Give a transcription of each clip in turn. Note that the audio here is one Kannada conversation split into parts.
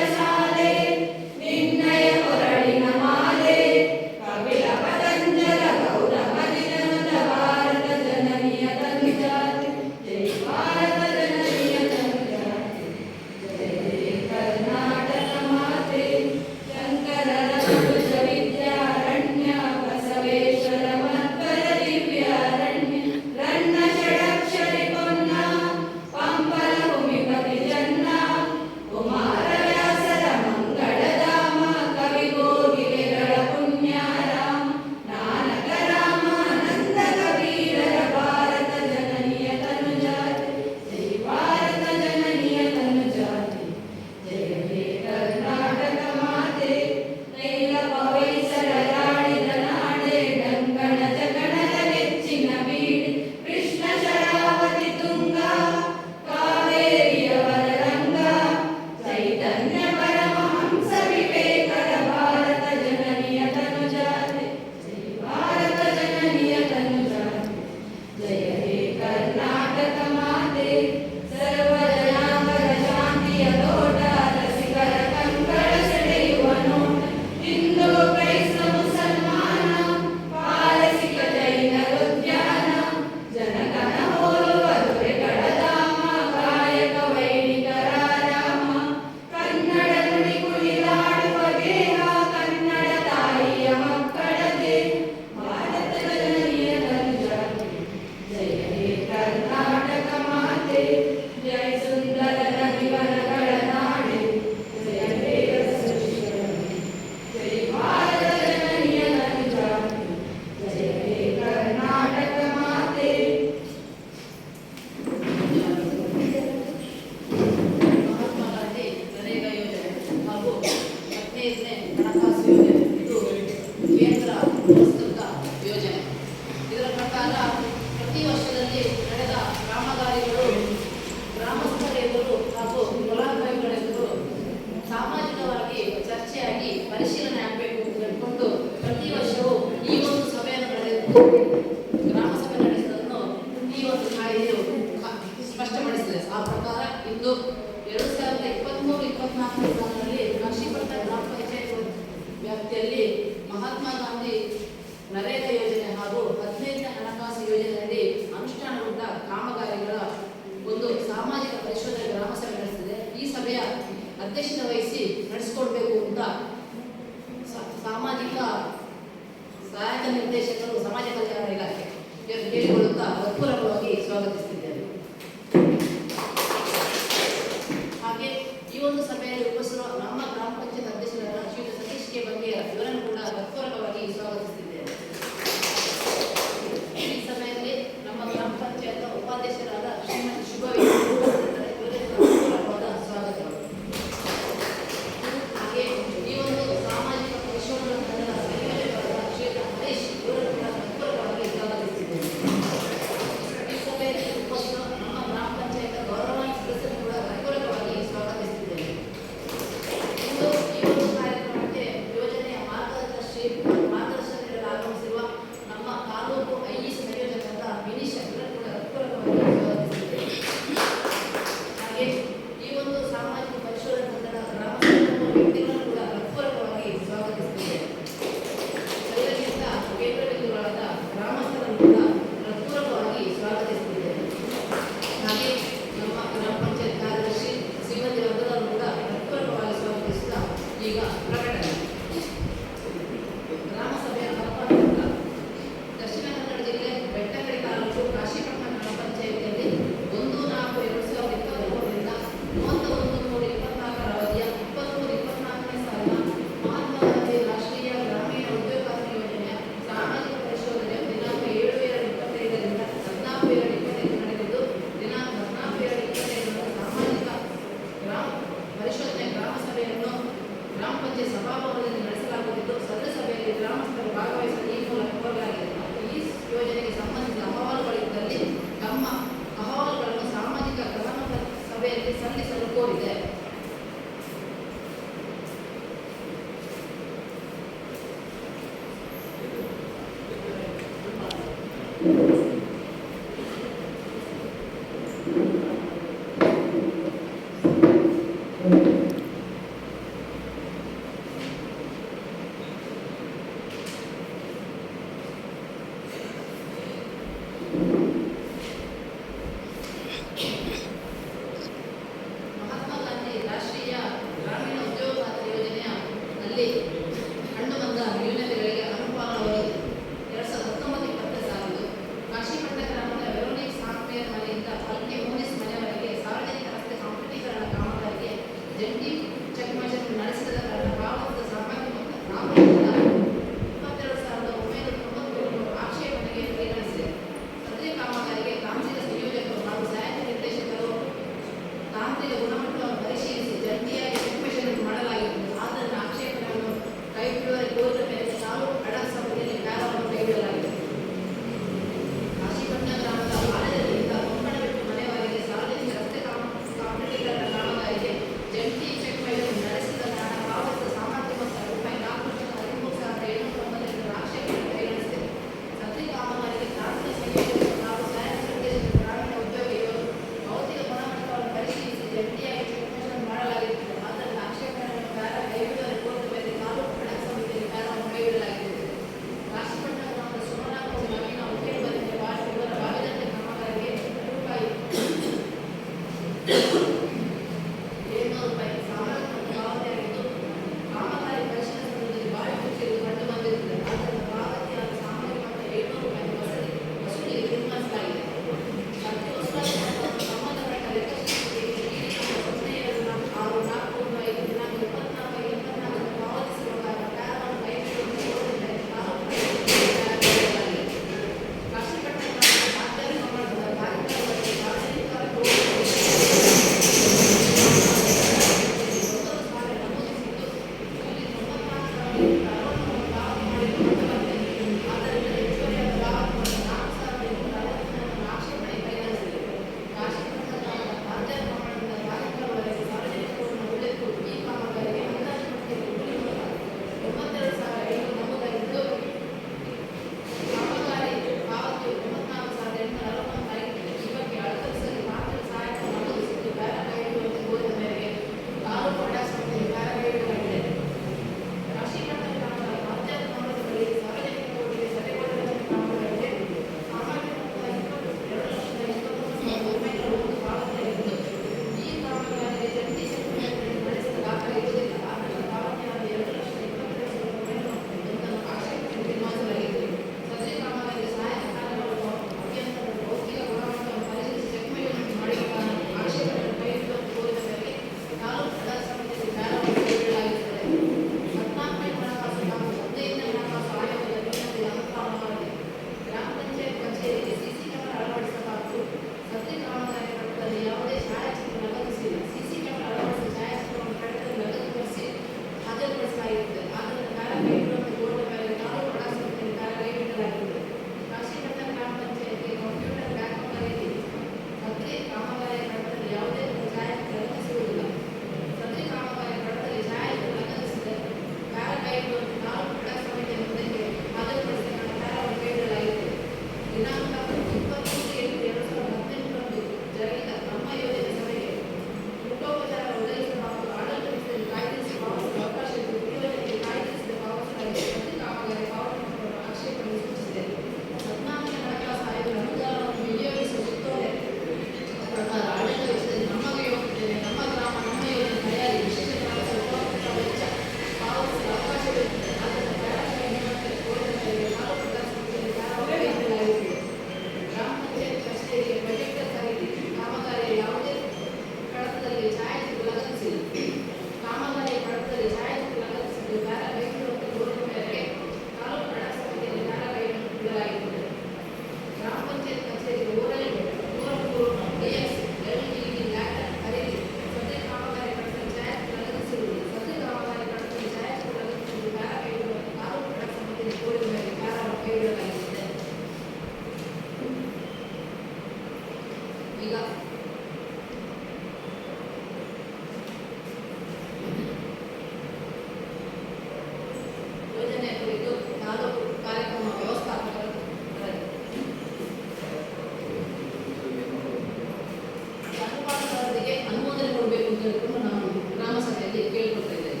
ಹೇಳಿಕೊಂಡು ನಾವು ಗ್ರಾಮ ಸಭೆಯಲ್ಲಿ ಕೇಳಿಕೊಳ್ತಾ ಇದ್ದೇವೆ.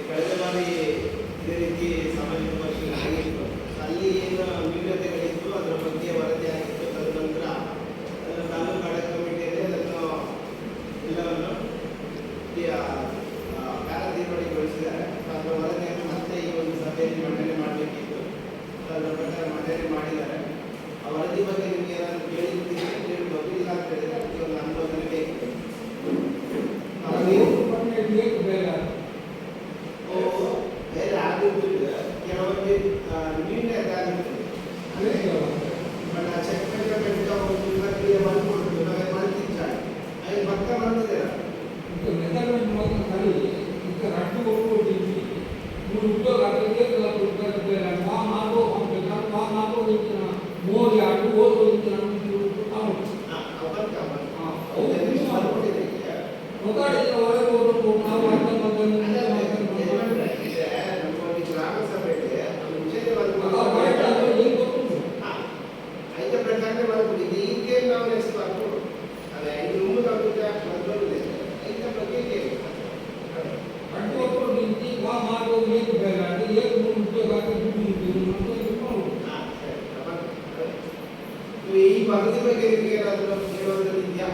ಕಳೆದ ಬಾರಿ ಇದೇ ರೀತಿ ಸಾಮಾಜಿಕ ಪರಿಶೀಲನೆ ಆಗಿತ್ತು. ಅಲ್ಲಿ ಏನು ನ್ಯೂನತೆಗಳಿತ್ತು ಅದರ ಬಗ್ಗೆ ವರದಿ ಆಗಿತ್ತು. ತದನಂತರ ತಾಲೂಕು ಆಡಳಿತ ಕಮಿಟಿಯಲ್ಲಿ ಅದನ್ನು ಎಲ್ಲವನ್ನು ಕಾರ್ಯನಿರ್ವಹಿಸಿದ್ದಾರೆ. ಅದರ ವರದಿಯನ್ನು ಮತ್ತೆ ಈ ಒಂದು ಸಭೆಯಲ್ಲಿ ಮಂಡನೆ ಮಾಡಬೇಕಿತ್ತು. ಅದರ ಪ್ರಕಾರ ಮಂಡನೆ ಮಾಡಿದ್ದಾರೆ. ಆ ವರದಿ ಬಗ್ಗೆ ನಿಮಗೆ ಏನಾದರೂ ಕೇಳಿರ್ಬೋದು, ಇಲ್ಲ ಅಂತ ಹೇಳಿದರೆ ಅದಕ್ಕೆ ಒಂದು ಅನುಮೋದನೆ ಬೇಕಿತ್ತು. ಬೇರೆ ಆಗಿದ್ದು ಕೆಲವೊಂದು ನ್ಯೂನತೆ ಆಗಿತ್ತು. ಬಟ್ ಆ ಚೆಕ್ ಪ್ರಕ್ರಿಯೆ ಮಾಡಿಕೊಡ್ತು ನಮಗೆ ಮಾಡ್ತಿದ್ದಾರೆ. ಅದು ಪಕ್ಕ ಮಾಡ್ತಿದ್ದಾರೆ. ಈ ವರದಿ ಬಗ್ಗೆ ನಿಮಗೆ ಏನಾದರೂ ಹೇಳೋದು ಇದೆಯಾ?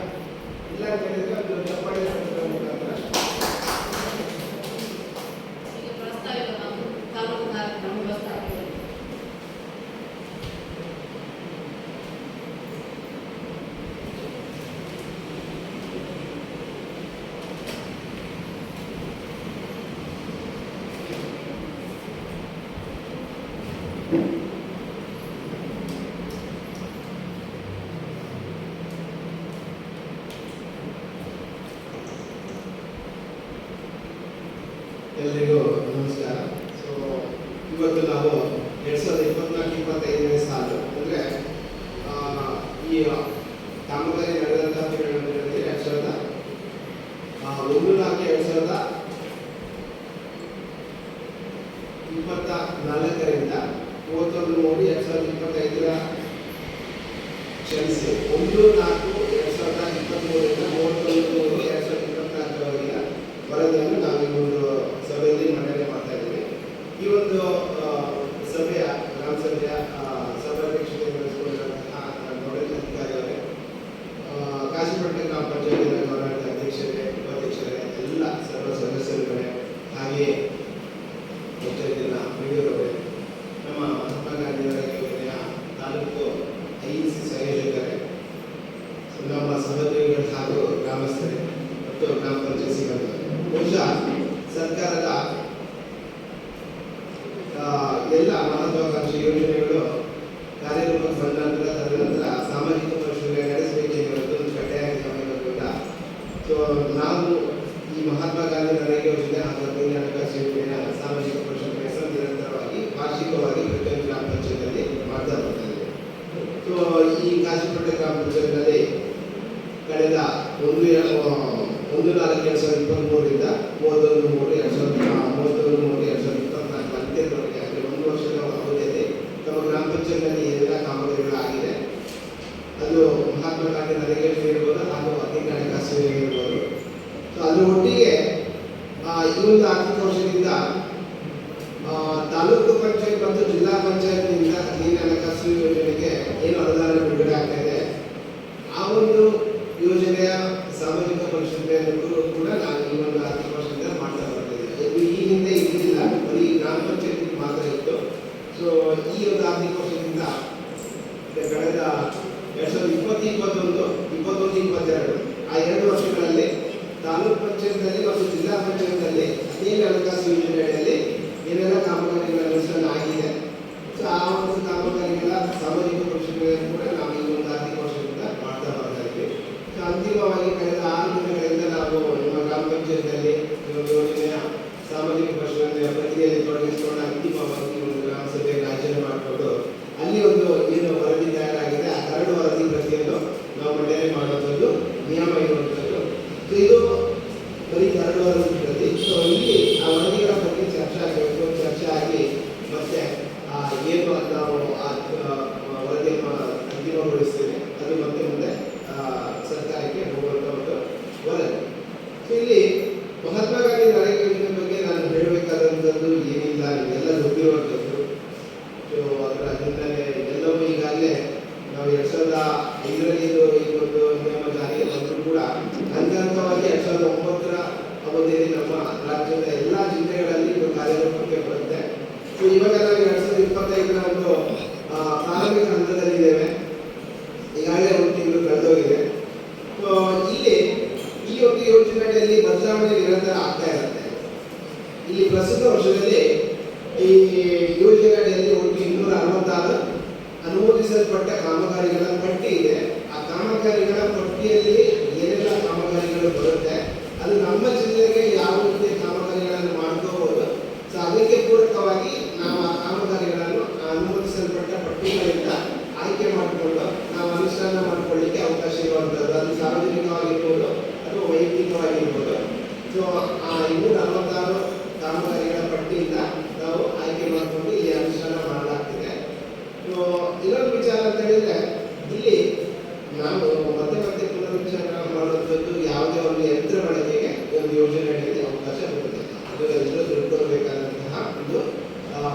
ಇಲ್ಲ ಅಂತ ಹೇಳಿದ್ರೆ ಅದು ಚಪ್ಪಾಳೆ ಮುಖಾಂತರ ಈಗ ಪ್ರಸ್ತಾವಿತ ನಾವು ತಾಲೂಕು ಕಾರ್ಯಕ್ರಮ ಪ್ರಸ್ತಾವಿತ ಎಲ್ಲರಿಗೂ ನಮಸ್ಕಾರ. ಸೊ ಇವತ್ತು ನಾವು 2024-25ನೇ ಸಾಲು ಅಂದರೆ ಈ ಕಾಮಗಾರಿ ನಡೆದಂಥ ಪೀರಿಯಡ್ನಲ್ಲಿ 2024ರಿಂದ 31/3/2025 ಕ್ಷಮಿಸಿ 1/4/2023ರಿಂದ 31/3/2024 ವರದಿಯನ್ನು ನಾವು ಈ ಒಂದು ಸಭೆಯಲ್ಲಿ ಮಂಡನೆ ಮಾಡ್ತಾ ಇದ್ದೀವಿ. ಈ ಒಂದು ಸಭೆಯ ಗ್ರಾಮ ಸಭೆಯ ಸಭಾಧ್ಯಕ್ಷತೆ ವಹಿಸಿಕೊಂಡಿರುವಂತಹ ನೋಡಲ್ ಅಧಿಕಾರಿಯವರೇ, ಕಾಶಿಪಟ್ಟಣ ಗ್ರಾಮ ಪಂಚಾಯತ್ ಗೌರವಾನ್ವಿತ ಅಧ್ಯಕ್ಷರೇ, ಉಪಾಧ್ಯಕ್ಷರೇ, ಎಲ್ಲ ಸರ್ವ ಸದಸ್ಯರುಗಳೇ, ಹಾಗೆಯೇ ಪಂಚಾಯತಿನ ಹಿರಿಯರವರೇ, ನಮ್ಮ ಮಹಾತ್ಮ ಗಾಂಧಿಯವರ ಯೋಜನೆಯ ತಾಲೂಕು IEC ಸಂಯೋಜಕರೇ, ನಮ್ಮ ಸಹೋದ್ಯೋಗಿಗಳು ಹಾಗೂ ಗ್ರಾಮಸ್ಥರೇ ಮತ್ತು ಗ್ರಾಮ ಪಂಚಾಯತ್ ಸಿಬ್ಬಂದಿ, ಬಹುಶಃ ಸರ್ಕಾರದ ಎಲ್ಲ ಮಹತ್ವಾಕಾಂಕ್ಷಿ ಯೋಜನೆಗಳು ಕಾರ್ಯರೂಪಕ್ಕೆ ಬಂದ ನಂತರ ತದನಂತರ ಸಾಮಾಜಿಕ ಪರಿಶೀಲನೆ ನಡೆಸಬೇಕೆಂಬುದು ಒಂದು ಕಡ್ಡಾಯ ಸಮಯವಿಲ್ಲ. ಸೊ ನಾವು ಈ ಮಹಾತ್ಮ ಗಾಂಧಿ ನರೇಗಾ ಯೋಜನೆ ಹಾಗೂ ಗ್ರಾಮೀಣ ಹಣಕಾಸು ಯೋಜನೆಯ ಸಾಮಾಜಿಕ ಪರಿಶೀಲನೆ ನಿರಂತರವಾಗಿ ವಾರ್ಷಿಕವಾಗಿ ಪ್ರತಿಯೊಂದು ಗ್ರಾಮ ಪಂಚಾಯತ್ನಲ್ಲಿ ಮಾಡ್ತಾ ಬರ್ತಿದ್ದೇವೆ. ಸೊ ಈ ಕಾಶಿಪಟ್ಟಣ ಗ್ರಾಮ ಪಂಚಾಯತ್ನಲ್ಲಿ ಕಳೆದ 1/4/2023ರಿಂದ 31/3/2024 ಅಂತ್ಯದವರೆಗೆ ಅಂದರೆ 1 ವರ್ಷದ ಅವಧಿಯಲ್ಲಿ ನಮ್ಮ ಗ್ರಾಮ ಪಂಚಾಯತ್ನಲ್ಲಿ ಎಲ್ಲ ಕಾಮಗಾರಿಗಳಾಗಿದೆ. ಅದು ಮಹಾತ್ಮ ಗಾಂಧಿ ನರೇಗಾ ಯೋಜನೆ ಇರ್ಬೋದು ಹಾಗೂ ಗ್ರಾಮೀಣ ಹಣಕಾಸು ಯೋಜನೆ ಇರ್ಬೋದು. ಸೊ ಅದರ ಒಟ್ಟಿಗೆ ಈ ಒಂದು ಆರ್ಥಿಕ ವರ್ಷದಿಂದ ತಾಲೂಕು ಪಂಚಾಯತ್ ಮತ್ತು ಜಿಲ್ಲಾ ಪಂಚಾಯತ್ನಿಂದ ಗ್ರಾಮೀಣ ಹಣಕಾಸು ಯೋಜನೆಗೆ ಏನು ಅನುದಾನ ಬಿಡುಗಡೆ ಆಗ್ತಾ ಇದೆ, ಆ ಒಂದು ಯೋಜನೆಯ ಸಾಮಾಜಿಕ ಪರಿಶೀಲನೆಯನ್ನು ಕೂಡ ನಾವು ಈ ಒಂದು ಆರ್ಥಿಕ ವರ್ಷದಿಂದ ಮಾಡ್ತಾ ಬರ್ತಿದ್ದೇವೆ. ಇದು ಈ ಹಿಂದೆ ಇದ್ದಿಲ್ಲ, ಬರೀ ಗ್ರಾಮ ಪಂಚಾಯತ್ ಮಾತ್ರ ಇತ್ತು. ಸೊ ಈ ಒಂದು ಆರ್ಥಿಕ ವರ್ಷದಿಂದ ಕಳೆದ 2020-21-22 ಆ 2 ವರ್ಷಗಳಲ್ಲಿ ತಾಲೂಕು ಪಂಚಾಯತ್ನಲ್ಲಿ ಮತ್ತು ಜಿಲ್ಲಾ ಪಂಚಾಯತ್ನಲ್ಲಿ ಗ್ರಾಮೀಣ ಹಣಕಾಸು ಯೋಜನೆ ಅಡಿಯಲ್ಲಿ ಏನೆಲ್ಲ ಕಾಮಗಾರಿಗಳ ಅನುಷ್ಠಾನ ಆಗಿದೆ. ಸೊ ಆ ಒಂದು ಕಾಮಗಾರಿಗಳ ಸಾಮಾಜಿಕ ಪರಿಶೀಲನೆಯನ್ನು ಕೂಡ ನಾವು ಈ ಒಂದು ಆರ್ಥಿಕ ವರ್ಷದಿಂದ ಮಾಡ್ತಾ ಬರ್ತಾ ಇದ್ದೀವಿ. ಸೊ ಅಂತಿಮವಾಗಿ ಕಳೆದ 6 ದಿನಗಳಿಂದ ನಾವು ನಮ್ಮ ಗ್ರಾಮ ಪಂಚಾಯತ್ನಲ್ಲಿ ಈ ಒಂದು ಯೋಜನೆಯ ಸಾಮಾಜಿಕ ಪರಿಶೀಲನೆಯ ಪ್ರಕ್ರಿಯೆಯಲ್ಲಿ ತೊಡಗಿಸಿಕೊಂಡು ಅಂತಿಮವಾಗಿ ಒಂದು ಗ್ರಾಮ ಸಭೆಯನ್ನು ಆಯೋಜನೆ ಮಾಡಿಕೊಂಡು ಅಲ್ಲಿ ಒಂದು ಏನು ವರದಿ ತಯಾರಾಗಿದೆ ಆ ಕರಡು ವರದಿ ಪ್ರತಿಯನ್ನು ನಾವು ಮಂಡನೆ ಮಾಡುವಂಥದ್ದು ನಿಯಮ ಇರುವಂಥದ್ದು. ಸೊ ಇದು ಬರೀ ಕರಡು ವರದಿ ಪ್ರತಿ. ಸೊ ಇಲ್ಲಿ ಆ ವರದಿಗಳ ಬಗ್ಗೆ ಚರ್ಚೆ ಆಗಬೇಕು. ಚರ್ಚೆ ಆಗಿ ಮತ್ತೆ ಏನು ನಾವು ವರದಿಯನ್ನು ಅಂತಿಮಗೊಳಿಸ್ತೇವೆ ಅದು ಮತ್ತೆ ಮುಂದೆ ಸರ್ಕಾರಕ್ಕೆ ಹೋಗುವಂಥ ಒಂದು ವರದಿ. ಸೊ ಇಲ್ಲಿ ಇಲ್ಲಿ ಮಹಾತ್ಮ ಗಾಂಧಿ ನರೇಗಾ ಯೋಜನೆ ಬಗ್ಗೆ ನಾನು ಹೇಳಬೇಕಾದಂಥದ್ದು ಏನಿಲ್ಲ, ನಿಮಗೆಲ್ಲ ಗೊತ್ತಿರುವಂಥದ್ದು. ಸೊ ಅದರ ಹಿನ್ನೆಲೆ ಎಲ್ಲವೂ ಈಗಾಗಲೇ ನಾವು 2005ರಲ್ಲಿ ಈ ಒಂದು ನಿಯಮ ಜಾರಿಗೆ ಬಂದರೂ ಕೂಡ ಹಂತವಾಗಿ 2009ರ ಅವಧಿಯಲ್ಲಿ ನಮ್ಮ ರಾಜ್ಯದ ಎಲ್ಲ ಜಿಲ್ಲೆಗಳಲ್ಲಿ ಇದು ಕಾರ್ಯರೂಪಕ್ಕೆ ಬರುತ್ತೆ. ಸೊ ಇವಾಗ ನಾವು 2025ರ ಒಂದು ಪ್ರಾರಂಭಿಕ ಹಂತದಲ್ಲಿದ್ದೇವೆ. ಈಗಾಗಲೇ ಒಂದು ತಿಂಗಳು ಕಳೆದೋಗಿದೆ. ಸೊ ಇಲ್ಲಿ ಈ ಒಂದು ಯೋಜನೆಯಲ್ಲಿ ಬದಲಾವಣೆ ನಿರಂತರ ಆಗ್ತಾ ಇರುತ್ತೆ. ಇಲ್ಲಿ ಪ್ರಸ್ತುತ ವರ್ಷದಲ್ಲಿ ಈ ಯೋಜನೆಯಲ್ಲಿ ಒಟ್ಟು 266 ಅನುಮೋದಿಸಲ್ಪಟ್ಟ ಕಾಮಗಾರಿಗಳ ಪಟ್ಟಿ ಇದೆ. ಆ ಕಾಮಗಾರಿಗಳ ಪಟ್ಟಿಯಲ್ಲಿ ಏನೆಲ್ಲ ಕಾಮಗಾರಿಗಳು ಬರುತ್ತೆ, ಅದು ನಮ್ಮ ಜಿಲ್ಲೆಗೆ ಯಾವ ರೀತಿಯ ಕಾಮಗಾರಿಗಳನ್ನು ಮಾಡ್ಕೋಬಹುದು. ಸೊ ಅದಕ್ಕೆ ಪೂರಕವಾಗಿ ನಾವು ಆ ಕಾಮಗಾರಿಗಳನ್ನು ಅನುಮೋದಿಸಲ್ಪಟ್ಟ ಪಟ್ಟಿಗಳಿಂದ ಆಯ್ಕೆ ಮಾಡಿಕೊಂಡು ನಾವು ಅನುಷ್ಠಾನ ಮಾಡಿಕೊಳ್ಳಿಕ್ಕೆ ಅವಕಾಶ ಇರುವಂಥದ್ದು. ಅದು ಸಾರ್ವಜನಿಕವಾಗಿರ್ಬೋದು ಅಥವಾ ವೈಯಕ್ತಿಕವಾಗಿರ್ಬೋದು. ಸೊ ಆ 266 ಕಾಮಗಾರಿಗಳ ಪಟ್ಟಿಯಿಂದ ನಾವು ಆಯ್ಕೆ ಮಾಡಿಕೊಂಡು ಇಲ್ಲಿ ಅನುಷ್ಠಾನ ಮಾಡಲಾಗ್ತಿದೆ. ಸೊ ಇನ್ನೊಂದು ವಿಚಾರ ಅಂತ ಹೇಳಿದ್ರೆ, ಇಲ್ಲಿ ನಾವು ಮತ್ತೆ ಪುನರುಚ್ಚಾರ ಮಾಡುವಂಥದ್ದು ಯಾವುದೇ ಒಂದು ಯಂತ್ರ ಬಳಕೆಗೆ ಒಂದು ಯೋಜನೆಯಲ್ಲಿ ಅವಕಾಶ ಬರುತ್ತೆ. ಅದು ಎಲ್ಲರೂ ತಿಳ್ಕೊಳ್ಬೇಕಾದಂತಹ ಒಂದು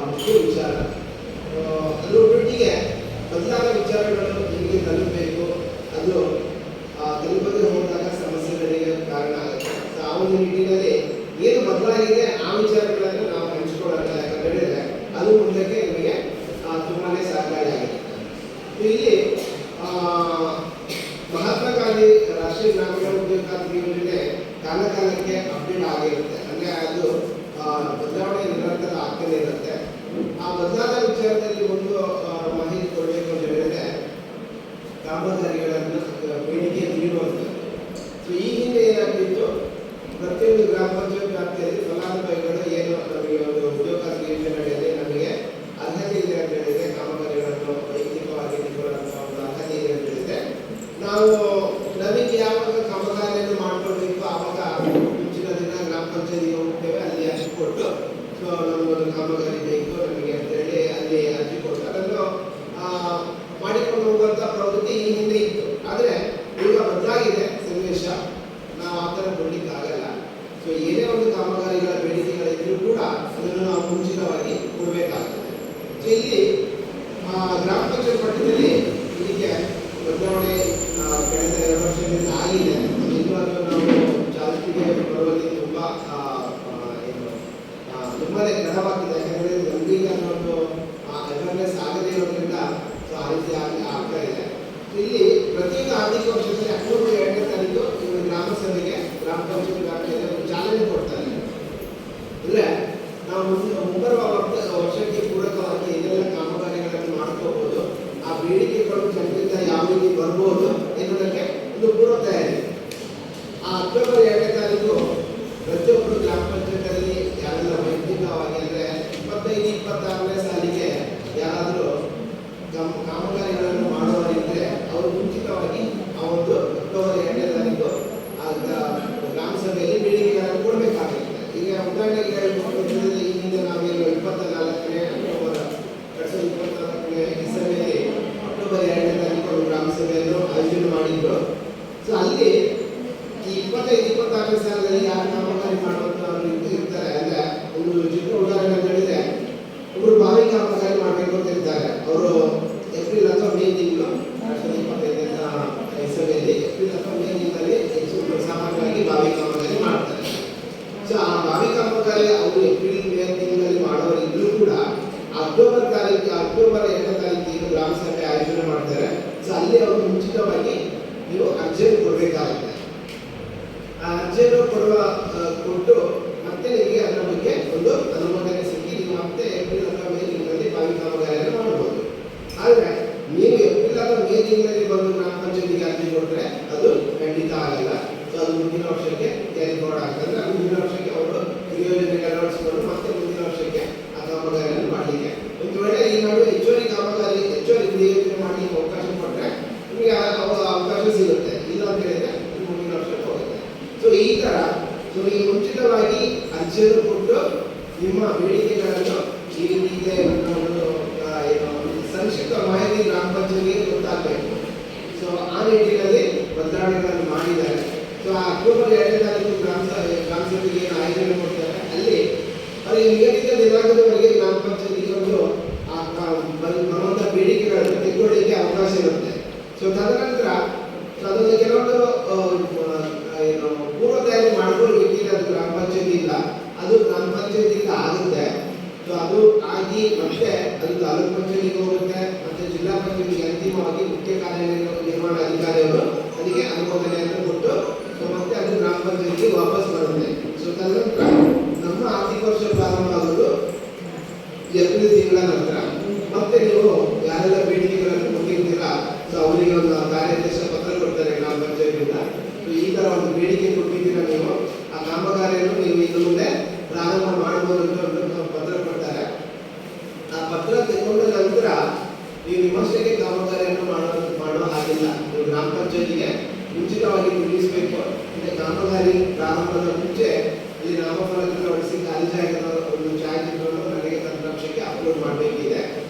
ಮುಖ್ಯ ವಿಚಾರ. ಅದ್ರ ಒಟ್ಟಿಗೆ ಬದಲಾದ ವಿಚಾರಗಳು ನಿಮಗೆ ತಲುಪಬೇಕು. ಅದು ತಲುಪದೆ ಹೋದಾಗ ಸಮಸ್ಯೆಗಳಿಗೆ ಕಾರಣ ಆಗುತ್ತೆ. ಆ ಒಂದು ನಿಟ್ಟಿನಲ್ಲಿ ಏನು ಬದಲಾಗಿದೆ ಆ ವಿಚಾರಗಳನ್ನು ನಾವು ಹಂಚಿಕೊಳ್ಳೋಣ. ಯಾಕಂತ ಹೇಳಿದ್ರೆ ಅದು ಮುಂದಕ್ಕೆ ನಿಮಗೆ ತುಂಬಾನೇ ಸಹಕಾರಿಯಾಗಿದೆ. ಇಲ್ಲಿ ಮಹಾತ್ಮ ಗಾಂಧಿ ರಾಷ್ಟ್ರೀಯ ಗ್ರಾಮೀಣ ಉದ್ಯೋಗ ಖಾತ್ರಿ ಯೋಜನೆ ಕಾಲಕಾಲಕ್ಕೆ ಅಪ್ಡೇಟ್ ಆಗಿರುತ್ತೆ. ಅಂದ್ರೆ ಅದು ಬದಲಾವಣೆ ನಿರಂತರ ಆಗ್ತಾನೆ ಇರುತ್ತೆ. ಆ ಬದಲಾದ ವಿಚಾರದಲ್ಲಿ ಒಂದು ಮಾಹಿತಿ ಕೊಡಬೇಕು ಅಂತ ಹೇಳಿದ್ರೆ, ಕಾಮಗಾರಿಗಳನ್ನು ಬೇಡಿಕೆ ನೀಡುವಂಥದ್ದು. ಸೊ ಈ ಹಿಂದೆ ಏನಾಗ್ತಿತ್ತು, ಪ್ರತಿಯೊಂದು ಗ್ರಾಮ ಪಂಚಾಯತ್ ವ್ಯಾಪ್ತಿಯಲ್ಲಿ ಫಲಾನುಭವಿಗಳು ಏನು ನಮಗೆ ಒಂದು ಉದ್ಯೋಗ ಖಾತ್ರಿ ಯೋಜನೆಯಲ್ಲಿ ನಮಗೆ ಅರ್ಹತೆ ಇದೆ ಅಂತ ಹೇಳಿದ್ರೆ, ಕಾಮಗಾರಿಗಳನ್ನು ವೈಯಕ್ತಿಕವಾಗಿ ನಿಲ್ಲುವಂತಹ ಒಂದು ಅರ್ಹತೆ ಇದೆ ಅಂತ ಹೇಳಿದ್ರೆ, ನಾವು ನಮಗೆ ಯಾವಾಗ ಕಾಮಗಾರಿಯನ್ನು ಮಾಡ್ಕೊಳ್ಬೇಕು ಆವಾಗ ಮುಂಚಿನ ದಿನ ಗ್ರಾಮ ಪಂಚಾಯತಿಗೆ ಹೋಗ್ತೇವೆ, ಅಲ್ಲಿ ಅರ್ಜಿ ಕೊಟ್ಟು ಸೊ ನಮಗೊಂದು ಕಾಮಗಾರಿ ಬೇಕು ನಮಗೆ ಅಂತ ಹೇಳಿ ಅಲ್ಲಿ ಅರ್ಜಿ ಕೊಟ್ಟು ಅದನ್ನು ಮಾಡಿಕೊಂಡು ಹೋಗುವಂಥ ಪ್ರವೃತ್ತಿ ಈ ಹಿಂದೆ ಇತ್ತು. ಆದರೆ ಈಗ ಬದಲಾಗಿದೆ ಸನ್ನಿವೇಶ. ನಾವು ಆ ಥರ ಕೊಡಲಿಕ್ಕಾಗಲ್ಲ. ಸೊ ಏನೇ ಒಂದು ಕಾಮಗಾರಿಗಳ ಬೇಡಿಕೆಗಳಿದ್ರೂ ಕೂಡ ಅದನ್ನು ನಾವು ಮುಂಚಿತವಾಗಿ ಕೊಡಬೇಕಾಗ್ತದೆ. ಸೊ ಇಲ್ಲಿ ಗ್ರಾಮ ಪಂಚಾಯತ್ ಮಟ್ಟದಲ್ಲಿ ಇದಕ್ಕೆ ಬದಲಾವಣೆ ಕಳೆದ 2 ವರ್ಷದಿಂದ ಆಗಿದೆ. ಇನ್ನೂ ಅದನ್ನು ನಾವು ಜಾಸ್ತಿಗೆ ಬರುವಲ್ಲಿ ತುಂಬಾನೇ ತಡವಾಗ್ತಿದೆ. ಯಾಕಂದರೆ ಜನರಿಗೆ ಅನ್ನೋದು ಅವೇರ್ನೆಸ್ ಆಗದೇ ಇರೋದ್ರಿಂದ ಸೊ ಆ ರೀತಿ ಆಗ್ತಾ ಇದೆ. ಇಲ್ಲಿ ಪ್ರತಿಯೊಂದು ಆರ್ಥಿಕ ವರ್ಷದಲ್ಲಿ ಅಕ್ಟೋಬರ್ 2ನೇ ತಾರೀಕು ಇವರು ಗ್ರಾಮ ಸಭೆಗೆ ಗ್ರಾಮ ಪಂಚಾಯತ್ ವ್ಯಾಪ್ತಿಯಲ್ಲಿ ಒಂದು ಚಾಲನೆ ಕೊಡ್ತಾರೆ. ಅಂದರೆ ನಾವು ಮುಂಬರುವ ವರ್ಷಕ್ಕೆ ಪೂರಕವಾಗಿ ಏನೆಲ್ಲ ಕಾಮಗಾರಿಗಳನ್ನು ಮಾಡ್ಕೋಬಹುದು, ಆ ಬೇಡಿಕೆಗಳು ಜನರಿಂದ ಯಾವ ರೀತಿ ಬರ್ಬೋದು ಎನ್ನುವುದಕ್ಕೆ ಒಂದು ಪೂರ್ವ ತಯಾರಿ. ಆ ಅಕ್ಟೋಬರ್ 2ನೇ ತಾರೀಕು ಪ್ರತಿಯೊಬ್ಬರು ಗ್ರಾಮ ಪಂಚಾಯತ್ನಲ್ಲಿ ಯಾರೆಲ್ಲ ವೈಯಕ್ತಿಕವಾಗಿ ಅಂದರೆ 25-26ನೇ ಸಾಲಿಗೆ ಯಾರಾದರೂ ಕಾಮಗಾರಿಗಳನ್ನು ಮಾಡುವವರಿದ್ದರೆ ಅವರು ಮುಂಚಿತವಾಗಿ ಆ ಒಂದು ಅಕ್ಟೋಬರ್ 2ನೇ ತಾರೀಕು ಗ್ರಾಮ ಸಭೆಯಲ್ಲಿ ಬೇಡಿಕೆಗಳನ್ನು ಕೊಡಬೇಕಾಗುತ್ತೆ. ಈಗ ಉದಾಹರಣೆಗೆ ಈ ಹಿಂದೆ ನಾವೇನು 24ನೇ ಅಕ್ಟೋಬರ್ 2024ನೇ ಇಸವಿಯಲ್ಲಿ ಅಕ್ಟೋಬರ್ 2ನೇ ತಾರೀಕು ಒಂದು ಗ್ರಾಮ ಸಭೆಯನ್ನು ಆಯೋಜನೆ ಮಾಡಿದ್ರು. ಸೊ ಅಲ್ಲಿ ಈ 25-26ನೇ ಸಾಲದಲ್ಲಿ ಯಾರು ಕಾಮಗಾರಿ ಮಾಡುವಂಥವ್ರು ಇರ್ತಾರೆ. ಅಂದರೆ ಒಂದು ಚಿಕ್ಕ ಉದಾಹರಣೆ ಅಂತ ಹೇಳಿದ್ರೆ, ಒಬ್ಬರು ಬಾವಿ ಕಾಮಗಾರಿ ಮಾಡಬೇಕು ಅಂತ ಇರ್ತಾರೆ. ಅವರು ಏಪ್ರಿಲ್ ಅಥವಾ ಮೇ ತಿಂಗಳು 2025ನೇ ಇಸವಿಯಲ್ಲಿ ಏಪ್ರಿಲ್ ಅಥವಾ ಮೇ ತಿಂಗಳಲ್ಲಿ ಹೆಚ್ಚು ಸಾಮಾನ್ಯವಾಗಿ ಬಾವಿ ಕಾಮಗಾರಿ ಮಾಡ್ತಾರೆ. ಸೊ ಆ ಬಾವಿ ಕಾಮಗಾರಿ ಅವರು ಏಪ್ರಿಲ್ ಮೇ ತಿಂಗಳಲ್ಲಿ ಮಾಡೋರಿದ್ರೂ ಕೂಡ ಅಕ್ಟೋಬರ್ 2ನೇ ತಾರೀಕಿಗೆ ಗ್ರಾಮ ಸಭೆ ಆಯೋಜನೆ ಮಾಡ್ತಾರೆ. ಸೊ ಅಲ್ಲಿ ಅವರು ಮುಂಚಿತವಾಗಿ ನೀವು ಅರ್ಜಿಯನ್ನು ಕೊಡಬೇಕಾಗುತ್ತೆ. ಆ ಅರ್ಜಿಯನ್ನು ಕೊಟ್ಟು ಮತ್ತೆ ನಿಮಗೆ ಅದರ ಬಗ್ಗೆ ಒಂದು ಅನುಮೋದನೆ ಸಿಕ್ಕಿ ನೀವು ಮತ್ತೆ ಏಪ್ರಿಲ್ ಅಥವಾ ಮೇ ತಿಂಗಳಲ್ಲಿ ಬಾವಿ ಕಾಮಗಾರಿಯನ್ನು ಮಾಡಬಹುದು. ಆದರೆ ನೀವು ಏಪ್ರಿಲ್ ಅಥವಾ ಮೇ ತಿಂಗಳಲ್ಲಿ ಬಂದು ಗ್ರಾಮ ಪಂಚಾಯತಿಗೆ ಅರ್ಜಿ ಕೊಟ್ಟರೆ ಅದು ಖಂಡಿತ ಆಗಲ್ಲ. ಸೊ ಅದು ಮುಂದಿನ ವರ್ಷಕ್ಕೆ ಕ್ಯಾರಿ ಫಾರ್ವರ್ಡ್ ಆಗ್ತದೆ. ಅದು ಮುಂದಿನ ವರ್ಷಕ್ಕೆ ಅವರು ಯೋಜನೆಗೆ ಅಳವಡಿಸಿಕೊಂಡು ಮತ್ತೆ ಮುಂದಿನ ವರ್ಷಕ್ಕೆ ಆ ಕಾಮಗಾರಿಯನ್ನು ಮಾಡಲಿಕ್ಕೆ, ಒಂದು ವೇಳೆ ಈ ನಡುವೆ ಹೆಚ್ಚುವರಿ ಯೋಜನೆ ಮಾಡಲಿಕ್ಕೆ ಅವಕಾಶ ಕೊಟ್ಟರೆ ನಿಮಗೆ ಅವಕಾಶ ಸಿಗುತ್ತೆ. ಇಲ್ಲ ಅಂತ ಹೇಳಿದ್ರೆ ಮುಂದಿನ ವರ್ಷಕ್ಕೆ ಹೋಗುತ್ತೆ. ಸೊ ಈ ಥರ ಈ ಮುಂಚಿತವಾಗಿ ಅರ್ಜಿಯನ್ನು ಕೊಟ್ಟು ನಿಮ್ಮ ಬೇಡಿಕೆಗಳನ್ನು ಈ ರೀತಿ ಇದೆ ಸಂಕ್ಷಿಪ್ತ ಮಾಹಿತಿ ಗ್ರಾಮ ಪಂಚಾಯತಿಗೆ ಗೊತ್ತಾಗಬೇಕು. ಸೊ ಆ ನಿಟ್ಟಿನಲ್ಲಿ ಬದಲಾವಣೆಗಳನ್ನು ಮಾಡಿದ್ದಾರೆ. ಸೊ ಆ ಅಕ್ಟೋಬರ್ 2ನೇ ತಾರೀಕು ಗ್ರಾಮ ಸಭೆಗೆ ಏನು ಆಯೋಜನೆ ಮಾಡ್ತಾರೆ ಅಲ್ಲಿ ಅವರಿಗೆ ನಿಗದಿತ ದಿನಾಂಕದವರೆಗೆ ಗ್ರಾಮ ಪಂಚಾಯತಿಗೆ ಒಂದು ಬರುವಂಥ ಬೇಡಿಕೆಗಳನ್ನು ತೆಗೆದುಕೊಳ್ಳಿಕ್ಕೆ ಅವಕಾಶ ಇರುತ್ತೆ. ಸೊ ತದನಂತರ ಅದೊಂದು ಕೆಲವೊಂದು ಏನು ಪೂರ್ವ ತಯಾರಿ ಮಾಡ್ಕೊಳ್ಬೇಕಿಲ್ಲ, ಅದು ಗ್ರಾಮ ಪಂಚಾಯತಿಯಿಂದ ಅದು ಗ್ರಾಮ ಪಂಚಾಯತಿಯಿಂದ ಆಗುತ್ತೆ. ಸೊ ಅದು ಆಗಿ ಮತ್ತೆ ಅದು ತಾಲೂಕು ಪಂಚಾಯತಿಗೆ ಹೋಗುತ್ತೆ, ಮತ್ತೆ ಜಿಲ್ಲಾ ಪಂಚಾಯತಿಗೆ ಅಂತಿಮವಾಗಿ ಮುಖ್ಯ ಕಾರ್ಯನಿರ್ವಹಣಾಧಿಕಾರಿಯವರು ಅದಕ್ಕೆ ಅನುಮೋದನೆಯನ್ನು ಕೊಟ್ಟು ಸೊ ಮತ್ತೆ ಅದು ಗ್ರಾಮ ಪಂಚಾಯತಿಗೆ ವಾಪಸ್ ಬರುತ್ತೆ. ಸೊ ತದನಂತರ ನಮ್ಮ ಆರ್ಥಿಕ ವರ್ಷ ಪ್ರಾರಂಭ ಆಗೋದು ಏಪ್ರಿಲ್ ತಿಂಗಳ ನಂತರ. ಮತ್ತೆ ನೀವು ಯಾರೆಲ್ಲ ಬೇಡಿಕೆಗಳನ್ನು ಕೊಟ್ಟಿರ್ತೀರಾ ಸೊ ಅವರಿಗೆ ಒಂದು ಕಾರ್ಯಾದೇಶ ಪತ್ರ ಕೊಡ್ತಾರೆ ಗ್ರಾಮ ಪಂಚಾಯತಿಯಿಂದ. ಸೊ ಈ ತರ ಒಂದು ಬೇಡಿಕೆ ಕೊಟ್ಟಿದ್ದೀರಾ ನೀವು, ಆ ಕಾಮಗಾರಿಯನ್ನು ನೀವು ಇನ್ನು ಮುಂದೆ ಪ್ರಾರಂಭ ಮಾಡಬಹುದು ಅಂತ ಒಂದು ಪತ್ರ ಕೊಡ್ತಾರೆ. ಆ ಪತ್ರ ತಗೊಂಡ ನಂತರ ನೀವು ನಿಮ್ಮಷ್ಟಕ್ಕೆ ಕಾಮಗಾರಿಯನ್ನು ಮಾಡೋ ಹಾಗಿಲ್ಲ. ನೀವು ಗ್ರಾಮ ಪಂಚಾಯತಿಗೆ ಮುಂಚಿತವಾಗಿ ತಿಳಿಸಬೇಕು. ಈಗ ಕಾಮಗಾರಿ ಪ್ರಾರಂಭದ ಮುಂಚೆ ಇಲ್ಲಿ ನಾಮಫಲಕವನ್ನು ಹೊಡಿಸಿ ಖಾಲಿ ಜಾಗದ ಒಂದು ಛಾಯಾಚಿತ್ರವನ್ನು ನನಗೆ ತಂತ್ರಾಂಶಕ್ಕೆ ಅಪ್ಲೋಡ್ ಮಾಡಬೇಕಿದೆ.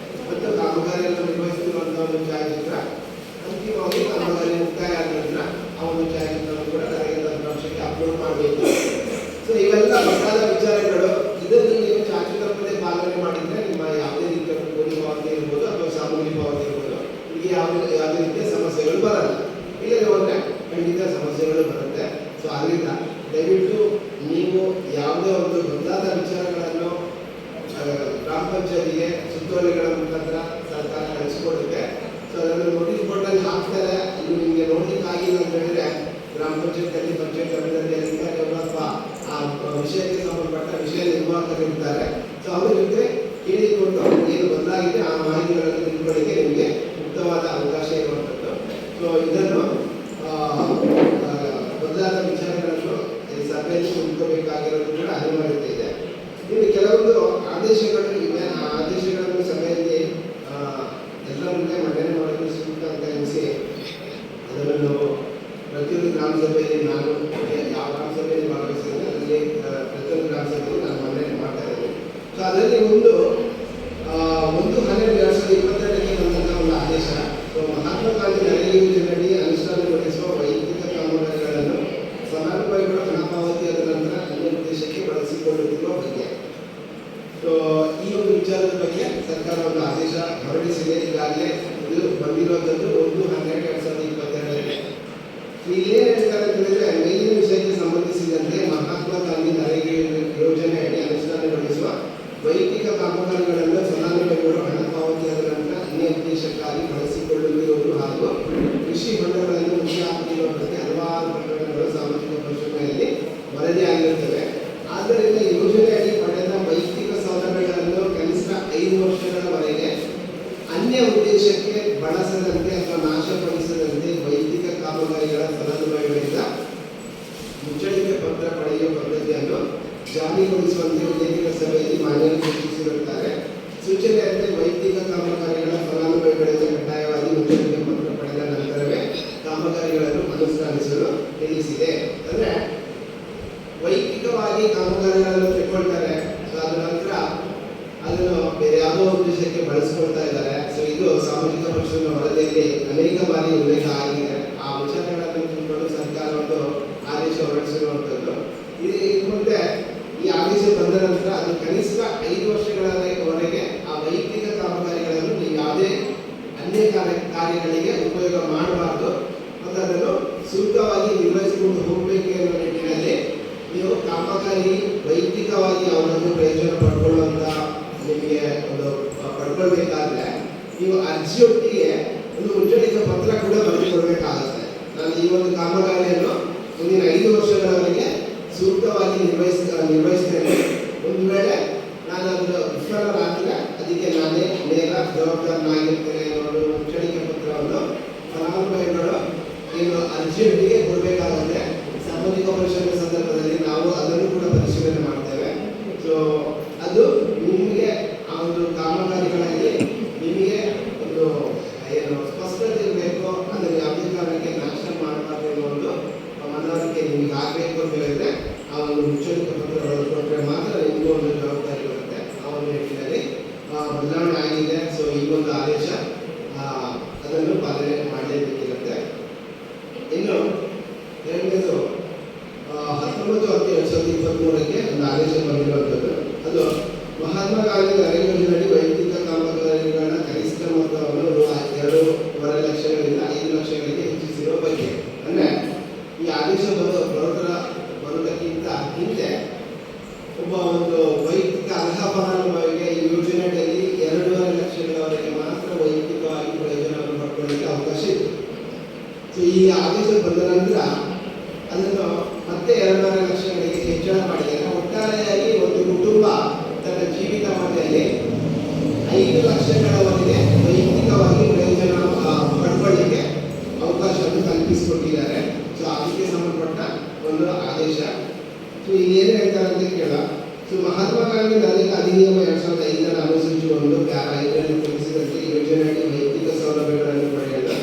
ಮತ್ತು ಕಾಮಗಾರಿಯನ್ನು ನಿರ್ವಹಿಸುತ್ತಿರುವಂತಹ ಒಂದು ಛಾಯಾಚಿತ್ರ ಅಂತಿಮವಾಗಿ ಕಾಮಗಾರಿ ಮುಕ್ತಾಯ ಆದ ನಂತರ ಆ ಒಂದು ಛಾಯಾಚಿತ್ರವನ್ನು ಕೂಡ ನನಗೆ ತಂತ್ರಾಂಶಕ್ಕೆ ಅಪ್ಲೋಡ್ ಮಾಡಬೇಕು. ಸೊ ಇವೆಲ್ಲ ಹೊಸದಾದ ವಿಚಾರಗಳು. ಇದನ್ನು ನೀವು ಚಾಚುತಪ್ಪದೆ ಪಾಲನೆ ಮಾಡಿದ್ರೆ ನಿಮ್ಮ ಯಾವುದೇ ರೀತಿಯ ಕೂಲಿ ಪಾವತಿ ಇರ್ಬೋದು ಅಥವಾ ಸಾಮೂಹಿಕ ಪಾವತಿ ಇರ್ಬೋದು, ಈಗ ಯಾವುದೇ ರೀತಿಯ ಸಮಸ್ಯೆಗಳು ಬರಲ್ಲ. ಇಲ್ಲದೆ ಹೋದ್ರೆ ಖಂಡಿತ ಸಮಸ್ಯೆಗಳು ಬರುತ್ತೆ. ಸೊ ಅದರಿಂದ ದಯವಿಟ್ಟು ನೀವು ಯಾವುದೇ ಒಂದು ದೊಡ್ಡದಾದ ವಿಚಾರಗಳನ್ನು ಗ್ರಾಮ ಪಂಚಾಯತಿಗೆ ಸುತ್ತೋಲೆಗಳ ಮುಖಾಂತರ ಸರ್ಕಾರ ಕಳಿಸಿಕೊಡುತ್ತೆ. ಸೊ ಅದನ್ನು ನೋಟಿಸ್ ಬೋರ್ಡಲ್ಲಿ ಹಾಕ್ತಾರೆ. ಇಲ್ಲಿ ನಿಮಗೆ ನೋಡ್ಲಿಕ್ಕೆ ಆಗಿಲ್ಲ ಅಂತ ಹೇಳಿದ್ರೆ ಗ್ರಾಮ ಪಂಚಾಯತ್ ಅಭಿವೃದ್ಧಿ ಅಧಿಕಾರಿಗಳು ಅಥವಾ ಆ ವಿಷಯಕ್ಕೆ ಸಂಬಂಧಪಟ್ಟ ವಿಷಯ ನಿರ್ವಾಹಕರು ಇರ್ತಾರೆ. ಸೊ ಅವರ ಜೊತೆ ಕೇಳಿಕೊಂಡು ಏನು ಬದಲಾಗಿದೆ ಆ ಮಾಹಿತಿಗಳನ್ನು ತಿಳ್ಕೊಳ್ಳಿಕ್ಕೆ ನಿಮಗೆ ಮುಕ್ತವಾದ ಅವಕಾಶ ಇರುವಂಥದ್ದು. ಸೊ ಇದನ್ನು ಬದಲಾದ ವಿಚಾರಗಳನ್ನು ಸಭೆಯಲ್ಲಿ ತಿಳ್ಕೋಬೇಕಾಗಿರೋದು ಕೂಡ ಅನಿವಾರ್ಯತೆ ಇದೆ. ಇನ್ನು ಕೆಲವೊಂದು ಆದೇಶಗಳು ಇವೆ. ಆ ಆದೇಶಗಳನ್ನು ಸಭೆಯಲ್ಲಿ ಎಲ್ಲ ಮುಂದೆ ಮಂಡನೆ ಮಾಡಲು ಸೂಕ್ತ ಅಂತ ಎನಿಸಿ ಅದನ್ನು ನಾವು ಪ್ರತಿಯೊಂದು ಗ್ರಾಮ ಸಭೆಯಲ್ಲಿ ನಾನು ಯಾವ ಗ್ರಾಮ ಸಭೆಯಲ್ಲಿ ಭಾಗವಹಿಸಿದ್ರೆ ಅದರಲ್ಲಿ ಪ್ರತಿಯೊಂದು ಗ್ರಾಮ ಸಭೆಯಲ್ಲಿ ನಾನು ಮಂಡನೆ ಮಾಡ್ತಾ ಇದ್ದೇನೆ. ಸೊ ಅದರಲ್ಲಿ ಒಂದು 1/12/2022ಕ್ಕೆ ಬಂದಂತಹ ಒಂದು ಆದೇಶ. ಸೊ ಮಹಾತ್ಮ ಗಾಂಧಿ ನರೇಗಾ ಯೋಜನೆಯಡಿ ಅನುಷ್ಠಾನಗೊಳಿಸುವ ವೈಯಕ್ತಿಕ ಕಾಮಗಾರಿಗಳನ್ನು ಫಲಾನುಭವಿಗಳು ಹಣ ಪಾವತಿಯಾದ ನಂತರ ಅನ್ಯ ಉದ್ದೇಶಕ್ಕೆ ಬಳಸಿಕೊಳ್ಳುತ್ತಿರುವ ಬಗ್ಗೆ. ಸೊ ಈ ಒಂದು ವಿಚಾರದ ಬಗ್ಗೆ ಸರ್ಕಾರ ಒಂದು ಆದೇಶ ಹೊರಡಿಸಿದೆ. ಈಗಾಗಲೇ ಇದು ಬಂದಿರುವಂಥದ್ದು 1/12/2022. ಇಲ್ಲಿ ಏನು ಹೇಳ್ತಾರೆ ಅಂತ ಹೇಳಿದ್ರೆ, ಮೇಲಿನ ವಿಷಯಕ್ಕೆ ಸಂಬಂಧಿಸಿದಂತೆ ಮಹಾತ್ಮ ಗಾಂಧಿ ನರೇಗಾ ಯೋಜನೆಯಡಿ ಅನುಷ್ಠಾನಗೊಳಿಸುವ ವೈಯಕ್ತಿಕ ಕಾಮಗಾರಿಗಳನ್ನು ಫಲಾನುಭವಿಗಳು ಹಣ ಪಾವತಿಯಾದ ನಂತರ ಅನ್ಯ ಉದ್ದೇಶಕ್ಕಾಗಿ ಬಳಸಿಕೊಳ್ಳುತ್ತಿರುವುದು ಹಾಗೂ ಕೃಷಿ ಹೊಂಡಗಳನ್ನು ಮುಖ್ಯ ಹಾಕುತ್ತಿರುವ ಬಗ್ಗೆ ಹಲವಾರು ಪ್ರಕರಣಗಳು ಸಾಮಾಜಿಕ ಪರಿಶೀಲನೆಯಲ್ಲಿ ವರದಿಯಾಗಿರುತ್ತವೆ. ಆದ್ದರಿಂದ ಯೋಜನೆಯಡಿ ಪಡೆದ ವೈಯಕ್ತಿಕ ಸೌಲಭ್ಯಗಳನ್ನು ಕನಿಷ್ಠ 5 ವರ್ಷಗಳವರೆಗೆ ಅನ್ಯ ಉದ್ದೇಶಕ್ಕೆ ಬಳಸದಂತೆ ಅಥವಾ ನಾಶಪಡಿಸದಂತೆ ವೈಯಕ್ತಿಕ ಕಾಮಗಾರಿಗಳ ಫಲಾನುಭವಿಗಳಿಂದ ಮುಚ್ಚಳಿಕೆ ಪತ್ರ ಪಡೆಯುವ ಪದ್ಧತಿಯನ್ನು ಜಾರಿಗೊಳಿಸುವಂತೆ ಉಲ್ಲೇಖಿತ ಸಭೆಯಲ್ಲಿ ಮಾನ್ಯರು ಸೂಚಿಸಿರುತ್ತಾರೆ. ಸೂಚನೆಯಂತೆ ವೈಯಕ್ತಿಕ ಕಾಮಗಾರಿಗಳ ಫಲಾನುಭವಿಗಳಿಂದ ಕಡ್ಡಾಯವಾಗಿ ಮುಚ್ಚಳಿಕೆ ಪತ್ರ ಪಡೆದ ನಂತರವೇ ಕಾಮಗಾರಿಗಳನ್ನು ಅನುಷ್ಠಾನಿಸಲು ತಿಳಿಸಿದೆ. ಅಂದ್ರೆ ವೈಯಕ್ತಿಕವಾಗಿ ಕಾಮಗಾರಿಗಳನ್ನು ತೆಗೆದುಕೊಳ್ತಾರೆ. ಸೊ ಅದ ನಂತರ ಅದನ್ನು ಬೇರೆ ಯಾವುದೋ ಉದ್ದೇಶಕ್ಕೆ ಬಳಸಿಕೊಳ್ತಾ ಇದ್ದಾರೆ. ಸೊ ಇದು ಸಾಮಾಜಿಕ ಪಕ್ಷದ ವರದಿಯಲ್ಲಿ ಅನೇಕ ಬಾರಿ ಉಲ್ಲೇಖ ಆಗಿದೆ. ಆ ವಿಚಾರಗಳನ್ನು ತಿಳ್ಕೊಂಡು ಸರ್ಕಾರ ಒಂದು ಆದೇಶ ಹೊರಡಿಸಿರುವಂಥದ್ದು. ಇದು ಮುಂದೆ ಈ ಆದೇಶ ಬಂದ ನಂತರ ಅದು ಕನಿಷ್ಠ 5 ವರ್ಷಗಳವರೆಗೆ ಆ ವೈಯಕ್ತಿಕ ಕಾಮಗಾರಿಗಳನ್ನು ನೀವು ಯಾವುದೇ ಅನ್ಯ ಕಾರ್ಯಗಳಿಗೆ ಉಪಯೋಗ ಮಾಡಬಾರ್ದು ಮತ್ತು ಅದನ್ನು ಸೂಕ್ತವಾಗಿ ನಿರ್ವಹಿಸಿಕೊಂಡು ಹೋಗಬೇಕು ಎನ್ನುವ ನಿಟ್ಟಿನಲ್ಲಿ ನೀವು ಕಾಮಗಾರಿ ವೈಯಕ್ತಿಕವಾಗಿ ಅವರನ್ನು ಪ್ರಯೋಜನ ಪಡ್ಕೊಳ್ಳುವಂತ ನಿಮಗೆ ಒಂದು ಪಡ್ಕೊಳ್ಬೇಕಾದ್ರೆ ನೀವು ಅರ್ಜಿಯೊಟ್ಟಿಗೆ ಒಂದು ಮುಚ್ಚಳಿಕೆ ಪತ್ರ ಕೂಡ ಬರೆದುಕೊಡ್ಬೇಕಾಗುತ್ತೆ. ನಾನು ಈ ಒಂದು ಕಾಮಗಾರಿಯನ್ನು ಮುಂದಿನ 5 ವರ್ಷಗಳವರೆಗೆ ಸೂಕ್ತವಾಗಿ ನಿರ್ವಹಿಸ್ತೇನೆ. ಒಂದು ವೇಳೆ ನಾನು ಅದನ್ನು ವಿಫಲರಾದರೆ ಅದಕ್ಕೆ ನಾನೇ ನೇರ ಜವಾಬ್ದಾರನಾಗಿರ್ತೇನೆ ಅನ್ನೋ ಮುಚ್ಚಳಿಕೆ ಪತ್ರವನ್ನು ಫಲಾನುಭವಿಗಳು ಏನು ಅರ್ಜಿಯೊಟ್ಟಿಗೆ ಕೊಡಬೇಕಾಗುತ್ತೆ. ಸಾಮಾಜಿಕ ಪರಿಶೀಲನೆ ಸಂದರ್ಭದಲ್ಲಿ ನಾವು ಅದನ್ನು ಕೂಡ ಪರಿಶೀಲನೆ ಮಾಡ್ತೇವೆ. ಸೊ ಅದು ನಿಮಗೆ ಆ ಒಂದು ಕಾಮಗಾರಿಗಳಲ್ಲಿ ನಿಮಗೆ ಒಂದು ಏನು ಸ್ಪಷ್ಟತೆ ಇರಬೇಕು. ಅದನ್ನು ಯಾವುದೇ ಕಾರಣಕ್ಕೆ ನಾಶ ಮಾಡಬಾರ್ದು ಅನ್ನೋ ಒಂದು ಮನವರಿಕೆ ನಿಮಗೆ ಆಗಬೇಕು ಅಂತ ಹೇಳಿದ್ರೆ ಆ ಒಂದು ಮುಚ್ಚಳಿಕೆ ಪತ್ರ ಬರೆದುಕೊಟ್ರೆ ಮಾತ್ರ ನಿಮಗೂ ಒಂದು ಜವಾಬ್ದಾರಿ ಬರುತ್ತೆ. ಆ ಒಂದು ನಿಟ್ಟಿನಲ್ಲಿ ಬದಲಾವಣೆ ಆಗಿದೆ. ಸೊ ಈ ಒಂದು ಆದೇಶ ಅದನ್ನು ಪಾಲನೆ ಮಾಡಲೇಬೇಕಿರುತ್ತೆ. ಇನ್ನು ಸೊ ಈ ಆದೇಶ ಬಂದ ನಂತರ ಅದನ್ನು ಮತ್ತೆ 2.5 ಲಕ್ಷಗಳಿಗೆ ಹೆಚ್ಚಳ ಮಾಡಿದ್ದಾರೆ. ಒಟ್ಟಾರೆಯಾಗಿ ಒಂದು ಕುಟುಂಬ ತನ್ನ ಜೀವಿತಾವಧಿಯಲ್ಲಿ 5 ಲಕ್ಷಗಳವರೆಗೆ ವೈಯಕ್ತಿಕವಾಗಿ ಪ್ರಯೋಜನ ಪಡ್ಕೊಳ್ಳಿಕ್ಕೆ ಅವಕಾಶವನ್ನು ಕಲ್ಪಿಸಿಕೊಟ್ಟಿದ್ದಾರೆ. ಸೊ ಅದಕ್ಕೆ ಸಂಬಂಧಪಟ್ಟ ಒಂದು ಆದೇಶ. ಸೊ ಇಲ್ಲಿ ಏನು ಹೇಳ್ತಾರೆ ಅಂತ ಕೇಳ. ಸೊ ಮಹಾತ್ಮ ಗಾಂಧಿ ನರೇಗಾ ಅಧಿನಿಯಮ 2005 ಅನುಸೂಚಿ 1 ಪ್ಯಾರ 5ರಲ್ಲಿ ತಿಳಿಸಿದಂತೆ ಯೋಜನೆಯಡಿ ವೈಯಕ್ತಿಕ ಸೌಲಭ್ಯಗಳನ್ನು ಪಡೆಯಲು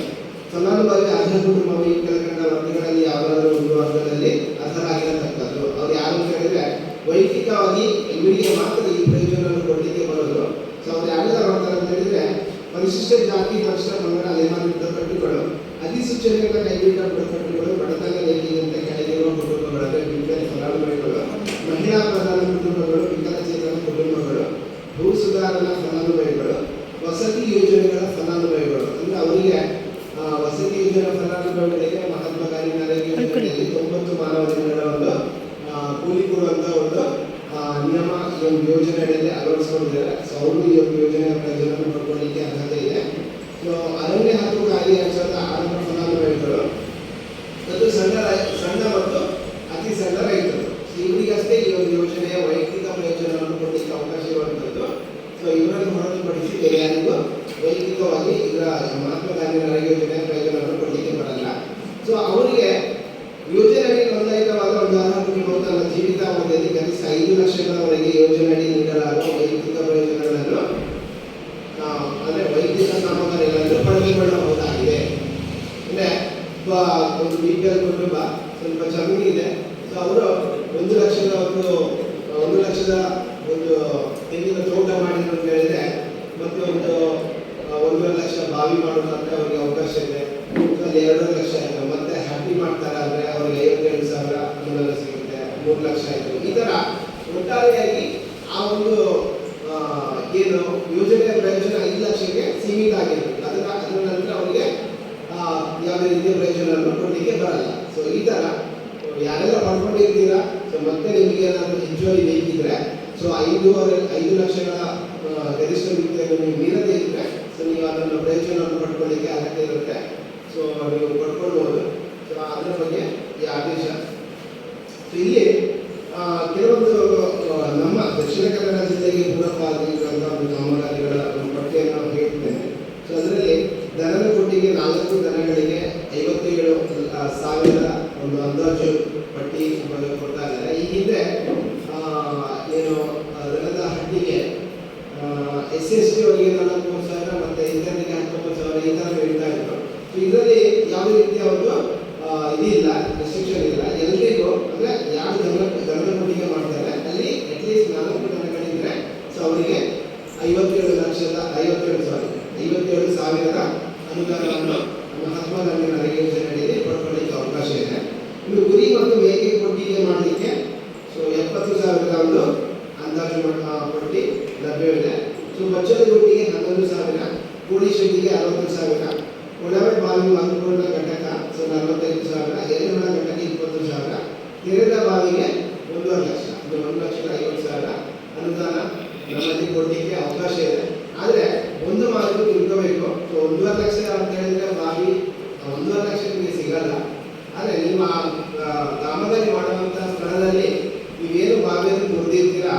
ಫಲಾನುಭವಿ ಅರ್ಹ ಕುಟುಂಬ ಈ ಕೆಳಕಂಡ ವರ್ಗಗಳಲ್ಲಿ ಯಾವುದಾದರೂ ಒಂದು ವರ್ಗದಲ್ಲಿ ಅರ್ಹರಾಗಿರತಕ್ಕದ್ದು. ಅವ್ರು ಯಾರು ಅಂತ ಹೇಳಿದ್ರೆ ವೈಯಕ್ತಿಕವಾಗಿ ಇವರಿಗೆ ಮಾತ್ರ ಈ ಪ್ರಯೋಜನವನ್ನು ಕೊಡಲಿಕ್ಕೆ ಬರೋದು. ಸೊ ಅವ್ರು ಯಾರೆಲ್ಲ ಮಾಡ್ತಾರೆ ಅಂತ ಹೇಳಿದ್ರೆ ಪರಿಶಿಷ್ಟ ಜಾತಿ ಪರಿಶಿಷ್ಟ ಪಂಗಡ ನೇಮಕ ಬುಡಕಟ್ಟುಗಳು, ಅಧಿಸೂಚನೆಗಳ ಕೈಬಿಟ್ಟ ಬುಡಕಟ್ಟುಗಳು, ಬಡತನ ರೇಖೆಗಿಂತ ಕೆಳಗಿರುವ ಕುಟುಂಬಗಳಲ್ಲಿ ವಿಭಿನ್ನ ಫಲಾನುಭವಿಗಳು, ಮಹಿಳಾ ಪ್ರಧಾನ ಕುಟುಂಬಗಳು, ವಿಕಲಚೇತನ ಕುಟುಂಬಗಳು, ಭೂ ಸುಧಾರಣಾ ಫಲಾನುಭವಿಗಳು, ವಸತಿ ಯೋಜನೆಗಳ ಫಲಾನುಭವಿಗಳು. ಅಂದ್ರೆ ಅವರಿಗೆ ವಸತಿ ಯೋಜನಾ ಫಲಾನುಭವಿಗಳಿಗೆ ಮಹಾತ್ಮ ಗಾಂಧಿ ನರೇಗಾ ಯೋಜನೆಯಲ್ಲಿ 90 ಮಾನವ ದಿನಗಳ ಒಂದು ಕೂಲಿ ಕೊಡುವಂತ ಒಂದು ನಿಯಮ ಈ ಒಂದು ಯೋಜನೆಯಲ್ಲಿ ಅಳವಡಿಸಿಕೊಂಡಿದ್ದಾರೆ. ಸೊ ಅವರು ಈ ಒಂದು ಯೋಜನೆಯ ಪ್ರಯೋಜನ ಪಡ್ಕೊಳ್ಳಿಕ್ಕೆ ಅರ್ಹತೆ ಇದೆ. ಸೊ ಅರಣ್ಯ ಹಕ್ಕು ಕಾಯ್ದೆ 2006 ಫಲಾನುಭವಿಗಳು ಮತ್ತು ಸಣ್ಣ ಮತ್ತು ಅತಿ ಸಣ್ಣ ರೈತರು. ಇವರಿಗಷ್ಟೇ ಈ ಒಂದು ಯೋಜನೆಯ ವೈಯಕ್ತಿಕ ಪ್ರಯೋಜನವನ್ನು ಕೊಡಲಿಕ್ಕೆ ಅವಕಾಶ ಇರುವಂಥದ್ದು. ಸೊ ಇವರನ್ನು ಹೊರತುಪಡಿಸಿ ಬೇರೆ ಯಾರಿಗೂ ವೈಯಕ್ತಿಕವಾಗಿ ಇದರ ಮಹಾತ್ಮ ಗಾಂಧಿ ನರೇಗಾ ಯೋಜನೆಯ ಪ್ರಯೋಜನವನ್ನು ಕೊಡಲಿಕ್ಕೆ ಬರಲ್ಲ. ಸೊ ಅವರಿಗೆ ಯೋಜನೆಗೆ ನೋಂದಾಯಿತವಾದ ಒಂದು ಅರ್ಹ ಕುಟುಂಬವು ತನ್ನ ಜೀವಿತಾವಧಿಯಲ್ಲಿ ಕನಿಷ್ಠ 5 ಲಕ್ಷಗಳವರೆಗೆ ಯೋಜನೆಯಡಿ ನೀಡಲಾಗುವ ವೈಯಕ್ತಿಕ ಪ್ರಯೋಜನಗಳನ್ನು ಅಂದರೆ ವೈಯಕ್ತಿಕ ಕಾಮಗಾರಿಗಳನ್ನು ಪಡೆದುಕೊಳ್ಳಬಹುದಾಗಿದೆ. ಅಂದರೆ ಒಂದು BPL ಕುಟುಂಬ ಸ್ವಲ್ಪ ಜಮೀನು ಇದೆ. ಸೊ ಅವರು 1 ಲಕ್ಷದ ಒಂದು ತೆಂಗಿನ ತೋಟ ಮಾಡಿದ್ರು ಅಂತ ಹೇಳಿದ್ರೆ ಮತ್ತೆ ಒಂದು 1.5 ಲಕ್ಷ ಬಾವಿ ಮಾಡೋದಂದ್ರೆ ಅವರಿಗೆ ಅವಕಾಶ ಇದೆ. ಅಲ್ಲಿ 2 ಲಕ್ಷ ಆಯಿತು. ಮತ್ತೆ ಹಟ್ಟಿ ಮಾಡ್ತಾರೆ ಅಂದರೆ ಅವರಿಗೆ 57,000 ಅನುದಾನ ಸಿಗುತ್ತೆ, 3 ಲಕ್ಷ ಆಯಿತು. ಈ ಥರ ಒಟ್ಟಾರೆಯಾಗಿ ಆ ಒಂದು ಏನು ಯೋಜನೆಯ ಪ್ರಯೋಜನ 5 ಲಕ್ಷಕ್ಕೆ ಸೀಮಿತ ಆಗಿರುತ್ತೆ. ಅದರ ನಂತರ ಅವರಿಗೆ ಯಾವುದೇ ರೀತಿಯ ಪ್ರಯೋಜನವನ್ನು ಕೊಡಲಿಕ್ಕೆ ಬರಲ್ಲ. ಸೊ ಈ ಥರ ಯಾರೆಲ್ಲ ಪಡ್ಕೊಂಡಿರ್ತೀರಾ, ಸೊ ಮತ್ತೆ ನಿಮಗೆ ಏನಾದರೂ ಹೆಚ್ಚುವರಿ ಬೇಕಿದ್ರೆ, ಸೊ 5 ಲಕ್ಷಗಳ ಗರಿಷ್ಠ ಮಿತಿಯನ್ನು ನೀವು ಮೀರದೇ ಇದ್ದರೆ ಸೊ ನೀವು ಅದನ್ನು ಪ್ರಯೋಜನವನ್ನು ಪಡ್ಕೊಳ್ಳಿಕ್ಕೆ ಅಗತ್ಯ ಇರುತ್ತೆ. ಸೊ ನೀವು ಪಡ್ಕೊಳ್ಬೋದು. ಸೊ ಅದರ ಬಗ್ಗೆ ಈ ಆದೇಶ. ಸೊ ಇಲ್ಲಿ ಕೆಲವೊಂದು ನಮ್ಮ ದಕ್ಷಿಣ ಕನ್ನಡ ಜಿಲ್ಲೆಗೆ ಪೂರಕವಾಗಿರುವಂತಹ ಒಂದು ಕಾಮಗಾರಿಗಳ ಒಂದು ಪಟ್ಟಿಯನ್ನು ನಾವು ಹೇಳ್ತೇನೆ. ಸೊ ಅದರಲ್ಲಿ ದನದ ಕೊಟ್ಟಿಗೆ 4 ದನಗಳಿಗೆ 57,000 ಒಂದು ಅಂದಾಜು ಪಟ್ಟಿ ಕೊಡ್ತಾ ಇದ್ದಾರೆ. ಈ ಹಿಂದೆ ಏನು ದನದ ಹಟ್ಟಿಗೆ SC/ST ಅವರಿಗೆ 43,000 ಮತ್ತೆ ಇತರರಿಗೆ 19,000 ಈ ಥರ ಹೇಳ್ತಾ ಇದ್ರು. ಸೊ ಇದರಲ್ಲಿ ಯಾವುದೇ ರೀತಿಯ ಒಂದು ಇದಿಲ್ಲ, ರೆಸ್ಟ್ರಿಕ್ಷನ್ ಇಲ್ಲ. ಎಲ್ರಿಗೂ ಅಂದರೆ ಯಾರು ದನದ ಕೊಟ್ಟಿಗೆ ಮಾಡ್ತಾರೆ ಅಲ್ಲಿ ಅಟ್ಲೀಸ್ಟ್ 4 ದನಗಳಿದ್ರೆ ಸೊ ಅವರಿಗೆ 57,000 ಅನುದಾನವನ್ನು ಮಹಾತ್ಮ ಗಾಂಧಿ ನರೇಗಾ ಯೋಜನೆಯಲ್ಲಿ ಪಡ್ಕೊಳ್ಳಿಕ್ಕೆ ಅವಕಾಶ ಇದೆ. ಇನ್ನು ಕುರಿ ಮತ್ತು ಮೇಕೆ ಕೊಟ್ಟಿಗೆ ಮಾಡಲಿಕ್ಕೆ ಸೊ 70,000 ಒಂದು ಅಂದಾಜು ಪಟ್ಟಿ ಲಭ್ಯವಿದೆ. ಸೊ ಬಚ್ಚಲ ಕೊಟ್ಟಿಗೆ 11,000, ಕೋಳಿ ಶೆಡ್ಡಿಗೆ 60,000, ಕೊಳವೆ ಬಾವಿ ಮರುಪೂರ್ಣ ಘಟಕ ಸೊ 45,000, ಎರೆಹುಳ ಘಟಕ 20,000, ತೆರೆದ ಬಾವಿಗೆ 1.5 ಲಕ್ಷ, 1,50,000 ಅನುದಾನ ನಮ್ಮಲ್ಲಿ ಕೊಡಲಿಕ್ಕೆ ಅವಕಾಶ ಇದೆ. ಆದರೆ ಒಂದು ಮಾತು ತಿಳ್ಕೋಬೇಕು. ಸೊ 1.5 ಲಕ್ಷ ಅಂತ ಹೇಳಿದ್ರೆ ಬಾವಿ 1.5 ಲಕ್ಷ ನಿಮಗೆ ಸಿಗಲ್ಲ. ಆದರೆ ನಿಮ್ಮ ಕಾಮಗಾರಿ ಮಾಡುವಂಥ ಸ್ಥಳದಲ್ಲಿ ನೀವೇನು ಬಾವಿಯನ್ನು ಮುರಿದಿರ್ತೀರಾ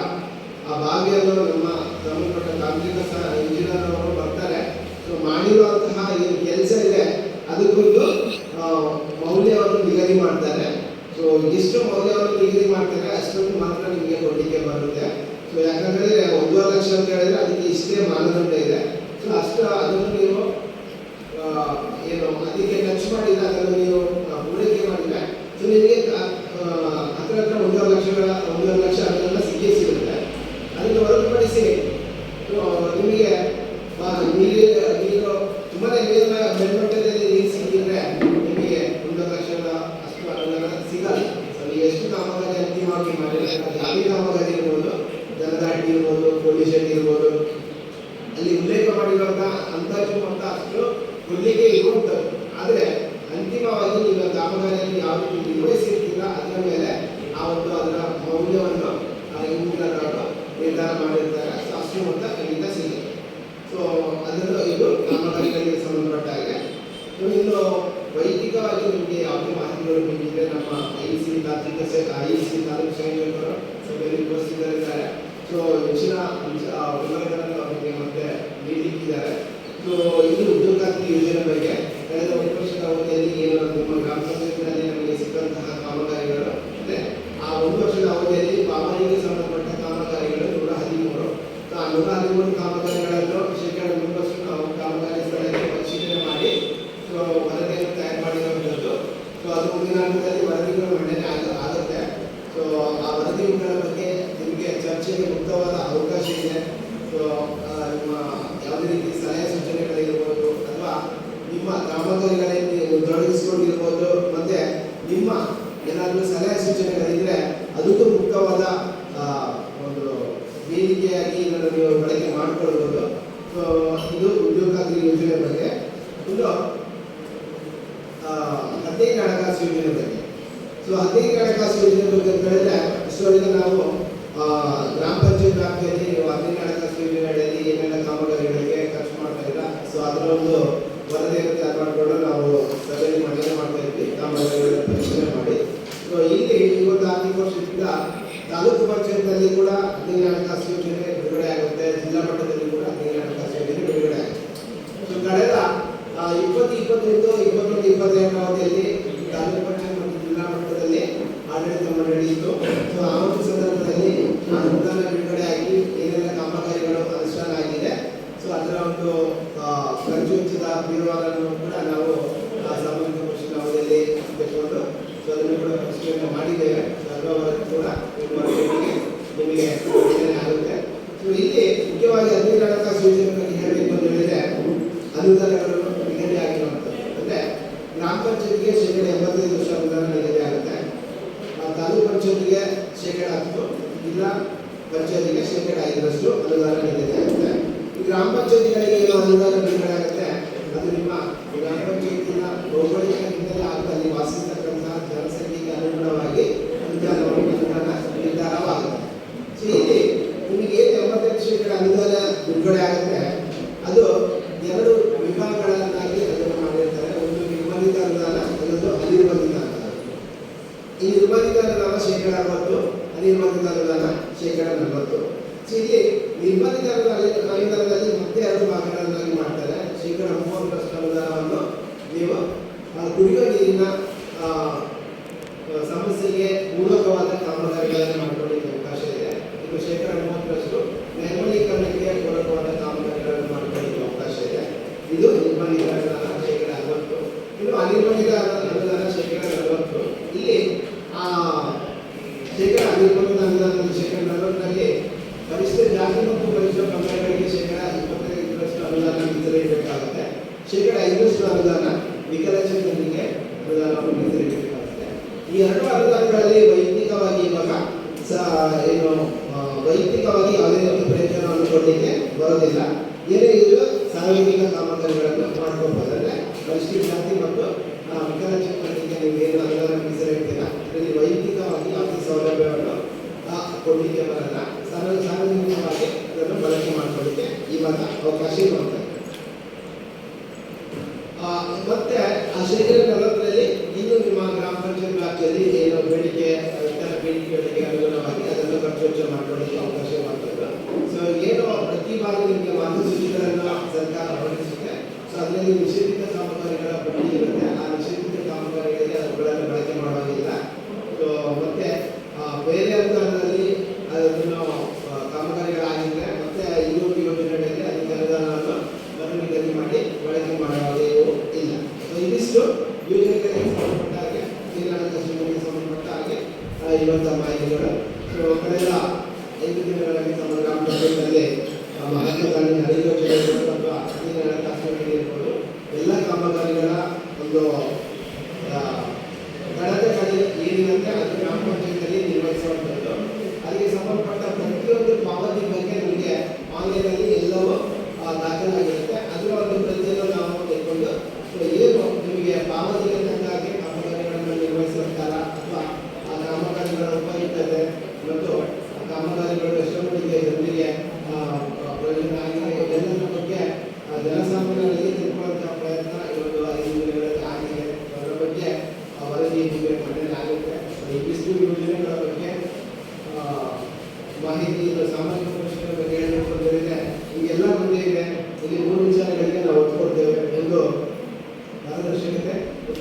ಆ ಬಾವಿಯನ್ನು ನಮ್ಮ ಸಂಬಂಧಪಟ್ಟ ತಾಂತ್ರಿಕ ಇಂಜಿನಿಯರ್ ಅವರು ಬರ್ತಾರೆ. ಸೊ ಮಾಡಿರುವಂತಹ ಏನು ಕೆಲಸ ಇದೆ ಅದಕ್ಕೊಂದು ಮೌಲ್ಯವನ್ನು ನಿಗದಿ ಮಾಡ್ತಾರೆ. ಸೊ ಎಷ್ಟು ಮೌಲ್ಯವನ್ನು ನಿಗದಿ ಮಾಡ್ತಾರೆ ಅಷ್ಟೊಂದು ಮಾತ್ರ ನಿಮಗೆ ಕೊಡಲಿಕ್ಕೆ ಬರುತ್ತೆ. ಸೊ ಯಾಕಂದರೆ 1.5 ಲಕ್ಷ ಅಂತ ಹೇಳಿದ್ರೆ ಅದಕ್ಕೆ ಇಷ್ಟೇ ಮಾನದಂಡ ಇದೆ. ಸೊ ಅದನ್ನು ನೀವು ಏನು ಅದಕ್ಕೆ ಟಚ್ ಮಾಡಿಲ್ಲ, ಅದನ್ನು ನೀವು ಪೂರೈಕೆ ಮಾಡಿಲ್ಲ, ಸೊ ನಿಮಗೆ ಹತ್ರ 1.5 ಲಕ್ಷ ಅದನ್ನೆಲ್ಲ ಸಿಗುತ್ತೆ. ಅದನ್ನು ಹೊರತುಪಡಿಸಿ ನಿಮಗೆ ನೀರು ತುಂಬಾ ಮೇಲ್ಮಟ್ಟದಲ್ಲಿ ನೀರು ಸಿಕ್ಕಿದ್ರೆ ನಿಮಗೆ 1.5 ಲಕ್ಷದ ಅಷ್ಟು ಅನುದಾನ ಸಿಗಲ್ಲ. ಸೊ ನೀವು ಎಷ್ಟು ಕಾಮಗಾರಿ ಅಂತಿಮವಾಗಿ ಮಾಡಿದ್ರೆ ಯಾವುದೇ ಕಾಮಗಾರಿ ಇರ್ಬೋದು, ದನದ ಹಟ್ಟಿ ಇರ್ಬೋದು, ಕೋಳಿ ಶೆಡ್ ಇರ್ಬೋದು, ಅಲ್ಲಿ ಉಲ್ಲೇಖ ಮಾಡಿರುವಂತಹ ಅಂದಾಜು ಮೊತ್ತ ಇನ್ನು ವೈಯಕ್ತಿಕವಾಗಿ ನಿಮಗೆ ಯಾವುದೇ ಮಾಹಿತಿಗಳು ಬೇಕಿದ್ರೆ ನಮ್ಮ ಐಸಿ ತಾಂತ್ರಿಕ ಐಸಿ ತಾಲೂಕು ಸಂಯೋಜಕರು ಸಭೆಯಲ್ಲಿ ಉಪಸ್ಥಿತರಿದ್ದಾರೆ. ಸೊ ಹೆಚ್ಚಿನ ವಿವರಗಳನ್ನು ಅವರಿಗೆ ಮತ್ತೆ ನೀಡಿದ್ದಾರೆ. ಸೊ ಇದು ಉದ್ಯೋಗ ಖಾತ್ರಿ ಯೋಜನೆ ಬಗ್ಗೆ ಕಳೆದ 1 ವರ್ಷದ ಅವಧಿಯಲ್ಲಿ ಏನು ನಮ್ಮ ಗ್ರಾಮ ಪಂಚಾಯತ್ನಲ್ಲಿ ನಮಗೆ ಸಿಕ್ಕಂತಹ ಕಾಮಗಾರಿಗಳು ಅಂದರೆ ಆ 1 ವರ್ಷದ ಅವಧಿಯಲ್ಲಿ ಪಾವತಿಗೆ ಸಂಬಂಧಪಟ್ಟ ಕಾಮಗಾರಿಗಳು 113. ಸೊ ಆ 113 ಕಾಮಗಾರಿಗಳನ್ನು ಶೇಕಡ 100% ನಾವು ಕಾಮಗಾರಿ ಸ್ಥಳಕ್ಕೆ ಪರಿಶೀಲನೆ ಮಾಡಿ ಸೊ ವರದಿಯನ್ನು ತಯಾರು ಮಾಡಿರುವಂಥದ್ದು. ಸೊ ಅದು ಮುಂದಿನ ಹಂತದಲ್ಲಿ ವರದಿಗಳು ಮಂಡನೆ ಆಗುತ್ತೆ. ಸೊ ಆ ವರದಿಗಳ ಬಗ್ಗೆ ನಿಮಗೆ ಚರ್ಚೆಗೆ ಮುಕ್ತವಾದ ಅವಕಾಶ ಇದೆ. ಸೊ ನಿಮ್ಮ ಯಾವುದೇ ರೀತಿ ಸಲಹೆ ಸೂಚನೆಗಳಿರ್ಬೋದು ಅಥವಾ ನಿಮ್ಮ ಕಾಮಗಾರಿಗಳಲ್ಲಿ ತೊಡಗಿಸಿಕೊಂಡಿರ್ಬೋದು, ಮತ್ತೆ ನಿಮ್ಮ ಏನಾದರೂ ಸಲಹೆ ಸೂಚನೆಗಳಿದ್ರೆ ಅದಕ್ಕೂ ಮುಕ್ತವಾದ ಒಂದು ವೇದಿಕೆಯಾಗಿ ಇದನ್ನು ನೀವು ಬಳಕೆ ಮಾಡಿಕೊಳ್ಬೋದು. ಸೊ ಇದು ಉದ್ಯೋಗ ಖಾತ್ರಿ ಯೋಜನೆ ಬಗ್ಗೆ. ಇನ್ನು 15 ಹಣಕಾಸು ಯೋಜನೆ ಬಗ್ಗೆ. ಸೊ 15 ಹಣಕಾಸು ಯೋಜನೆ ಬಗ್ಗೆ ಅಂತ ಹೇಳಿದ್ರೆ ಇಷ್ಟವರೆಗೆ ನಾವು ಗ್ರಾಮ ಪಂಚಾಯತ್ ವ್ಯಾಪ್ತಿಯಲ್ಲಿ 15 ಹಣಕಾಸು ಯೋಜನೆ ಅಡಿಯಲ್ಲಿ ಏನೆಲ್ಲ ಕಾಮಗಾರಿಗಳಿಗೆ ಖರ್ಚು ಮಾಡ್ತಾ ಇಲ್ಲ. ಸೊ ಅದರ ಒಂದು ವರದಿಯನ್ನು ತಯಾರು ಮಾಡಿಕೊಂಡು ನಾವು ಸಭೆಯಲ್ಲಿ ಮಂಡನೆ ಮಾಡ್ತಾ ಇದ್ವಿ, ಕಾಮಗಾರಿಗಳನ್ನು ಪರಿಶೀಲನೆ ಮಾಡಿ. ಸೊ ಇಲ್ಲಿ ಈ ಒಂದು ಆರ್ಥಿಕ ವರ್ಷದಿಂದ ತಾಲೂಕು ಪಂಚಾಯತ್ನಲ್ಲಿ ಕೂಡ 15 ಹಣಕಾಸು ಯೋಜನೆ ಬಿಡುಗಡೆ ಆಗುತ್ತೆ. ಜಿಲ್ಲಾ ಮಟ್ಟದಲ್ಲಿ ಕೂಡ 15 ಹಣಕಾಸು ಯೋಜನೆ ಬಿಡುಗಡೆ ಆಗುತ್ತೆ. ಸೊ ಕಳೆದ 2021-22 ಅವಧಿಯಲ್ಲಿ ತಾಲೂಕು ಪಂಚಾಯತ್ ಮತ್ತು ಜಿಲ್ಲಾ ಮಟ್ಟದಲ್ಲಿ ಆಡಳಿತ ಮಂಡಳಿ ಇತ್ತು. ಸೊ ಆ ಒಂದು ಸಂದರ್ಭದಲ್ಲಿ ಅನುದಾನ ಬಿಡುಗಡೆ ಆಗಿ ಏನೆಲ್ಲ ಕಾಮಗಾರಿಗಳು ಅನುಷ್ಠಾನ ಆಗಿದೆ, ಸೊ ಅದರ ಒಂದು ಖರ್ಚು ವೆಚ್ಚದ ವಿವರವನ್ನು ಕೂಡ ನಾವು ಸಾಮಾಜಿಕ ಪರಿಶೀಲನಾ ಅವಧಿಯಲ್ಲಿ ತೆಗೆದುಕೊಂಡು ಸೊ ಅದನ್ನು ಕೂಡ ಪರಿಶೀಲನೆ ಮಾಡಿದ್ದೇವೆ. ಅದರ ವರದಿ ಕೂಡ ನಿಮಗೆ ಪರಿಶೀಲನೆ ಆಗುತ್ತೆ. ಸೊ ಇಲ್ಲಿ ಮುಖ್ಯವಾಗಿ 15 ಹಣಕಾಸು ಯೋಜನೆ ಬಗ್ಗೆ ಹೇಳಬೇಕು ಅಂತ ಹೇಳಿದ್ರೆ ಅನುದಾನಗಳು ನಿಗದಿ ಆಗಿರುವಂಥದ್ದು. ಅಂದರೆ ಗ್ರಾಮ ಪಂಚಾಯತ್ಗೆ ಶೇಕಡ 85% ಅನುದಾನ ನಿಗದಿ ಆಗುತ್ತೆ. ತಾಲೂಕು ಪಂಚಾಯತ್ಗೆ ಶೇಕಡ 10, ಜಿಲ್ಲಾ ಪಂಚಾಯತ್ಗೆ ಶೇಕಡ 5% ಅನುದಾನ ನಿಗದಿ ಆಗುತ್ತೆ. ಈ ಗ್ರಾಮ ಪಂಚಾಯತ್ಗಳಿಗೆ ಏನು ಅನುದಾನ ಬಿಡುಗಡೆ ಆಗುತ್ತೆ ಅದು ನಿಮ್ಮ ಗ್ರಾಮ ಪಂಚಾಯತಿನ ಭೌಗೋಳಿಕ ಹಿನ್ನೆಲೆ ಹಾಗೂ ಅಲ್ಲಿ ವಾಸಿಸತಕ್ಕಂತಹ ಜನಸಂಖ್ಯೆಗೆ ಅನುಗುಣವಾಗಿ ಅನುದಾನ ನಿರ್ಧಾರವಾಗುತ್ತೆ. ಸೊ ಇಲ್ಲಿ ನಿಮಗೆ 85% ಅನುದಾನ ಬಿಡುಗಡೆ ಆಗುತ್ತೆ. ಅದು 2 ವಿಭಾಗಗಳನ್ನಾಗಿ ಅದನ್ನು ಮಾಡಿರ್ತಾರೆ. ಒಂದು ನಿರ್ಬಂಧಿತ ಅನುದಾನ, ಇನ್ನೊಂದು ಅನಿರ್ಬಂಧಿತ ಅನುದಾನ. ಈ ನಿರ್ಬಂಧಿತ ಅನುದಾನ ಶೇಕಡ 60, ಅನಿರ್ಬಂಧಿತ ಅನುದಾನ ಶೇಕಡ 40. ಸೊ ಇಲ್ಲಿ ನಿರ್ಬಂಧಿತ ಅನುದಾನದಲ್ಲಿ ಮತ್ತೆ 2 ಭಾಗಗಳನ್ನಾಗಿ ಮಾಡ್ತಾರೆ. ಶೇಕಡ 30% ಅನುದಾನವನ್ನು ನೀವು ಕುಡಿಯುವ ನೀರಿನ ಸಮಸ್ಯೆಗೆ ಪೂರಕವಾದ ಕಾಮಗಾರಿಗಳನ್ನು ಮಾಡಿಕೊಳ್ಳಲಿಕ್ಕೆ ಅವಕಾಶ ಇದೆ. ಇದು ಶೇಕಡ 30% ನೈರ್ಮಲೀಕರಣಕ್ಕೆ ಪೂರಕವಾದ ಕಾಮಗಾರಿಗಳನ್ನು ಮಾಡಿಕೊಳ್ಳಲಿಕ್ಕೆ ಅವಕಾಶ ಇದೆ. ಇದು ನಿರ್ಬಂಧಿತ ಅನುದಾನ ಶೇಕಡ 60. ಇನ್ನು ಅನಿರ್ಬಂಧಿತ ಅನುದಾನ ಶೇಕಡ 40. ಇಲ್ಲಿ ಶೇಕಡ ಅನಿರ್ಬಂಧಿತ ಅನುದಾನದಲ್ಲಿ ಶೇಕಡ 40ರಲ್ಲಿ ಕನಿಷ್ಠ ಜಾತಿ ಮತ್ತು ಕನಿಷ್ಠ ಪಂಗಡಗಳಿಗೆ ಶೇಕಡ 25% ಅನುದಾನ ಮೀಸಲಿಡಬೇಕಾಗುತ್ತೆ. ಶೇಕಡ 5% ಅನುದಾನ ವಿಕಲಚೇತನರಿಗೆ ಅನುದಾನವನ್ನು ಮೀಸಲಿಡಬೇಕಾಗುತ್ತೆ. ಈ 2 ಅನುದಾನಗಳಲ್ಲಿ ವೈಯಕ್ತಿಕವಾಗಿ ಇವಾಗ ವೈಯಕ್ತಿಕವಾಗಿ ಯಾವುದೇ ರೀತಿ ಪ್ರಯತ್ನವನ್ನು ಕೊಡಲಿಕ್ಕೆ ಬರೋದಿಲ್ಲ. ಏನೇ ಇದ್ರೂ ಸಾರ್ವಜನಿಕ ಕಾಮಗಾರಿಗಳನ್ನು ಮಾಡ್ಕೊಳ್ಬೋದು. ಅಂದರೆ ಪರಿಶಿಷ್ಟ ಜಾತಿ ಮತ್ತು ವಿಕಲಚೇತನರಿಗೆ ನೀವು ಏನು ಅನುದಾನ ಮೀಸಲಿಡ್ತೀರಾ ಇದರಲ್ಲಿ ವೈಯಕ್ತಿಕವಾಗಿ ಯಾವುದೇ ಸೌಲಭ್ಯವನ್ನು ಕೊಡಲಿಕ್ಕೆ ಬರಲ್ಲ. ಸಾರ್ವಜನಿಕವಾಗಿ ಅದನ್ನು ಬಳಕೆ ಮಾಡಿಕೊಳ್ಳಿಕ್ಕೆ ಇವಾಗ ಅವಕಾಶ ಇರುವಂಥದ್ದು. ಮತ್ತೆ ಆ ಶೇಕಡ 40ರಲ್ಲಿ ಇನ್ನು ನಿಮ್ಮ ಗ್ರಾಮ ಪಂಚಾಯತ್ ವ್ಯಾಪ್ತಿಯಲ್ಲಿ ಏನು ಬೇಡಿಕೆ ಇತರ ಬೇಡಿಕೆಗಳಿಗೆ ಅನುಗುಣವಾಗಿ ಅದನ್ನು ಖರ್ಚು ವೆಚ್ಚ ಮಾಡಿಕೊಳ್ಳಲಿಕ್ಕೆ ಅವಕಾಶ ಇರುವಂಥದ್ದು. ಸೊ ಏನು ಪ್ರತಿ ಬಾರಿ ನಿಮಗೆ ಮಾರ್ಗಸೂಚಿಗಳನ್ನು ಸರ್ಕಾರ ಹೊರಡಿಸುತ್ತೆ. ಸೊ ಅದರಲ್ಲಿ ನಿಷೇಧಿತ ಕಾಮಗಾರಿಗಳ ಪಟ್ಟಿ ಇರುತ್ತೆ. ಆ ನಿಷೇಧಿತ ಕಾಮಗಾರಿಗಳಿಗೆ ಅವುಗಳನ್ನು ಬಳಕೆ ಮಾಡುವಾಗಿಲ್ಲ. ಸೊ ಮತ್ತೆ ಬೇರೆ ಅನುದಾನದಲ್ಲಿ ಅದನ್ನು ಕಾಮಗಾರಿಗಳಾಗಿದ್ದರೆ ಮತ್ತೆ ಇನ್ನೊಂದು ಯೋಜನೆಗಳಲ್ಲಿ ಅದಕ್ಕೆ ಅನುದಾನವನ್ನು ನಿಗದಿ ಮಾಡಿ ಬಳಕೆ ಮಾಡುವಾಗೆ ಇಲ್ಲ. ಸೊ ಇದಿಷ್ಟು ಯೋಜನೆಗಳಿಗೆ ಸಂಬಂಧಪಟ್ಟ ಹಾಗೆ ಹಣಕಾಸಿಗೆ ಸಂಬಂಧಪಟ್ಟ ಹಾಗೆ ಇರುವಂಥ ಮಾಹಿತಿಗಳು. ಸೊ ಕಳೆದ 5 ದಿನಗಳಲ್ಲಿ ನಮ್ಮ ಗ್ರಾಮ ಪಂಚಾಯತ್ನಲ್ಲಿ ಮಹಾತ್ಮ ಗಾಂಧಿ ಹರಿದು ಯೋಜನೆಗಳು ಅಥವಾ ಹಣಕಾಸು ಇರ್ಬೋದು ಎಲ್ಲ ಕಾಮಗಾರಿಗಳ ಒಂದು ಗಣತೆ ಕಡೆ ಏನಿರುತ್ತೆ ಅದು ಗ್ರಾಮ ಪಂಚಾಯತ್ನಲ್ಲಿ ನಿರ್ವಹಿಸುವಂಥದ್ದು. ಅದಕ್ಕೆ ಸಂಬಂಧಪಟ್ಟ ಪ್ರತಿಯೊಂದು ಪಾವತಿ ಬಗ್ಗೆ ನಿಮಗೆ ಆನ್ಲೈನಲ್ಲಿ ಎಲ್ಲವೂ ದಾಖಲಾಗಿರುತ್ತೆ. ಅದರ ಒಂದು ಪ್ರತಿಯನ್ನು ನಾವು ತೆಗೆದುಕೊಂಡು ಏನು ನಿಮಗೆ ಪಾವತಿಗೆ ತಕ್ಕಾಗಿ ಕಾಮಗಾರಿಗಳನ್ನು ನಿರ್ವಹಿಸುತ್ತಾರ ಅಥವಾ ಆ ಕಾಮಗಾರಿಗಳ ಉಪಯುಕ್ತತೆ ಮತ್ತು ಕಾಮಗಾರಿಗಳು ಎಷ್ಟು ಮಟ್ಟಿಗೆ ಜನರಿಗೆ ಪ್ರಯೋಜನ ಆಗಿದೆ ಎಲ್ಲದರ ಬಗ್ಗೆ ಜನಸಾಮಾನ್ಯರಿಗೆ ತಿಳ್ಕೊಳ್ಳುವಂತಹ ಪ್ರಯತ್ನ ಈ ಒಂದು 5 ದಿನಗಳಲ್ಲಿ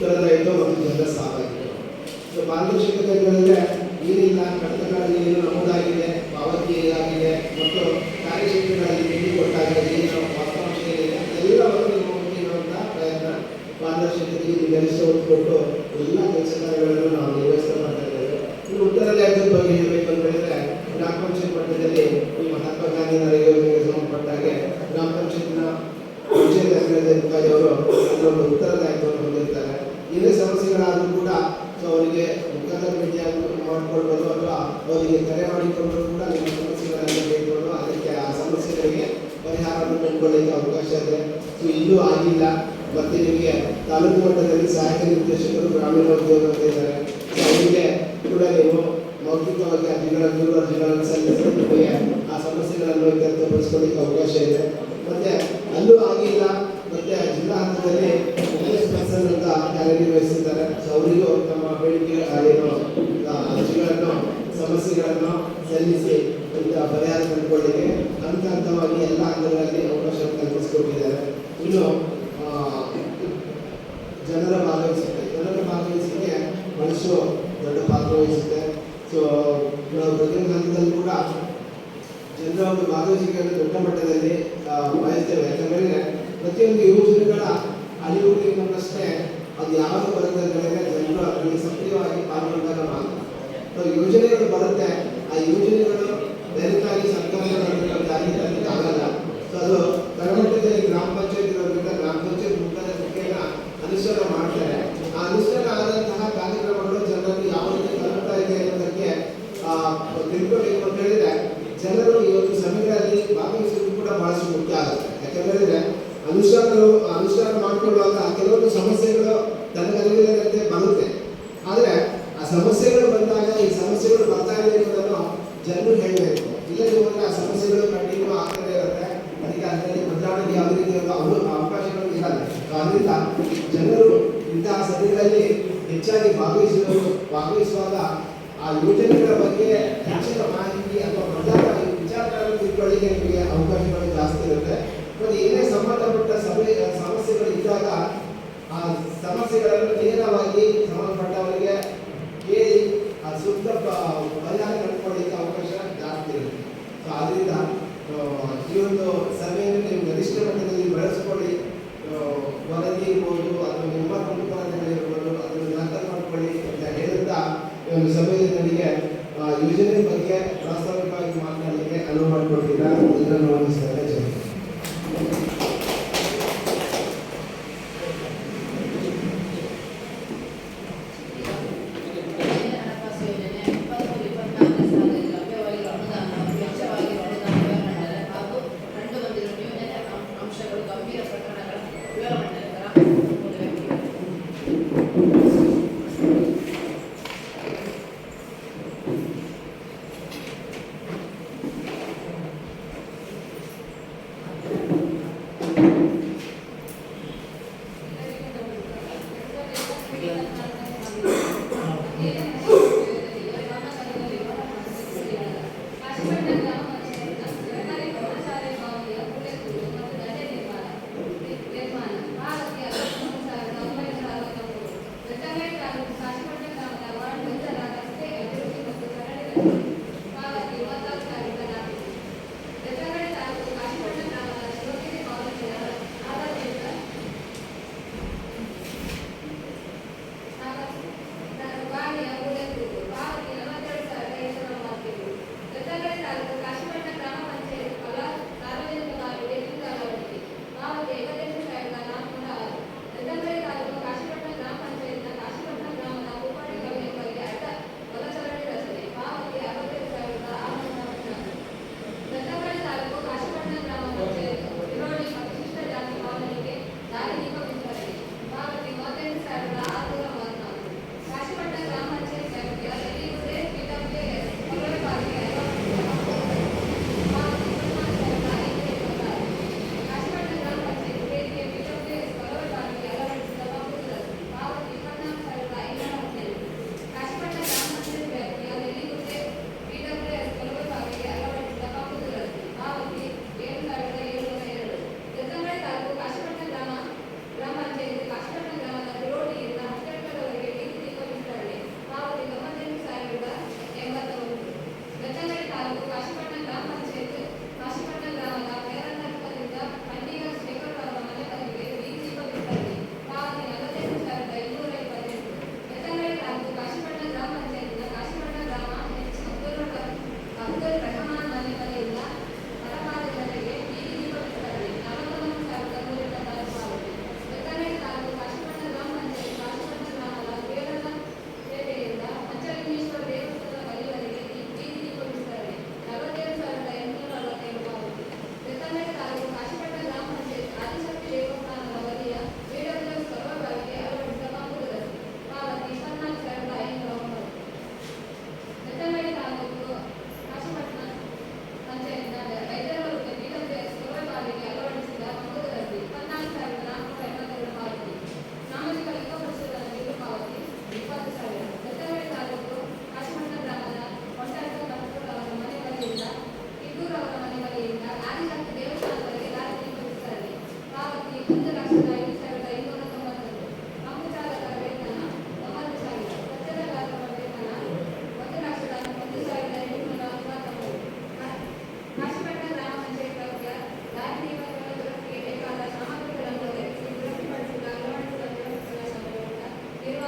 ಉತ್ತರದಾಯಿತು ಮತ್ತು ಜನರ ಸಹಭಾಗಿತ್ವ. ಸೊ ಪಾರದರ್ಶಕತೆಗಳಂದ್ರೆ ಏನಿಲ್ಲ, ಕಳೆದ ಕಾಲದಲ್ಲಿ ಏನು ನಮೂದಾಗಿದೆ, ಪಾವತಿ ಹೇಗಾಗಿದೆ ಮತ್ತು ಕಾರ್ಯಕ್ಷೇತ್ರಗಳಲ್ಲಿ ನಿಧಿ ಕೊಟ್ಟಾಗಿದೆ, ಏನು ವಾಸ್ತವಾಂಶ ಏನಿದೆ ಎಲ್ಲವನ್ನು ನಿಮ್ಮ ಮುಂದೆ ಇರುವಂತಹ ಪ್ರಯತ್ನ ಪಾರದರ್ಶಕತೆಗೆ ಗರಿಷ್ಠ ಒತ್ತು ಕೊಟ್ಟು ಎಲ್ಲ ಕೆಲಸ ಕಾರ್ಯಗಳನ್ನು ನಾವು ನಿರ್ವಹಿಸ್ತಾ ಮಾಡ್ತಾ ಇದ್ದೇವೆ. ಇನ್ನು ಉತ್ತರದಾಯಿತ್ವದ ಬಗ್ಗೆ ಹೇಳಬೇಕು ಅಂತ ಹೇಳಿದ್ರೆ ಗ್ರಾಮ ಪಂಚಾಯತ್ ಮಟ್ಟದಲ್ಲಿ ಈ ಮಹಾತ್ಮ ಗಾಂಧಿ ನರೇಗಾ ಯೋಜನೆಗೆ ಸಂಬಂಧಪಟ್ಟ ಹಾಗೆ ಗ್ರಾಮ ಪಂಚಾಯತ್ನ ಪಂಚಾಯತ್ ಅಧಿಕಾರಿ ಅವರು ಅದರೊಂದು ಉತ್ತರದಾಯಿತ್ವವನ್ನು ಹೊಂದಿರ್ತಾರೆ. ಏನೇ ಸಮಸ್ಯೆಗಳಾದರೂ ಕೂಡ ಸೊ ಅವರಿಗೆ ಮುಖಾಂತರ ಭೇಟಿಯಾಗಿ ಮಾಡಿಕೊಳ್ಬೋದು ಅಥವಾ ಅವರಿಗೆ ಕರೆ ಮಾಡಿಕೊಂಡು ಕೂಡ ನಿಮ್ಮ ಸಮಸ್ಯೆಗಳನ್ನು ಕೇಳಿಕೊಂಡು ಅದಕ್ಕೆ ಆ ಸಮಸ್ಯೆಗಳಿಗೆ ಪರಿಹಾರವನ್ನು ಕಂಡುಕೊಳ್ಳಲಿಕ್ಕೆ ಅವಕಾಶ ಇದೆ. ಸೊ ಇನ್ನೂ ಆಗಿಲ್ಲ. ಮತ್ತೆ ನಿಮಗೆ ತಾಲೂಕು ಮಟ್ಟದಲ್ಲಿ ಸಹಾಯಕ ನಿರ್ದೇಶಕರು ಗ್ರಾಮೀಣ ಉದ್ಯೋಗ ಅಂತ ಇದ್ದಾರೆ. ಸೊ ಅವರಿಗೆ ಕೂಡ ನೀವು ಮೌಖಿಕವಾಗಿ ಅರ್ಜಿಗಳನ್ನು ಸಲ್ಲಿಸಿ ನಿಮಗೆ ಆ ಸಮಸ್ಯೆಗಳನ್ನು ಇತ್ಯರ್ಥಪಡಿಸ್ಕೊಳ್ಳಿಕ್ಕೆ ಅವಕಾಶ ಇದೆ. ಮತ್ತೆ ಅಲ್ಲೂ ಆಗಿಲ್ಲ. ಮತ್ತೆ ಜಿಲ್ಲಾ ಹಂತದಲ್ಲಿ ಪರ್ಸನ್ ಅಂತ ಕಾರ್ಯನಿರ್ವಹಿಸಿದ್ದಾರೆ. ಸೊ ಅವರಿಗೂ ತಮ್ಮ ಬೇಡಿಕೆ ಏನು ಅರ್ಜಿಗಳನ್ನು ಸಮಸ್ಯೆಗಳನ್ನು ಸಲ್ಲಿಸಿ ಪರಿಹಾರ ಕಂಡುಕೊಳ್ಳಿಕ್ಕೆ ಹಂತ ಹಂತವಾಗಿ ಎಲ್ಲ ಹಂತಗಳಲ್ಲಿ ಅವಕಾಶ ಕಲ್ಪಿಸಿಕೊಟ್ಟಿದ್ದಾರೆ. ಇನ್ನು ಜನರ ಭಾಗವಹಿಸಿಕೆ ಬಳಸೋ ದೊಡ್ಡ ಪಾತ್ರ ವಹಿಸುತ್ತೆ. ಸೊ ನಾವು ಪ್ರತಿಯೊಂದು ಹಂತದಲ್ಲಿ ಕೂಡ ಜನರ ಒಂದು ಭಾಗವಹಿಸಿಕೆಯನ್ನು ದೊಡ್ಡ ಮಟ್ಟದಲ್ಲಿ ಬಯಸ್ತೇವೆ. ಯಾಕಂದರೆ ಪ್ರತಿಯೊಂದು ಯೋಜನೆಗಳ ಅಳಿವುಗಳಿಂದಷ್ಟೇ ಅದು ಯಾವಾಗ ಬರುತ್ತೆ ಅಂತ ಹೇಳಿದ್ರೆ ಜನರು ಅದರಲ್ಲಿ ಸಕ್ರಿಯವಾಗಿ ಪಾಲ್ಗೊಂಡಾಗ ಮಾತ್ರ. ಸೊ ಯೋಜನೆಗಳು ಬರುತ್ತೆ, ಆ ಯೋಜನೆಗಳು ಡೈರೆಕ್ಟಾಗಿ ಸರ್ಕಾರದ ಜಾರಿಗೆ ತರಲಿಕ್ಕೆ ಆಗಲ್ಲ. ಸೊ ಅದು ತಳಮಟ್ಟದಲ್ಲಿ ಗ್ರಾಮ ಪಂಚಾಯತ್ ಇರೋದ್ರಿಂದ ಗ್ರಾಮ ಪಂಚಾಯತ್ ಮುಖೇನ ಅನುಷ್ಠಾನ ಮಾಡ್ತಾರೆ. ಆ ಅನುಷ್ಠಾನ ಆದಂತಹ ಕಾರ್ಯಕ್ರಮಗಳು ಜನರಲ್ಲಿ ಯಾವ ರೀತಿ ತಲುಪ್ತಾ ಇದೆ ಅನ್ನೋದಕ್ಕೆ ತಿಳ್ಕೊಬೇಕು ಅಂತ ಹೇಳಿದ್ರೆ ಜನರು ಈ ಒಂದು ಸಭೆಗಳಲ್ಲಿ ಭಾಗವಹಿಸುವುದು ಕೂಡ ಬಹಳಷ್ಟು ಮುಖ್ಯ ಆಗುತ್ತೆ. ಯಾಕಂದ್ರೆ ಅನುಷ್ಠಾನ ಮಾಡಿಕೊಳ್ಳುವಾಗ ಕೆಲವೊಂದು ಸಮಸ್ಯೆಗಳು ತನಗರಿವಿಲ್ಲದಂತೆ ಬರುತ್ತೆ. ಆದರೆ ಆ ಸಮಸ್ಯೆಗಳು ಬಂದಾಗ ಈ ಸಮಸ್ಯೆಗಳು ಬರ್ತಾ ಇದೆ ಅನ್ನೋದನ್ನು ಜನರು ಹೇಳಬೇಕು. ಇಲ್ಲದೆ ಹೋದ್ರೆ ಆ ಸಮಸ್ಯೆಗಳು ಕಂಟಿನ್ಯೂ ಆಗ್ತಾನೆ ಇರುತ್ತೆ. ಅದಕ್ಕೆ ಅದರಲ್ಲಿ ಬದಲಾವಣೆಗೆ ಯಾವುದೇ ರೀತಿಯ ಅವಕಾಶಗಳು ಇರಲ್ಲ. ಆದ್ದರಿಂದ ಜನರು ಇಂತಹ ಸಭೆಗಳಲ್ಲಿ ಹೆಚ್ಚಾಗಿ ಭಾಗವಹಿಸುವಾಗ ಆ ಯೋಜನೆಗಳ ಬಗ್ಗೆ ಹೆಚ್ಚಿನ ಮಾಹಿತಿ ಅಥವಾ ವಿಚಾರಗಳನ್ನು ತಿಳ್ಕೊಳ್ಳಿಕ್ಕೆ ನಿಮಗೆ ಅವಕಾಶಗಳು ಜಾಸ್ತಿ ಇರುತ್ತೆ. ಮತ್ತು ಏನೇ ಸಂಬಂಧಪಟ್ಟ ಸಮಸ್ಯೆಗಳು ಇದ್ದಾಗ ಆ ಸಮಸ್ಯೆಗಳನ್ನು ನೇರವಾಗಿ ಸಂಬಂಧಪಟ್ಟವರಿಗೆ ಕೇಳಿ ಆ ಸೂಕ್ತ ಪರಿಹಾರ ಕಂಡುಕೊಳ್ಳಿಕ್ಕೆ ಅವಕಾಶ ಜಾಸ್ತಿ ಇರುತ್ತೆ. ಸೊ ಆದ್ದರಿಂದ ಈ ಒಂದು ಸಭೆಯನ್ನು ನೀವು ಗರಿಷ್ಠ ಮಟ್ಟದಲ್ಲಿ ಬಳಸ್ಕೊಳ್ಳಿ. ವರದಿ ಇರ್ಬೋದು ಅಥವಾ ನಿಮ್ಮ ಕುಟುಂಬಗಳಿರ್ಬೋದು ಅದನ್ನು ಅರ್ಥ ಮಾಡಿಕೊಳ್ಳಿ ಅಂತ ಹೇಳುತ್ತಾ ಈ ಒಂದು ಸಭೆಯಲ್ಲಿ ನನಗೆ ಯೋಜನೆ ಬಗ್ಗೆ ಪ್ರಾಸ್ತಾವಿಕವಾಗಿ ಮಾತನಾಡಲಿಕ್ಕೆ ಅನುವು ಮಾಡಿಕೊಟ್ಟಿಲ್ಲ. ಇದನ್ನು ನೋಡಿಸ್ತಾರೆ.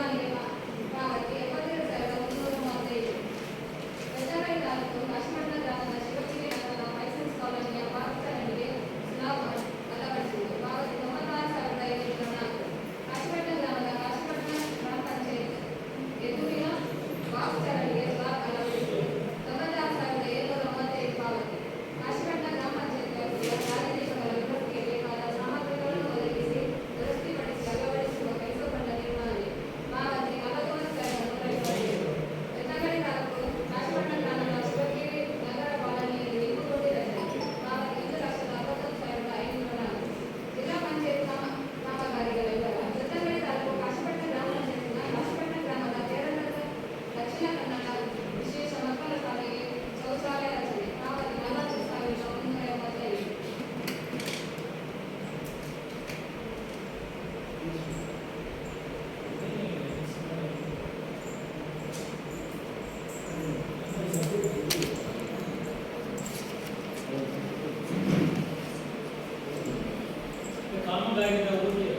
ನಿರ್ವಹಣೆಗೆ ಪಾವತಿ 72,135. ಬೆಳ್ತಂಗಡಿ ತಾಲೂಕು ಕಾಶಿಮಠ ಗ್ರಾಮದ ಶಿವಗಿರಿ ನಗರದ ಲೈಸೆನ್ಸ್ ಕಾಲೋನಿಯ ಪಾರ್ಕ್ ಚರಂಡಿಗೆ ಸ್ಲಾಬ್ ಅಳವಡಿಸುವುದು ಪಾವತಿ 96,504. ಕಾಶಿಮಠ ಗ್ರಾಮದ ಕಾಶಿಮಠ ಗ್ರಾಮ ಪಂಚಾಯತ್ ಎದುರಿನ ಪಾರ್ಕ್ ಚರಂಡಿಗೆ ಸ್ಲಾಬ್ ಅಳವಡಿಸುವುದು 96,795 ಪಾವತಿ. ಕಾಶಿಮಠ ಗ್ರಾಮ ಪಂಚಾಯತ್ ವ್ಯಾಪ್ತಿಯ ಕಾರ್ಯದೀಪಗಳ ದುರಸ್ತಿಗೆ ಬೇಕಾದ ಸಾಮಗ್ರಿಗಳನ್ನು ಒದಗಿಸಿ ದುರಸ್ತಿಪಡಿಸಿ ಅಳವಡಿಸುವ ಕೆಲಸಗೊಂಡ ನಿರ್ವಹಣೆ ಪಾವತಿ 41,155. ಬೆಳ್ತಂಗಡಿ ತಾಲೂಕು ಕಾಶಿಮಠ ಗ್ರಾಮದ ಶಿವಗಿರಿ ನಗರ ಕಾಲೋನಿಯಲ್ಲಿ ಲಿಂಬುಗುಂಡಿ ರಚನೆ ಪಾವತಿ 1,61,504. ಜಿಲ್ಲಾ ಪಂಚಾಯತ್ ಕಾಮಗಾರಿಗಳ ವಿವರ. ಬೆಳ್ತಂಗಡಿ ತಾಲೂಕು ಕಾಶಿಮಠ ಗ್ರಾಮ ಪಂಚಾಯತ್ನ ಕಾಶಿಮಠ ಗ್ರಾಮದ ಕೇರಳದ ದಕ್ಷಿಣ ಕನ್ನಡ ವಿಶೇಷ ಮಕ್ಕಳ ಶಾಲೆಗೆ ಶೌಚಾಲಯ ರಚನೆ ಪಾವತಿ 40,175. ಕಾಮಗಾರಿನ ಊರಿಗೆ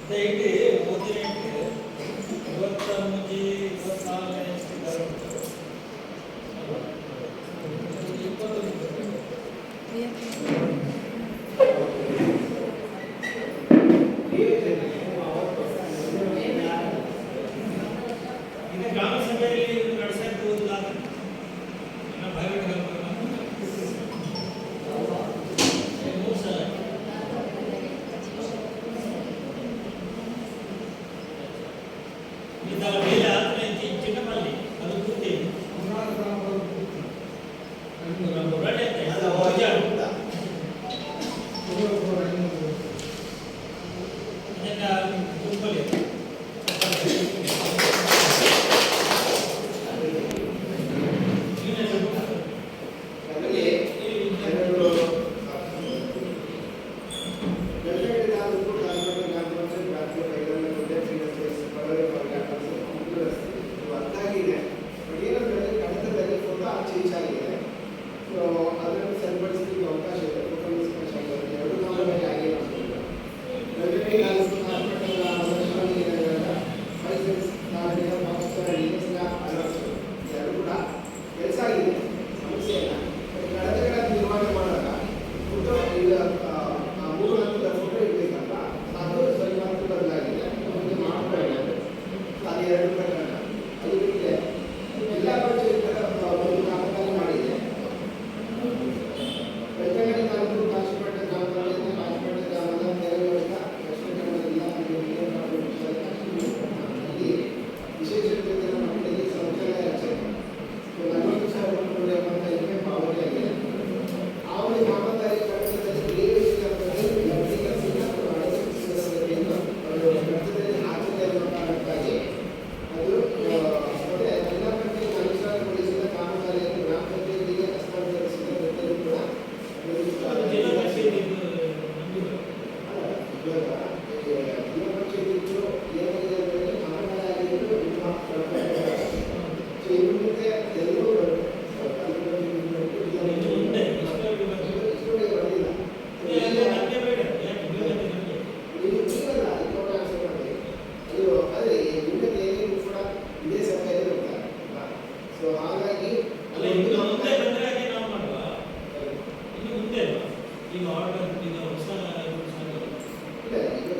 ದಯವಿಟ್ಟು ಓದಿನ ಇವತ್ತ ಮುಂಜಿ 24 ಇದು ಗ್ರಾಮ ಸಭೆಯಲ್ಲಿ ನಡೆಸಕ್ಕೆ ಓದಿಲ್ಲ ನನ್ನ ಭಯವಿಟ್ಟು ಇದರ ಮೇಲೆ ಆದ್ರೆ ಚಿಕ್ಕಮಲ್ಲಿ ಅದು ಕೂತಿ ಇಲ್ಲ,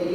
ಈಗ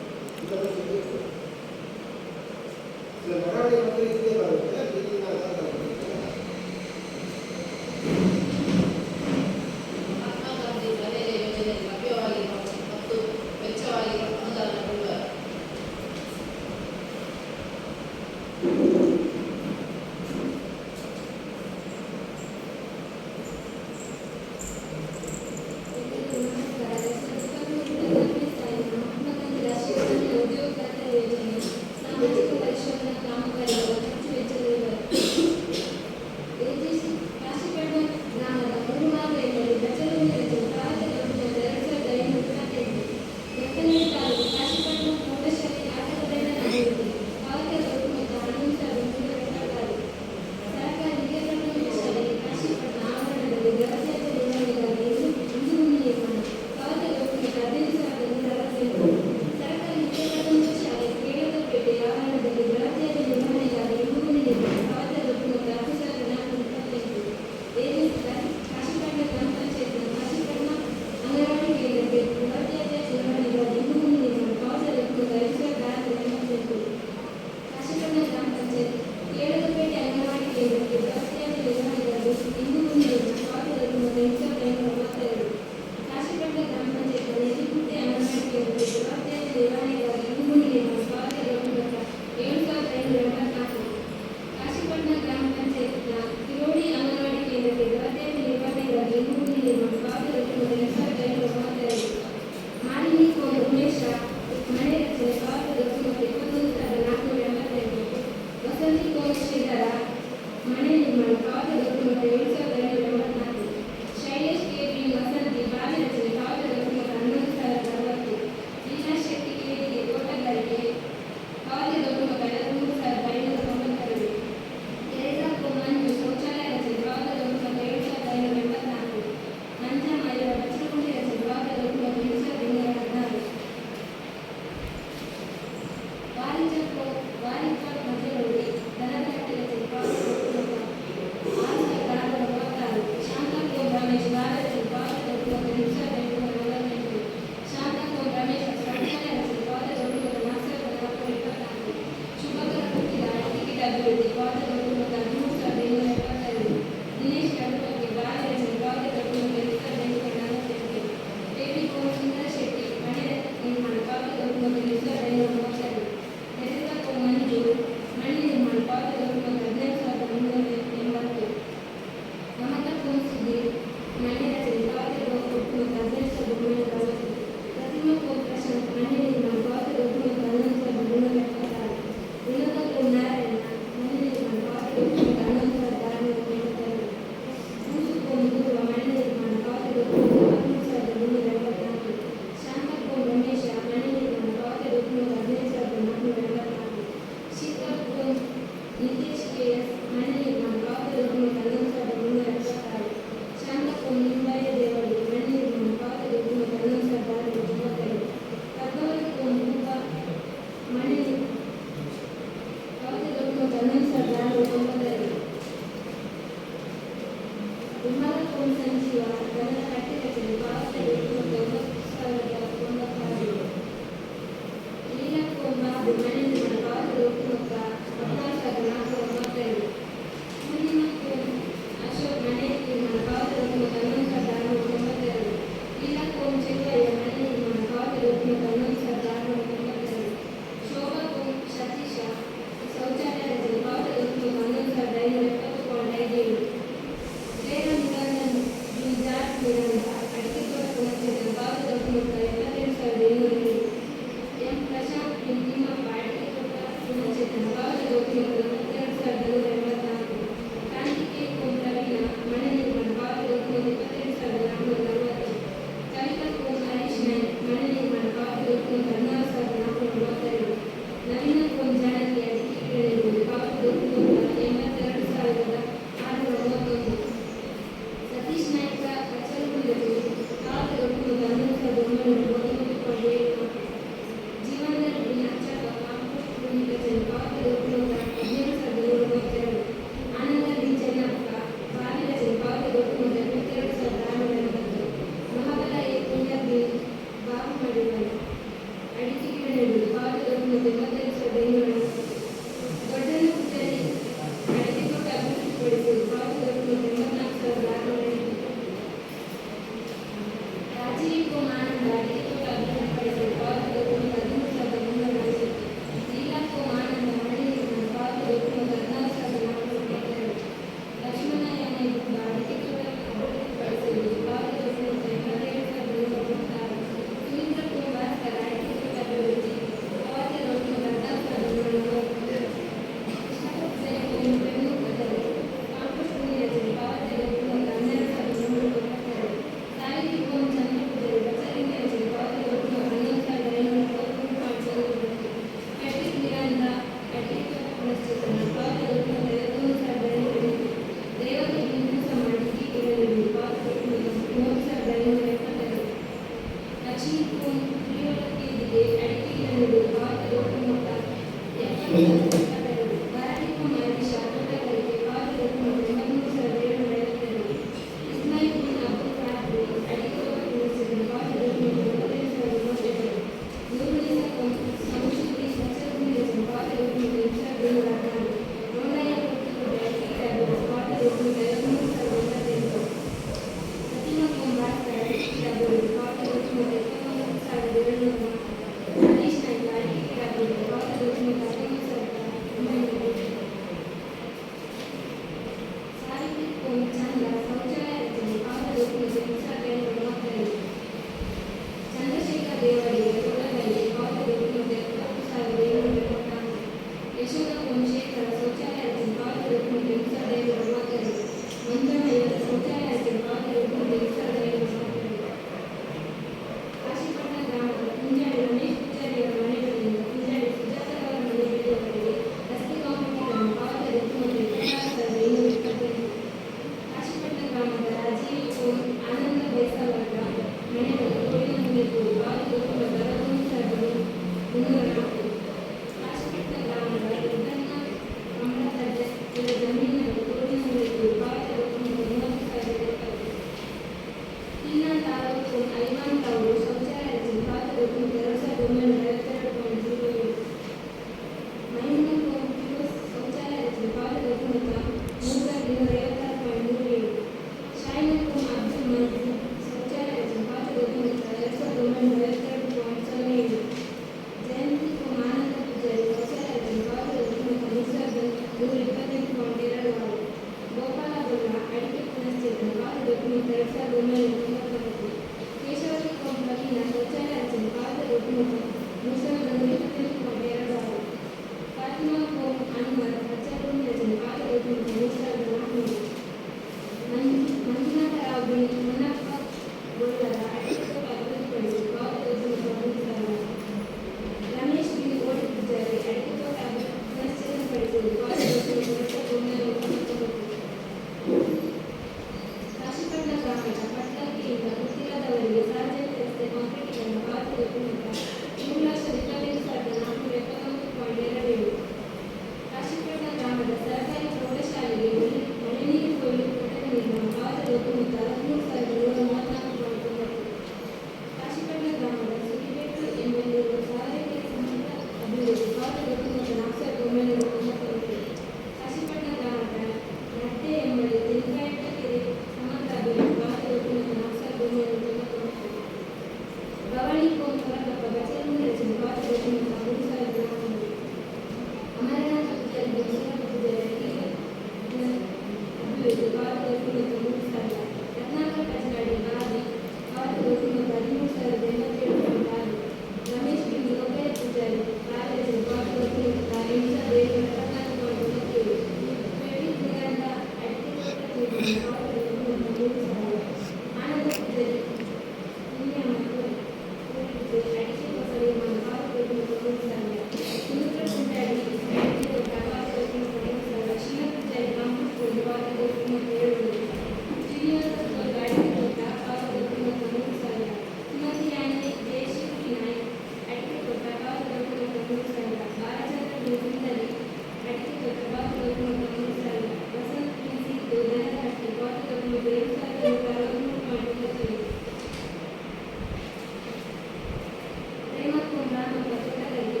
ಪ್ರೇಮ ಕುಂಬ್ರ ನಮ್ಮ ಪತ್ರದಲ್ಲಿ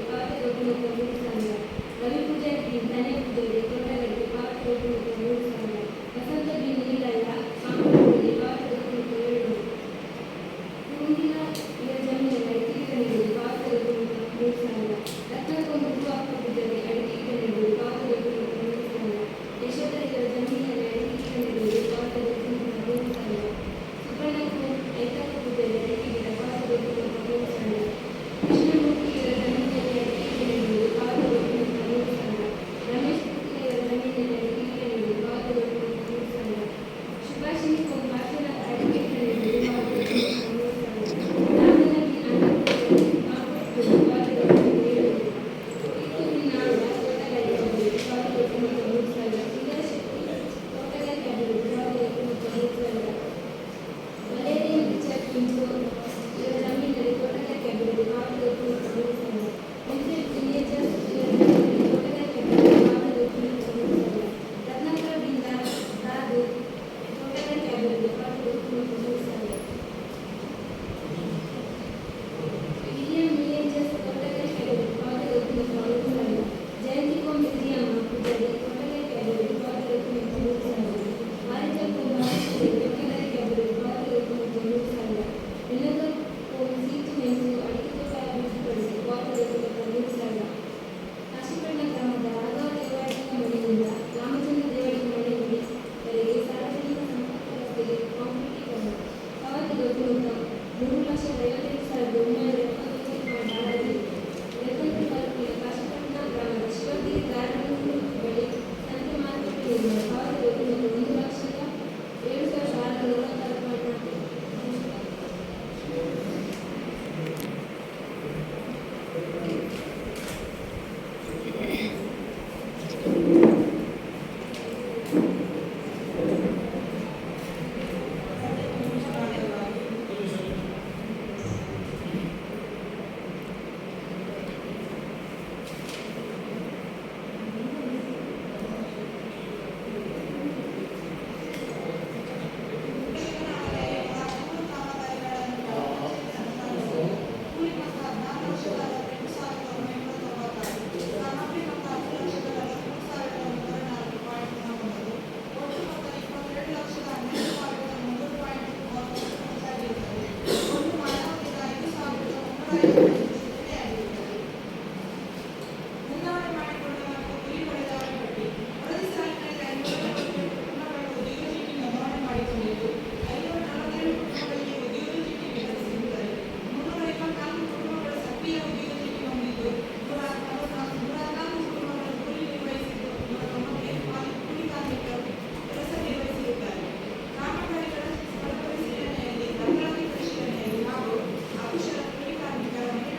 ರವಿ ಪೂಜಾರಿ ಬಿ ಧನ್ಯ ಪೂಜಾರಿ ತೋಟಗಾರಿಕೆ ಪಾವತಿ ವಸಂತ ಬಿ ನೀಲಯ್ಯ ಸಾಂಬಾರಲ್ಲಿ ಪಾವತಿ ಮುಂದಿನ ಇವರ ಜಮೀನಿನ ಇಟ್ಟಿಗೆ ನೀಡಿ ಪಾವತಿ ರತ್ನಕೊಂಡ ಅಪ್ಪ ಪೂಜಾರಿ ಅಡಿಕೆ ನೀಡಿ ಪಾವತಿ ಯಶೋಧ ಇವರ ಜಮೀನಿನ ಅಡಿಕೆ ನೀಡಿ ಪಾವತಿ ಸುಬ್ಬಣ್ಣ ಐತಪ್ಪ ಪೂಜಾರಿ ಅಡಿಕೆ ಗಿಡ ಪಾವತಿ ಕೃಷ್ಣಮೂರ್ತಿ ಇವರ ಜಮೀನಿನಲ್ಲಿ ಅಡಿಕೆ ನೀಡಿ ಪಾವತಿ ರಮೇಶ್ ಪುತ್ರ ಇವರ ಜಮೀನಿನಲ್ಲಿ ಅಡಿಕೆ ನೀಡಿ ಪಾವತಿ ಸುಭಾಷಿಣಿ ಭಾಷಣ ಅಡಿಕೆ ನೀಡಿ ಪಾವತಿ ಹಾಗೂ ಅಕ್ಷರ ಕೂಲಿ ಕಾರ್ಮಿಕರ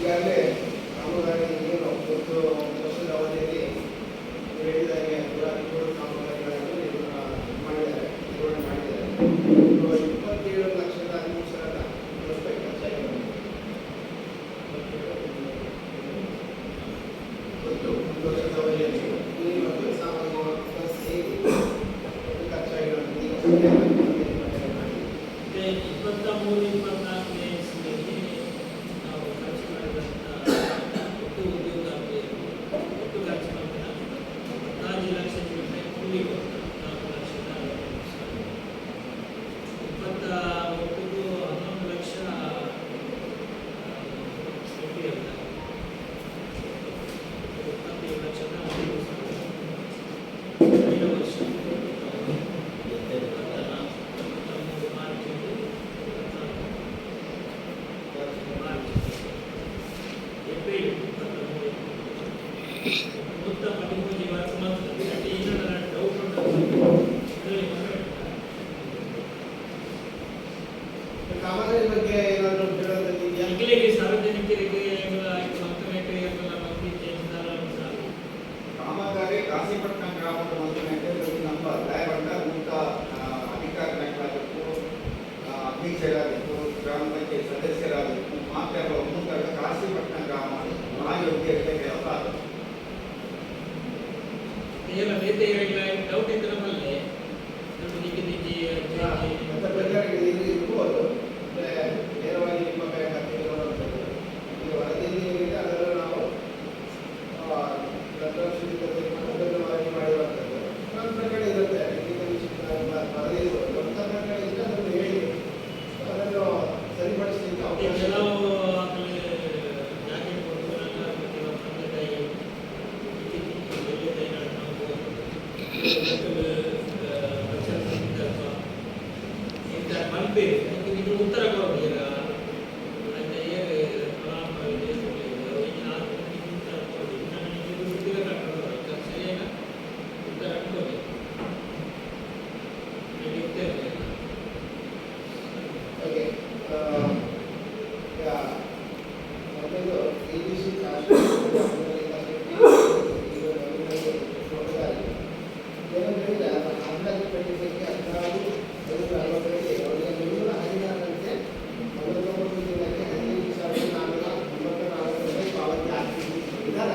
ಈಗಾಗಲೇ ಕಾಮಗಾರಿ ಏನು ಒಂದು ವರ್ಷದ ಅವಧಿಯಲ್ಲಿ ಹೇಳಿದಾಗೆ 113 ಕಾಮಗಾರಿಗಳನ್ನು ಮಾಡಿದ್ದಾರೆ, ನಿರ್ವಹಣೆ ಮಾಡಿದ್ದಾರೆ. 27,13,000 ರೂಪಾಯಿ ಖರ್ಚಾಗಿದೆ. ಒಂದು ವರ್ಷದ ಅವಧಿಯಲ್ಲಿ ನೀರು ಮತ್ತು ಸಾಮಾನ್ಯ ಸೇರಿ ಖರ್ಚಾಗಿರೋದು ಈಗ ಸದ್ಯ ಮಾಡಿ 23-24ನೇ ಇಸ್ವಿಯಲ್ಲಿ ನಾವು ಖರ್ಚು ಮಾಡಿದಂಥ ಒಟ್ಟು ಉದ್ಯೋಗಾರ್ಥಿಗಳು ಒಟ್ಟು ಖರ್ಚು ಮಾಡಿದ 14 ಲಕ್ಷ ರೂಪಾಯಿ ಕೂಲಿ ಕೊಟ್ಟು 4 ಲಕ್ಷದ 21 11 ಲಕ್ಷ ಒಟ್ಟಿಗೆ 27 ಲಕ್ಷದ 5 ವರ್ಷ ಕಾಮಗಾರಿ ಬಗ್ಗೆ ಏನಾದರೂ ಹೇಳೋದಿದೆಯಾ? ಸಾರ್ವಜನಿಕರಿಗೆ ಕಾಮಗಾರಿ ಕಾಶಿಪಟ್ಟಣ ಗ್ರಾಮದ ಮಂತ್ರಿನಾಯ್ತು ನಮ್ಮ ದಯವಂತ ನೂತ ಅಧಿಕಾರಿಗಳಾಗಿತ್ತು, ಅಧ್ಯಕ್ಷರಾಗಿತ್ತು, ಗ್ರಾಮ ಪಂಚಾಯತ್ ಸದಸ್ಯರಾಗಿತ್ತು, ಮಾತ್ರ ಮುಂತಾದ ಕಾಶಿಪಟ್ಟಣ ಗ್ರಾಮ ಮಹಾಯೋಗ್ಯತೆ ಕೆಲಸ ಆಗುತ್ತೆ. ಡೌಟ್ ಇತ್ತು ನಮ್ಮಲ್ಲಿ ಮತ್ತೆ ಪ್ರಚಾರಕ್ಕೆ ಇದು ಇರ್ಬೋದು. ನೇರವಾಗಿ ನಿಮ್ಮ ಕೈ ಹಾಕಿದ್ರೆ ನೋಡುವಂಥದ್ದು. ಈಗ ವರದಿಯಲ್ಲಿ ಏನಿದೆ ಅದನ್ನು ನಾವು ಅದನ್ನು ಮಾಡಿರುವಂಥದ್ದು. ನಮ್ಮ ಪ್ರಕರಣ ಇರುತ್ತೆ, ವರದಿ ಇರ್ಬೋದು. ನಮ್ಮ ಪ್ರಕರಣ ಇದ್ದರೆ ಅದನ್ನು ಹೇಳಿ ಅದನ್ನು ಸರಿಪಡಿಸಲಿಕ್ಕೆ ಅವಕಾಶ ಇದೆ. ಕೆಲವು ಜಾಕೆಟ್ ಕೊಟ್ಟು ಮಲ್ಪೆ ಇದು ಉತ್ತರ ಕೊಡೋದು ಓಕೆ. ಮೊದಲು ABC ಕಾಶ್ಮೀರ ಏನಂದ್ರೆ ಅಂದಾಜು ಪಟ್ಟಿದ್ದಕ್ಕೆ 16,540 ಅವರಿಗೆ 116ರಂತೆ 49 ದಿನಕ್ಕೆ 15,494 ರೂಪಾಯಿ ಪಾವತಿ ಆಗ್ತಿದೆ. ಇದರ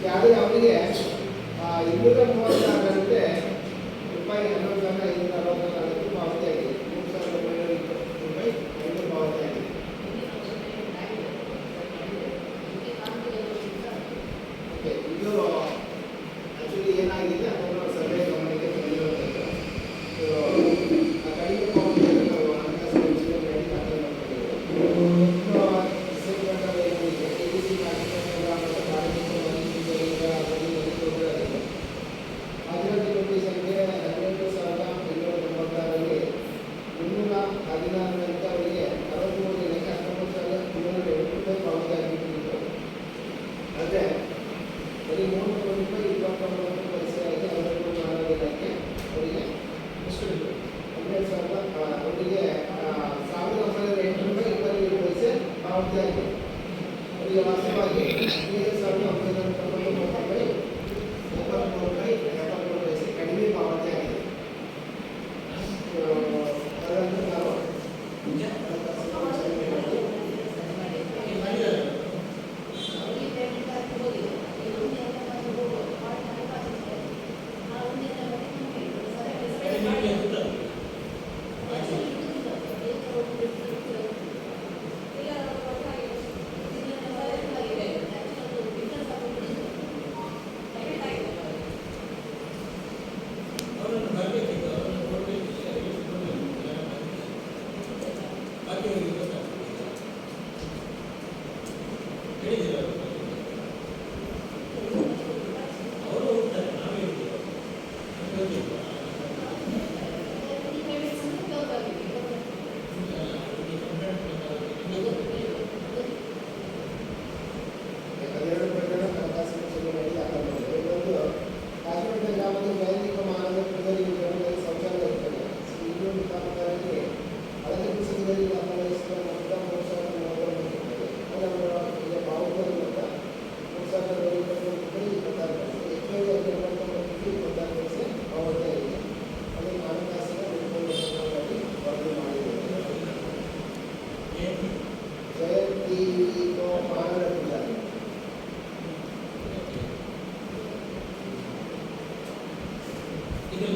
ಗಾಡಿ ಅವರಿಗೆ 236ರಂತೆ ರೂಪಾಯಿ 11,544 ಪಾವತಿ ಆಗಿದೆ. 3,920 ರೂಪಾಯಿ ಪಾವತಿ ಆಗಿದೆ. ಓಕೆ, ಇದು ಆಕ್ಚುಲಿ ಏನಾಗಿದೆ ಅದನ್ನು ಸರ್ವೆ ಗಮನಕ್ಕೆ ತಂದಿರುವಂಥದ್ದು. ಕಡಿಮೆ ಪಾವತಿಯನ್ನು ನಾವು ಹಣಕಾಸು ವಿಷಯದಲ್ಲಿ ದಾಖಲೆ ಮಾಡಿಕೊಂಡಿದ್ದೇವೆ. ಏನಿದೆ ABC ಕಾರ್ಯಕ್ರಮದ ಕಾರ್ಮಿಕ ಮಂತ್ರಿಗಳಿಂದ ಹಾಜರಾತಿ ನೋಟಿಸ್ ಸಂಖ್ಯೆ 18,896ರಲ್ಲಿ 316ರಂತೆ ಅವರಿಗೆ 63 ದಿನಕ್ಕೆ 19,370 ರೂಪಾಯಿ ಪಾವತಿ ಆಗಿಬಿಟ್ಟಿತ್ತು. ಆದರೆ ಬರೀ 300 ರೂಪಾಯಿ 29 ಪೈಸೆಯಾಗಿ 64 ದಿನಕ್ಕೆ ಅವರಿಗೆ ಎಷ್ಟು 12,000 ಅವರಿಗೆ 1,908 ರೂಪಾಯಿ 27 ಪೈಸೆ ಪಾವತಿ ಆಗಿದೆ. ಅವರಿಗೆ ವಾಸ್ತವವಾಗಿ 15,990 ರೂಪಾಯಿ 73 ರೂಪಾಯಿ 73 ಪೈಸೆ ಕಡಿಮೆ ಪಾವತಿ ಆಗಿದೆ. ಅದನ್ನು ನಾವು ಕಾಮಗಾರಿಗೆ ಹಳದಿ ಪುಸ್ತಕದಲ್ಲಿ ದಾಖಲಿಸಿದ Tito Manila. ಇದು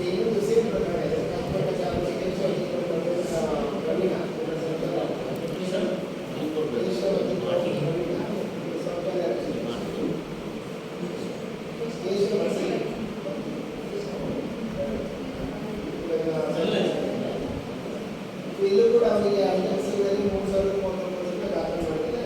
Ini musim berkaitan dengan aplikasi ಇದು ಕೂಡ ಅವರಿಗೆ ಐಎನ್ಸಿಯಲ್ಲಿ 3033 ದಾಖಲೆ ಮಾಡಿದ್ರೆ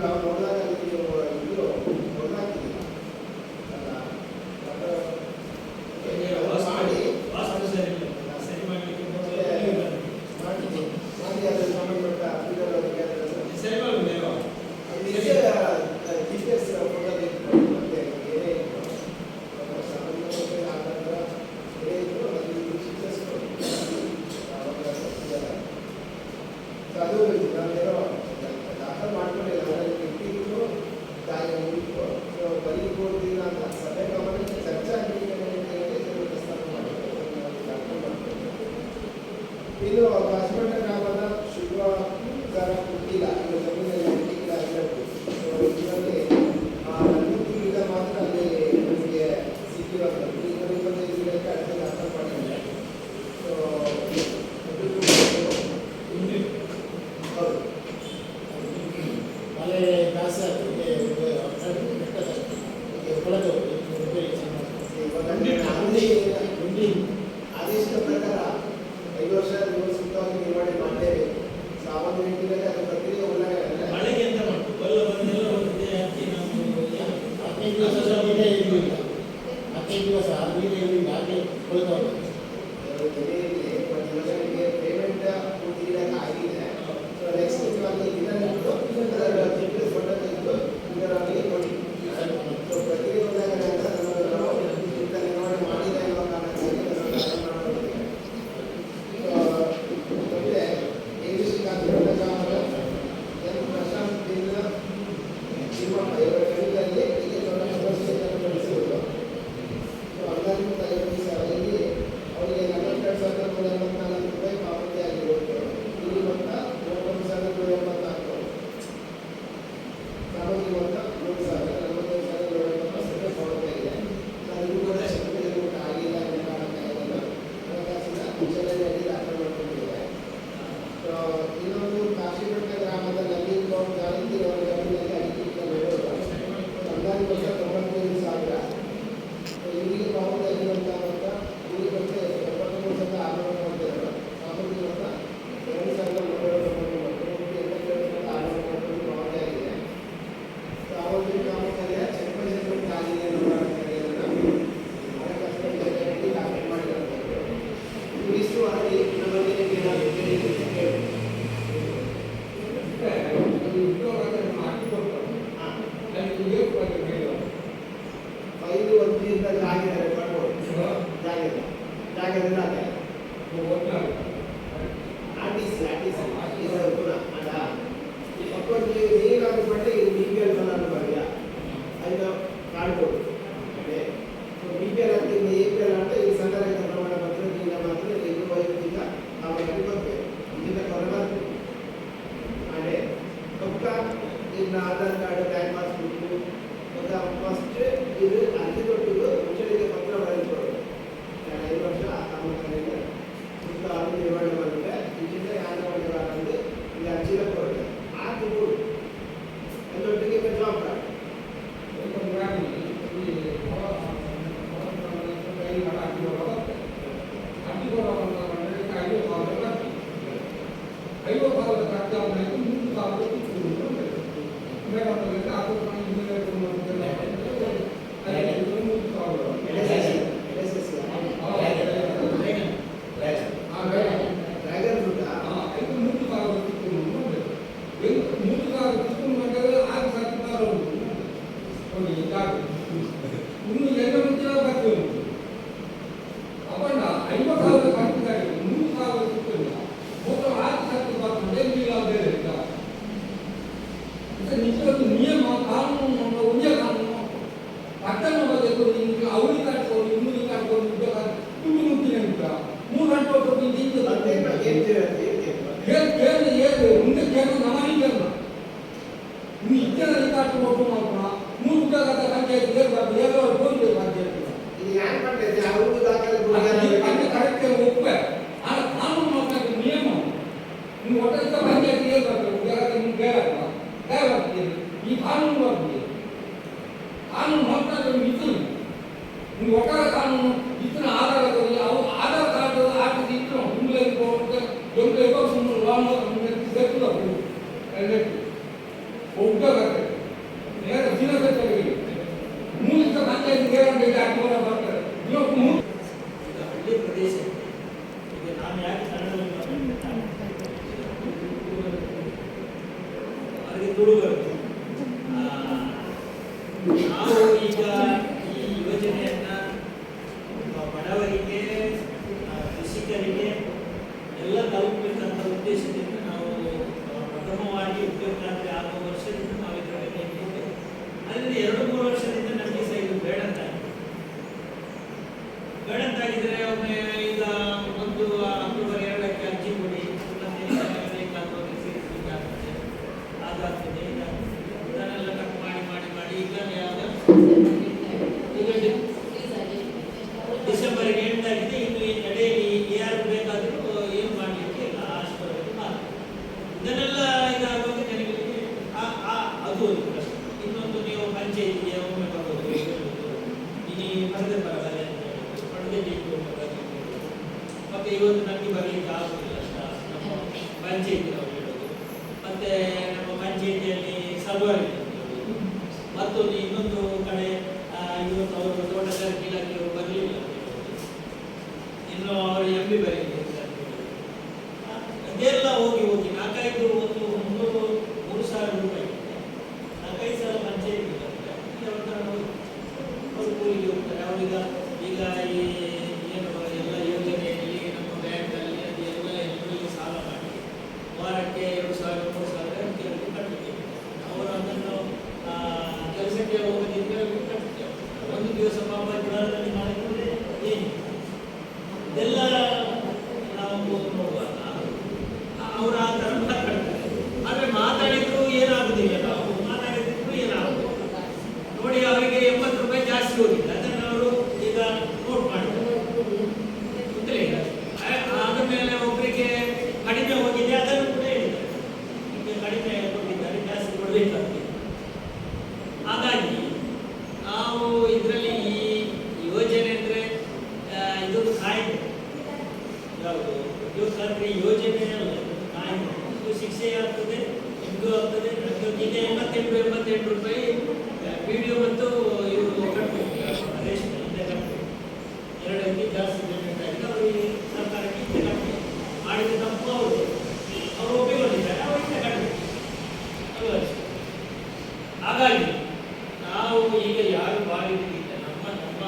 ನಾವು ನೋಡಿದಾಗ ಇದು ನೋಡಾಕಿದ್ದೀವಿ ಮಾಡಿ ವಾಸ್ತು ಸರಿ ಮಾಡಲಿಕ್ಕೆ ಮಾಡಿ ಅದರ ಸಂಬಂಧಪಟ್ಟ ಅಫಿಡರ್ ಅವರಿಗೆ ಸರಿ ಮಾಡಬೇಕು GPS ಫೋಟೋ ಮತ್ತೆ ಏನೇ ಸಂಬಂಧಪಟ್ಟ ಆಧಾರ ಏನಿದ್ರು ಅದು GPS ಅದು ನಾವೇನೋ ದಾಖಲೆ ಮಾಡ್ಕೊಂಡಿಲ್ಲ ಇಟ್ಟಿದ್ದು ಬರೀಬೋದಿಲ್ಲ ಅಂತ ಸಭೆ ಗಮನಕ್ಕೆ ಚರ್ಚೆ ಆಗಲಿಕ್ಕೆ ಪ್ರಸ್ತಾಪ ಮಾಡಿದ್ದಾರೆ. ಇನ್ನು ಕಾಶ್ಮೀರ ಗ್ರಾಮದ ಶುಭಕರ ಕೊಟ್ಟಿಲ್ಲ ಇನ್ನು ಜಮೀನಲ್ಲಿ ಇಟ್ಟಿಲ್ಲ ಇದರಲ್ಲಿ 40 ಗಿಡ ಮಾತ್ರ ಅಲ್ಲಿ ನಮಗೆ ಸಿಕ್ಕಿರೋದು. ಈಗ 25 ಗಿಡಕ್ಕೆ ಅಷ್ಟೇ ದಾಖಲೆ ಮಾಡಿದ್ದಾರೆ. ಹೌದು ಮಳೆ ಜಾಸ್ತಿ ಆಗ್ತದೆ ಒಳಗೆ ಆದೇಶದ ಪ್ರಕಾರ 5 ವರ್ಷ ನೀವು ಸೂಕ್ತವಾಗಿ ನಿರ್ವಹಣೆ ಮಾಡಲೇಬೇಕು. ಸಾಮಾನ್ಯ ರೀತಿಯಲ್ಲಿ ಅದು ಪ್ರಕ್ರಿಯೆ ಉಲ್ಲಂಘನೆ ಮಳೆಗೆ ಎಂತ ಮಾಡ್ತು ಬಲ್ಲ ಬಂದೆಲ್ಲ ಹೋಗಿದೆ ಅದಕ್ಕೆ ನಾವು 15 ದಿವಸ ನೀರೇ ಇರಲಿಲ್ಲ. 15 ದಿವಸ ನೀರೇ ಇರಲಿಲ್ಲ. ಹಾಗೆ ಕೊಳ್ತೋದು ಪೇಮೆಂಟ್ ಪೂರ್ತಿ ಆಗಿದೆ. ನೆಕ್ಸ್ಟ್ ದಿನನಿಟ್ಟು ಅದರ ಫೋಟೋ ತೆಗೆದು ಇದರಲ್ಲಿ ಕೊಡಿ. ಪ್ರಕ್ರಿಯೆ ಉಲ್ಲಂಘನೆ ಅಂತ ನಾವು ನಿರ್ವಹಣೆ ಮಾಡಿದ ಎನ್ನುವ ಕಾರಣಕ್ಕಾಗಿ ಮತ್ತೆ ಇಂಗ್ಲಿಷ್ ಗ್ರಾಮದ ಪ್ರಶಾಂತ್ ಬಿಲ್ ತಿಮ್ಮಪ್ಪ ಇವರ ಕಡೆಯಲ್ಲಿ ಹೀಗೆ ದೊಡ್ಡ ಸಮಸ್ಯೆಯನ್ನು ನಡೆಸಿರುವುದು. ಅಂದಾಜು 50 ಸಾವಿರದಲ್ಲಿ ಅವರಿಗೆ 42,184 ರೂಪಾಯಿ ಪಾವತಿ ಆಗಿರುವುದು. ಇಲ್ಲಿ ಮೊತ್ತ 31,184. ಸಾಮಾಜಿಕ ಮೊತ್ತ 3,045,180 ಪಾವತಿ ಆಗಿದೆ. ಅದು ಕೂಡ ಶಕ್ತಿಯಲ್ಲಿ ಆಗಿಲ್ಲ ಎನ್ನುವ ಕಾರಣಕ್ಕಾಗಿ ಹಣಕಾಸಿನ ವಿಚಾರಣೆಯಲ್ಲಿ ದಾಖಲೆ ಮಾಡಿಕೊಂಡಿದೆ. ಇನ್ನೊಂದು ಕಾಶಿಪಟ್ಟ ಗ್ರಾಮದ ನವೀನ್ ಗೌಡ್ ಜಾಯಿಂತಿ ಅವರ ಜಮೀನಲ್ಲಿ ಅಡಿಕೆ ಬೆಳೆಯುವುದು. ಅಂದಾಜು ಮೊತ್ತ 95,000. ಇವರಿಗೆ ಪಾವತಿ ಆಗಿರುವಂತಹ ಮೊತ್ತ ಕೂಲಿ ಮೊತ್ತ 73,632. ಸಾಮಾಜಿಕ ಮೊತ್ತ 2,399 ಪಾವತಿ ಆಗಿದೆ. ಸಾಮಾಜಿಕ ಕಾಮಗಾರಿಯ ಚರ್ಮಜನ್ಮ ಆಗಿದೆ ಎನ್ನುವ ಕಾರಣಕ್ಕಾಗಿ ಹಣಕಾಸಿನ ವಿಚಾರಣೆಯಲ್ಲಿ ದಾಖಲೆ ಮಾಡಿರುವಂಥದ್ದು. ಇಷ್ಟು ಅಲ್ಲಿ ನಮ್ಮ ಬಗ್ಗೆ ಏನಾದರೂ ಫೈಲು ಒಂದು ಆಗಿದ್ದಾರೆ ಮಾಡ್ಬೋದು. ಜಾಗದಲ್ಲಿ ಆಗಿದೆ ಆರ್ಟಿಸಿ ಪುನಃ ಅಲ್ಲ ಮಕ್ಕಳು ನೀರಾಗಿ ಬಟ್ಟೆ ಇದು BPL ಬರೋದು ಬರಲ್ಲ ಅದನ್ನು ಕಾಣ್ಬೋದು. ಅದೇ BPL ಅಂತ APL ಅಂತ ಈ ಸಂದರ್ಭ ಪ್ರಮಾಣ ಪತ್ರದಿಂದ ಮಾತ್ರ ಇದು ವೈಯಕ್ತಿಕ ಕಾಮಗಾರಿ ಬರಬೇಕು. ಇದರಿಂದ ಹೊರಬಾರ್ದು. ಅದೇ ಪಕ್ಕ ಇನ್ನು Aadhaar card bank passbook first ಇದು ಅರ್ಜಿ ಕೊಟ್ಟು ಮುಚ್ಚಳಿಕೆ ಪತ್ರ ಬರೆದುಕೊಡೋದು. 5 ವರ್ಷ ಆ ಕಾಮಗಾರಿಯಿಂದ ಸುತ್ತ ನಿರ್ವಹಣೆ ಮಾಡಿದ್ರೆ ಇದರಿಂದ ಯಾರು ಮಾಡಿದ್ರೆ ಈಗ ಅರ್ಜಿನ ಕೊಡೋದು ಆತು ಅದರೊಟ್ಟಿಗೆ ಜಾಬ್ ಕಾರ್ಡ್ ಐವತ್ತು ಡ್ರ್ಯಾಗನ್ ಫ್ರೂಟಾ? ನಿಯಮ ಕಾನೂನು ಉದ್ಯೋಗ ಕಾನೂನು ಪಟ್ಟಣ ಅವಳಿ ಕಾಡ್ಕೊಂಡು ಇನ್ನೂರು ಕಾಡ್ಕೊಂಡು ಉದ್ಯೋಗ ದುಡ್ಡು ಮುಟ್ಟಿನ ಮೂರು ಗಂಟೆ ಮುಂದೆ ಕೇಳ ನಮನಿ ಕೇಳ ನೀವು ಇತರ ಕಾಟು ಒಟ್ಟು ಮಾಡ್ಕೋಣ ಮೂರು ಉದ್ಯೋಗದ ಪಂಚಾಯತ್ ಏರ್ಬಾರ್ದು ಎಲ್ಲರೂ ಬೋರ್ಬೇಕು ಪಂಚಾಯತ್ ಇದು ಹ್ಯಾಂಗ್ ಮಾಡ್ತೈತೆ? ಅವ್ರದ್ದು ದಾಖಲೆ ಕರೆಕ್ಟ್ ಒಪ್ಪೆ ಆಗ ಕಾನೂನು ಮಾಡ್ಬೇಕು ನಿಯಮ ನೀವು ಒಟ್ಟ ಪಂಚಾಯತ್ ಏರ್ಬಾರ್ದು ಉದ್ಯೋಗ ನಿಮ್ಗೆ ಬೇಡ ಈ ಕಾನೂನು ಬರ್ತದೆ ಕಾನೂನು ಮಾಡ್ತಾರೆ ಇತ್ತು ನೀವು ಒಟ್ಟಾರೆ ಕಾನೂನು ಇತರ ಆಧಾರದಲ್ಲಿ ಅವು ಆಧಾರ್ ಕಾರ್ಡ್ ಆರ್ಥಿಕ ಇತ್ತು ಹುಡುಗರಿಗೆ ಹೋಗುತ್ತೆ ಉದ್ಯೋಗ ನೇರ ದಿನದಲ್ಲಿಗೆ ಮೂಲಕ ಪಂಚಾಯತ್ ಏರಂಟೆಗೆ ಹಾಕಿ ಬರ್ತಾರೆ ಈಗ ಹಳ್ಳಿ ಪ್ರದೇಶ ಈಗ ನಾನು ಯಾಕೆ ಕನ್ನಡದಲ್ಲಿ ಅವರಿಗೆ ತುಳು ಬರುತ್ತೆ. ನಾವು ಈಗ ಈ ಯೋಜನೆಯನ್ನ ಬಡವರಿಗೆ ಕೃಷಿಕರಿಗೆ ಎಲ್ಲ ತಲುಪಬೇಕಂತ ಉದ್ದೇಶದಿಂದ ನಾವು ಪ್ರಥಮವಾಗಿ ಉದ್ಯೋಗಕ್ರಾಂತಿ ಆಗುವ ವರ್ಷದಿಂದ ನಾವು ಇದರಲ್ಲಿ ಇದ್ದೇವೆ. ಅದರಿಂದ 2-3 ವರ್ಷದಿಂದ ನಮಗೆ ಸಹ ಇದು ಬೇಡಂತಾಗಿದ್ರೆ ಒಮ್ಮೆ ಈಗ ಒಂದು ಅಕ್ಟೋಬರ್ 2ಕ್ಕೆ ಅರ್ಜಿ ಕೊಡಿ ಮತ್ತೆ ಬೇಕಾದವರು ಸೇರಿಸಬೇಕಾಗ್ತದೆ ಅದಾಗ್ತದೆ ಇದನ್ನೆಲ್ಲ ಕಟ್ ಮಾಡಿ ಈಗ ಡಿಸೆಂಬರ್ಗೆ ಎಂಟಾಗಿದೆ. ಇನ್ನು ಈ ನಡೆಯಲ್ಲಿ ಯಾರು ಬೇಕಾದರೂ ಏನು ಮಾಡಲಿಕ್ಕೆ ಇಲ್ಲ ಅಷ್ಟರವರೆಗೆ ಮಾತ್ರ ಇದನ್ನೆಲ್ಲ ಇದಾಗುವಾಗ ಜನಗಳಿಗೆ ಅದು ಒಂದು ಪ್ರಶ್ನೆ. ಇನ್ನೊಂದು ನೀವು ಪಂಚಾಯಿತಿಗೆ ಒಮ್ಮೆ ಬರೋದು ಇನ್ನು ಪಡೆದೇ ಬರಬಾರೆ ಅಂತ ಹೇಳೋದು ಪಡೆದೇ ಬೇಕು ಮತ್ತೆ ಇವತ್ತು ನನಗೆ ಬರಲಿಕ್ಕೆ ಆಗುದಿಲ್ಲ ಅಷ್ಟ ನಮ್ಮ ಪಂಚಾಯಿತಿನವರು ಹೇಳೋದು ಮತ್ತೆ ನಮ್ಮ ಪಂಚಾಯಿತಿಯಲ್ಲಿ ಸರ್ವರ್ ಮತ್ತೊಂದು ಇನ್ನೊಂದು ಕಡೆ ಇವತ್ತು ಅವರು ತೋಟಗಾರಿಕೆ ಇಲಾಖೆಯವರು ಬರಲಿಲ್ಲ ಅಂತ ಹೇಳೋದು. ಇನ್ನು ಅವರು MB ಬರೀಲಿ ಅಂತ ಅದೆಲ್ಲ ಹೋಗಿ 4-5 ಒಂದು 3,000 ರೂಪಾಯಿ 4-5 ಸಲ ಪಂಚಾಯತ್ ಅವರು ಕೂಲಿಗೆ ಹೋಗ್ತಾರೆ. ಅವರೀಗ ಈಗ ಈ ಏನು ಎಲ್ಲ ಯೋಜನೆಯಲ್ಲಿ ನಮ್ಮ ಬ್ಯಾಂಕಲ್ಲಿ ಅದೆಲ್ಲ ಎಲ್ಲರಿಗೂ ಸಾಲ ಮಾಡಿ ವಾರಕ್ಕೆ 2,000-3,000 ಕಟ್ಟಲಿಕ್ಕೆ ಅವರು ಅದನ್ನು ಕೆಲಸಕ್ಕೆ ಹೋಗೋದಿದ್ರೆ ಕಟ್ಟುತ್ತೇವೆ. ಒಂದು ದಿವಸ ಪಾಪ ಜ್ವರದಲ್ಲಿ ಮಾಡಿದ್ರೆ ಏನು ಇದೆಲ್ಲ ನಾವು ನೋಡುವಾಗ ಅವರು ಆ ಥರ ಮಾತಾಡ್ತಾರೆ. ಆದರೆ ಮಾತಾಡಿದ್ರು ಏನಾಗುದಿಲ್ಲ, ನಾವು ಮಾತಾಡಿದ್ರು ಏನಾಗುದಿಲ್ಲ. ನೋಡಿ ಅವರಿಗೆ 80 ರೂಪಾಯಿ ಜಾಸ್ತಿ ಹೋಗಿಲ್ಲ, ಅದನ್ನು ಅವರು ಈಗ ನೋಟ್ ಮಾಡಿದ್ದಾರೆ ಗೊತ್ತಿಲ್ಲ. ಈಗ ಆದ ಮೇಲೆ ಒಬ್ಬರಿಗೆ ಕಡಿಮೆ ಹೋಗಿದೆ ಅದನ್ನು ಕೂಡ ಹೇಳಿದ್ದಾರೆ, ಈಗ ಕಡಿಮೆ ಕೊಟ್ಟಿದ್ದಾರೆ ಜಾಸ್ತಿ ಕೊಡಬೇಕಾಗ್ತದೆ. ಹಾಗಾಗಿ ನಾವು ಇದರಲ್ಲಿ ಈ ಯೋಜನೆ ಅಂದರೆ ಇದೊಂದು ಕಾಯ್ದೆ, ಯಾವುದು ಉದ್ಯೋಗಕ್ರಾಂತಿ ಯೋಜನೆ ಅಲ್ಲ, ಕಾಯ್ದೆ. ಇದು ಶಿಕ್ಷೆ ಆಗ್ತದೆ, ಇದು ಆಗ್ತದೆ. ಈಗ 88 ರೂಪಾಯಿ PDO ಮತ್ತು ಇವರು ಕಟ್ಟಬೇಕು, ರೇಷನ್ ಹಿಂದೆ ಕಟ್ಟಬೇಕು, 2 ಜಾಸ್ತಿ ಪೇಮೆಂಟ್ ಆಗಿದೆ. ಅವರಿಗೆ ಸರ್ಕಾರಕ್ಕೆ ಹಿಂದೆ ಕಟ್ಟಬೇಕು, ಮಾಡಿದ ತಪ್ಪು ಅವರು ಒಪ್ಪಿಕೊಂಡಿದ್ದಾರೆ, ಅವರು ಹಿಂದೆ ಕಟ್ಟಬೇಕು. ಹಾಗಾಗಿ ನಾವು ಈಗ ಯಾರು ಬಾಗಿಲಿಲ್ಲ, ನಮ್ಮ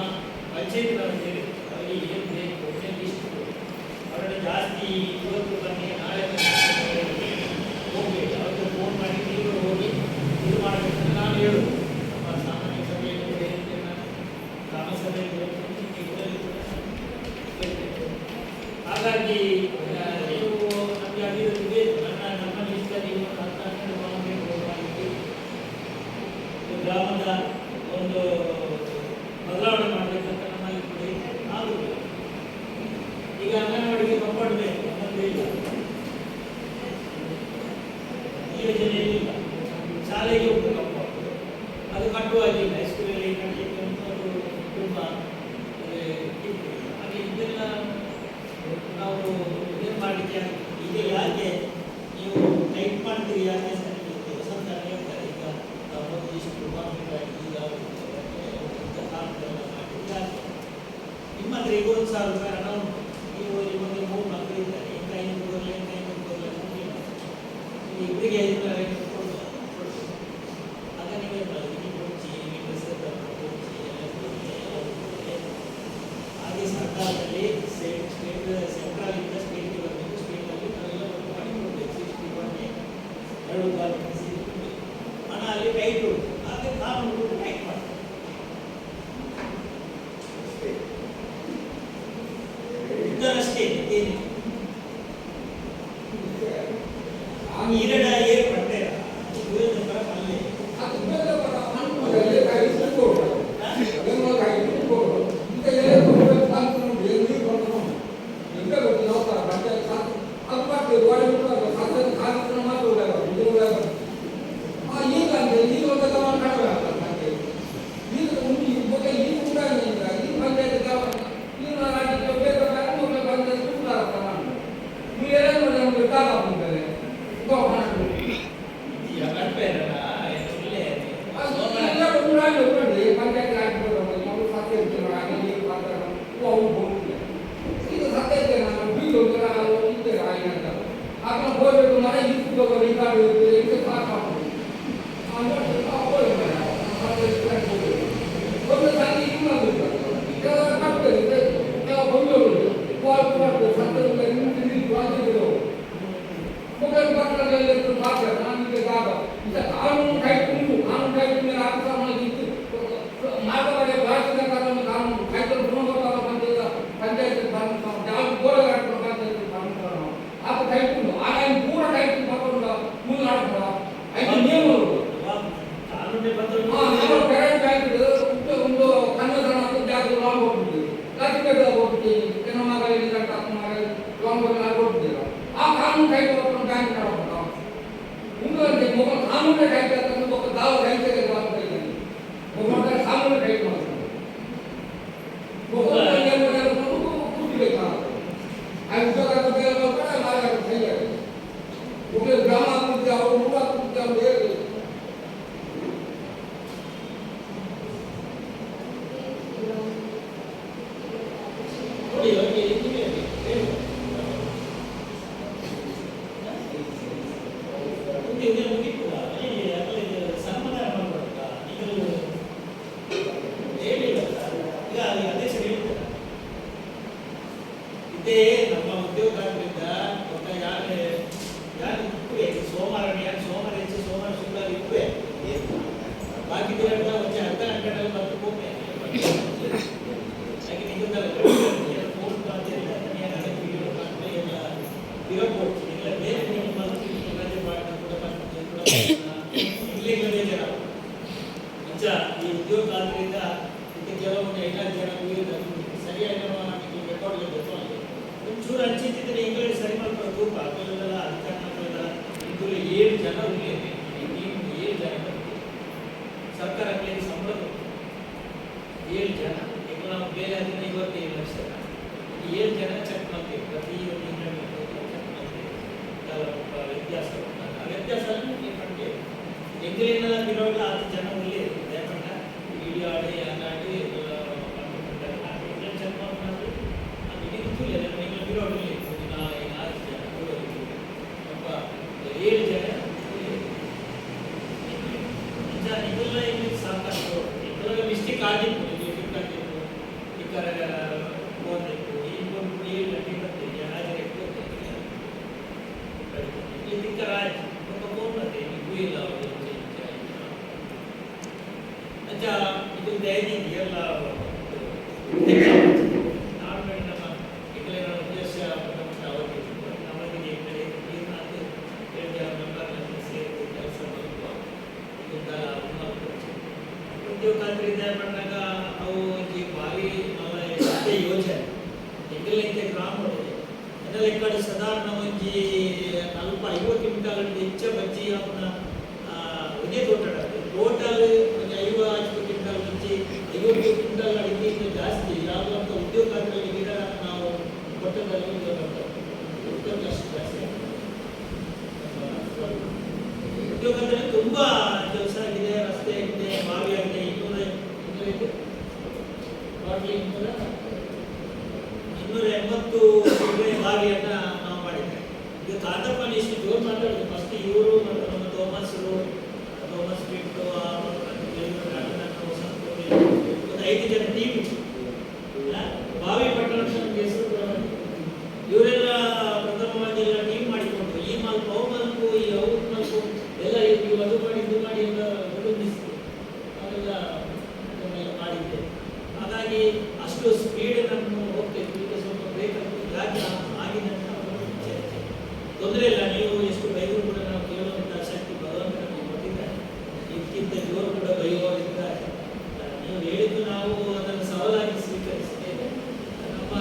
ಪಂಚಾಯತ್ಗಳನ್ನು ಸೇರಿ ಅವರಿಗೆ ಏನು ಬೇಕು ಒಳ್ಳೆ ಲಿಸ್ಟ್ ಕೊಡಿ. ಅವರನ್ನು ಜಾಸ್ತಿ ಇವತ್ತು ಬನ್ನಿ ನಾಳೆ ಹೋಗಬೇಕು, ಅವರಿಗೆ ಫೋನ್ ಮಾಡಿ ನೀವು ಹೋಗಿ ಇದು ಮಾಡಬೇಕಂತ ನಾನು ಹೇಳುವುದು. ನಮ್ಮ ಸಾಮಾನ್ಯ ಸಭೆಯಲ್ಲಿ ಹೇಳ್ತೇನೆ, ನಾನು ಗ್ರಾಮ ಸಭೆಯಲ್ಲಿ ಇದರಲ್ಲಿ ಕೂಡ ಹಾಗಾಗಿ ನೀವು ನಮಗೆ ಅಭಿವೃದ್ಧಿ ಬೇಕು. ನಮ್ಮ ಲಿಸ್ಟಲ್ಲಿ 12 ಗ್ರಾಮದ ಒಂದು ಬದಲಾವಣೆ ಮಾಡಬೇಕಂತ ನಮ್ಮಲ್ಲಿ ಕೂಡ ಆಗುವುದಿಲ್ಲ. ಈಗ ಅಂಗನವಾಡಿಗೆ ಕಂಪೌಂಡ್ ಬೇಕು, ನಮ್ಮಲ್ಲಿ ಇಲ್ಲ, ಈ ಯೋಜನೆಯಲ್ಲಿ ಇಲ್ಲ. ಶಾಲೆಗೆ ಒಂದು ಕಂಪೌಂಡ್ ಅದು ಕಟ್ಟುವಾಗಿಲ್ಲ, ಹೈಸ್ಕೂಲಲ್ಲಿ ಕಟ್ಟಲಿಕ್ಕೆ ಅದು ತುಂಬ ಹಾಗೆ ಇದೆಲ್ಲ ನಾವು ಏನು ಮಾಡಲಿಕ್ಕೆ ಈಗ ಯಾಕೆ ನೀವು ಟೈಪ್ ಮಾಡ್ತೀರಿ, ಯಾಕೆ ಸರಿ ವಸಂತ ಹೇಳ್ತಾರೆ ಈಗ ಒಂದು ಇಷ್ಟು ರೂಪಾಯಿ ಹಣ ಉಂಟು. ನೀವು ನಿಮಗೆ 3 ಮಕ್ಕಳು ಇದ್ದಾರೆ, ಇಂಥ 500 ಕೊಡಲಿ, ಇಂಥ 500 ಕೊಡಲಿ ಮುಗಿಲ್ಲ. ಇಬ್ಬರಿಗೆ 500 ಕೊಡ್ಬೋದು. ಆಗ ನೀವೇ ಮಾಡಿ, ನೀವು ಕೊಡ್ಚಿ, ನೀವು ಹೆಸರು ಕೊಡ್ಚಿ, ಎಲ್ಲ ಕೊಡ್ಚಿ, ಎಲ್ಲ ಕೊಡ್ಚಿ. ಹಾಗೆ ಸರ್ಕಾರದಲ್ಲಿ ಸೆಂಟ್ರಲಿಂದ ಸ್ಟೇಟ್ಗೆ ಬರಬೇಕು, ಸ್ಟೇಟಲ್ಲಿ ನಾವೆಲ್ಲ ವರ್ಕ್ ಮಾಡಿ ಕೊಡಬೇಕು. 60 2 ಬಾರಿ ಹಣ ಅಲ್ಲಿ ಟೈಟ್ ಉಂಟು. ಹಾಗೆ ಕಾನೂನು ಟೈಟ್ ಮಾಡಿ ಅಷ್ಟೇ ಏನಿಲ್ಲ. ಏರ್ ಪಡ್ತೇವೆ ಅಲ್ಲೇ ಈ ಉದ್ಯೋಗ ಆದ್ರಿಂದ ಇದಕ್ಕೆ ಕೆಲವೊಂದು 5 ಜನ ಸರಿಯಾಗಿ ರೆಕಾರ್ಡ್ ಗೊತ್ತಾಗಲಿ ಒಂಚೂರು ಹಂಚಿದ್ರೆ ಇಂಗ್ಲೀಷ್ ಸರಿ ಮಾಡ್ಕೊಂಡು ಗ್ರೂಪ್ ಹಾಕೋಲ್ಲ ಅಧಿಕಾರ ಮಾಡ್ಕೊಳ್ಳಲ್ಲ. ಇದು 7 ಜನ ಉಳಿಯಿದೆ, ನೀವು 7 ಜನ ಸರ್ಕಾರಕ್ಕೆ ಸಂಬಳ 7 ಜನ. ಈಗ ನಾವು ಬೇರೆ ಅದನ್ನ 25 ಲಕ್ಷ 7 ಜನ ಚೆಕ್ ಮಾಡ್ತೀವಿ. ಪ್ರತಿ ಒಂದು ಚೆಕ್ ಮಾಡ್ತೀವಿ ವ್ಯತ್ಯಾಸ. ಆ ವ್ಯತ್ಯಾಸ ಕಂಡು ಎಂಗ್ಲಿನೆಲ್ಲ ಬಿಡೋಲ್ಲ 10 ಜನ ಉಳಿಯಿದೆ. ಯಾಕಂದ್ರೆ ವಿಡಿಯೋ ಆಡಿ ಅನ್ನಾಡಿ ಚೆಕ್ ಮಾಡಿ ಅದು ಇದಿತ್ತು ಇಲ್ಲ ಬಿಡೋಲ್ಲ 7 ಜನ ಇದೆಲ್ಲ ಇಲ್ಲಿ ಸಾಕಷ್ಟು ಇದೆಲ್ಲ ಮಿಸ್ಟೇಕ್ ಆಗಿತ್ತು. ಓದಬೇಕು ಇನ್ನೊಂದು 7 ಗಂಟೆ ಬರ್ತೀನಿ ಹಾಗೆ ಇದಕ್ಕೆ ಆಯ್ತು ಮತ್ತೆ ನಿಗೂ ಇಲ್ಲ ಅಜ್ಜ ಇದು ದೈನಿಕ ಎಲ್ಲ ನಾನು ನಮ್ಮ ಈಗಲೇ ನಾನು ಉದ್ದೇಶ ಅವರಿಗೆ ಕೆಲಸ ಉದ್ಯೋಗ ಖಾತ್ರಿಯಿಂದ ಬಂದಾಗ ಅವು ಈ ಭಾರಿ ಯೋಜನೆ ಎಂಗಲಿಂದ ಗ್ರಾಮ ಅದೆಲ್ಲ ಈ ಕಡೆ ಸಾಧಾರಣ ಒಂಜಿ 40-50 ಕ್ವಿಂಟಾಲ್ ಹೆಚ್ಚು ಬಜ್ಜಿ ಅವನ್ನ ಒಂದೇ ಟೋಟಲ್ ಒಂದು 50 ಕ್ವಿಂಟಾಲ್ ಬಜ್ಜಿ 50 ಕ್ವಿಂಟಾಲ್ ಅಡಿಕೆಯಿಂದ ಜಾಸ್ತಿ ಯಾವಂತ ಉದ್ಯೋಗ ಖಾತ್ರಿಯಲ್ಲಿ ಗಿಡ ನಾವು ಕೊಟ್ಟದಲ್ಲಿ ಅಷ್ಟು ಜಾಸ್ತಿ ಉದ್ಯೋಗದಲ್ಲಿ ತುಂಬಾ ಕೆಲಸ ಆಗಿದೆ. ರಸ್ತೆ ಆಗಿದೆ, ಬಾವಿ ಆಗಿದೆ, 200 ಬಾಟ್ಲಿ 380 ಬಾವಿಯನ್ನ ನಾವು ಮಾಡಿದ್ದೇವೆ. ಈಗ ಕಾಂತಪ್ಪನ ಇಷ್ಟು ಜೋರು ಮಾತಾಡಿದ್ರು. ಫಸ್ಟ್ ಇವರು ಮತ್ತು ನಮ್ಮ ಥೋಮಸ್ ಬಿಟ್ಟು ಒಂದು 5 ಜನ ಟೀಮ್ ಬಾವಿ ಪಟ್ಟಣ ಹೆಸರು ಇವರೆಲ್ಲ ಪ್ರಥಮವಾಗಿ ಎಲ್ಲ ಟೀಮ್ ಮಾಡಿಕೊಂಡು ಈ ಮಲ್ಪು ಅವು ಮಲ್ಪು ಈ ಅವ್ರ ಮಲ್ಪು ಎಲ್ಲ ಇದು ಅದು ಮಾಡಿ ಇದು ಮಾಡಿ ಎಲ್ಲ ಉಳಿದಿತ್ತು. ಅವೆಲ್ಲ ಮಾಡಿದ್ದೆ. ಹಾಗಾಗಿ ಅಷ್ಟು ಸ್ಪೀಡ್ ನಮ್ಮನ್ನು ಹೋಗ್ತೇವೆ. ಈಗ ಸ್ವಲ್ಪ ಬೇಕಾಗ್ತದೆ. ಯಾಕೆ ಆಗಿದೆ ಅಂತ ಚರ್ಚೆ ತೊಂದರೆ ಇಲ್ಲ. ನೀವು ಎಷ್ಟು ಬೈದರೂ ಕೂಡ ನಾವು ಕೇಳುವಂಥ ಶಕ್ತಿ ಭಗವಂತ ನಮಗೆ ಕೊಟ್ಟಿದ್ದಾರೆ. ಇದಕ್ಕಿಂತ ಜೋರು ಕೂಡ ಬೈಯುವವರಿದ್ದಾರೆ. ನೀವು ಹೇಳಿದ್ದು ನಾವು ಅದನ್ನು ಸವಾಲಾಗಿ ಸ್ವೀಕರಿಸಿದ್ದೇವೆ. ನಮ್ಮ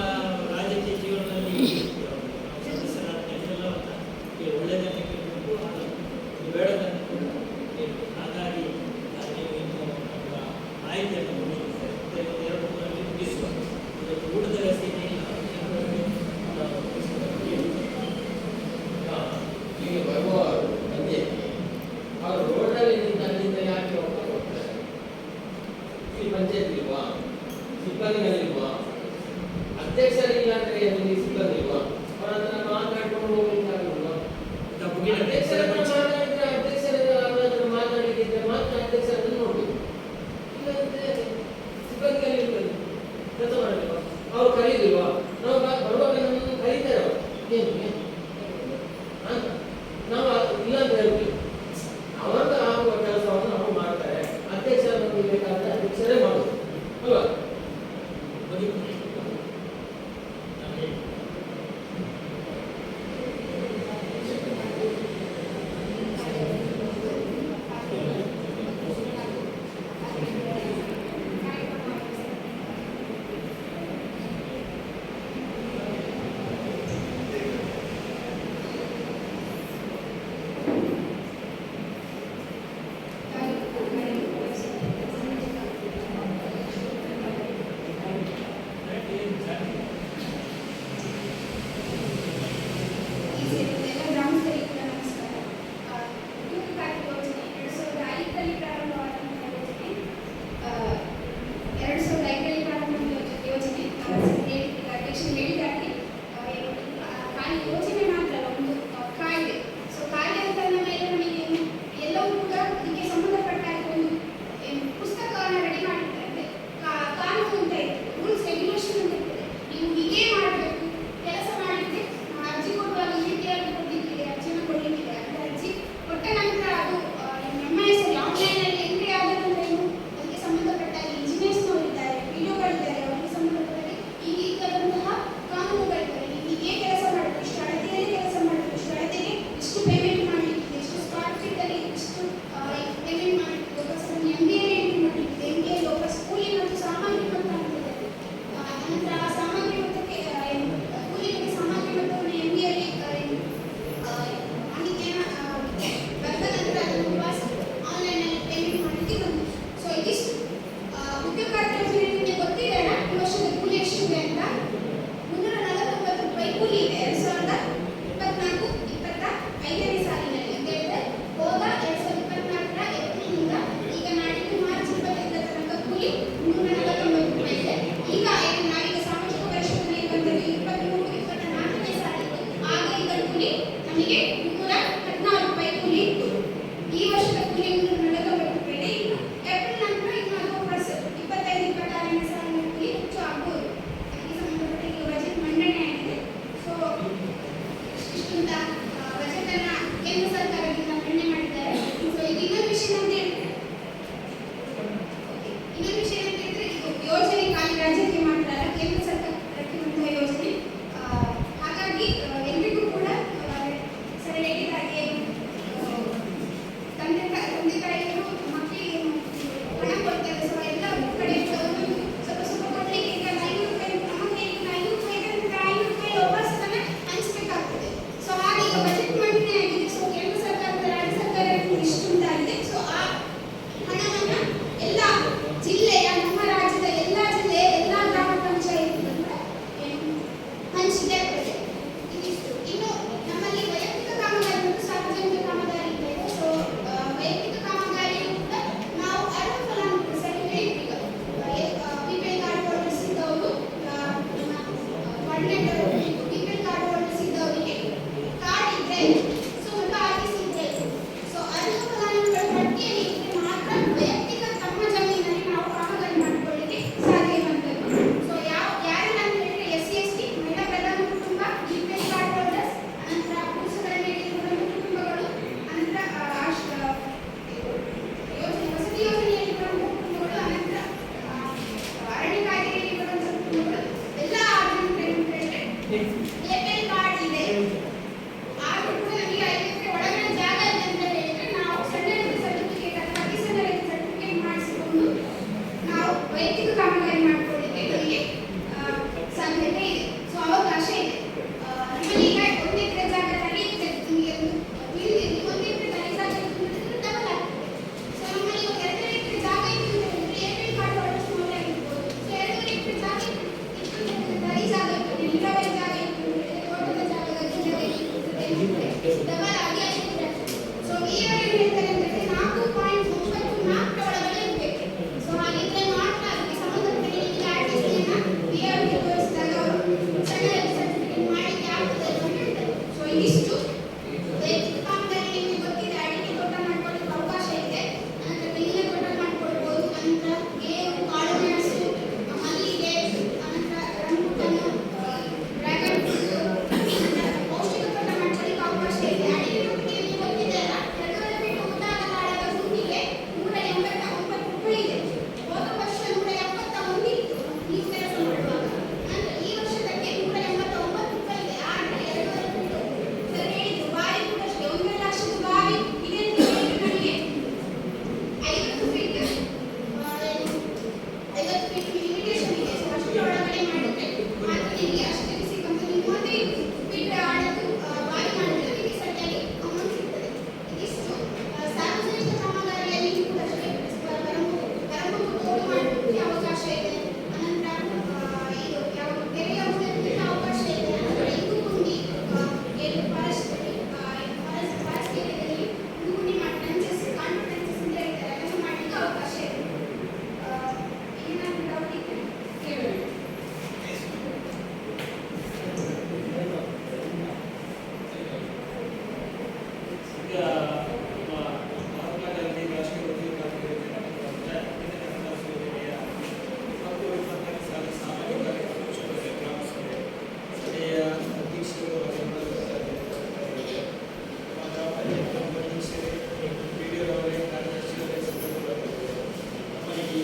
ರಾಜಕೀಯ ಜೀವನದಲ್ಲಿ ನಾವು ಸದಸ್ಯರಾದ ಎಲ್ಲೆಲ್ಲ ಒಳ್ಳೆಯದನ್ನು ಕೇಳಬೇಕು, ಬೇಡದನ್ನು ಕೂಡ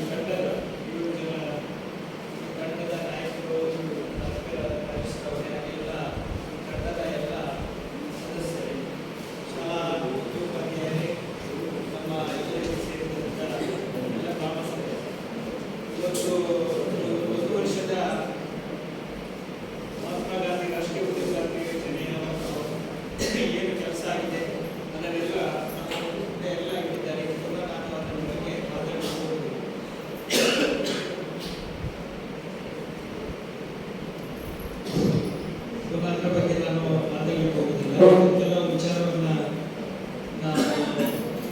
ತಂಡದ 7 ಜನ ತಂಡದ ನಾಯಕರು ಎಲ್ಲ ತಂಡದ ಎಲ್ಲ ಸದಸ್ಯರು, ಶಾಲಾ ಉದ್ಯೋಗಿಯರೇ, ನಮ್ಮ ಇದರಲ್ಲಿ ಸೇರಿದಂಥ ಎಲ್ಲ ಗ್ರಾಮಸ್ಥರು, ಇವತ್ತು 1 ವರ್ಷದ ಮಹಾತ್ಮ ಗಾಂಧಿ ರಾಷ್ಟ್ರೀಯ ಉದ್ಯೋಗ ಯೋಜನೆಯ ಏನು ಕೆಲಸ ಆಗಿದೆ ಅದನ್ನೆಲ್ಲ ಎಲ್ಲ ಇಟ್ಟಿದ್ದಾರೆ. ಕೂಡ ನಾನು ಅದರ ಬಗ್ಗೆ ಮಾತಾಡಬಹುದು. ಅದರ ಬಗ್ಗೆ ನಾನು ಮಾತಾಡಲಿಕ್ಕೆ ಹೋಗುದಿಲ್ಲ. ಕೆಲವು ವಿಚಾರವನ್ನ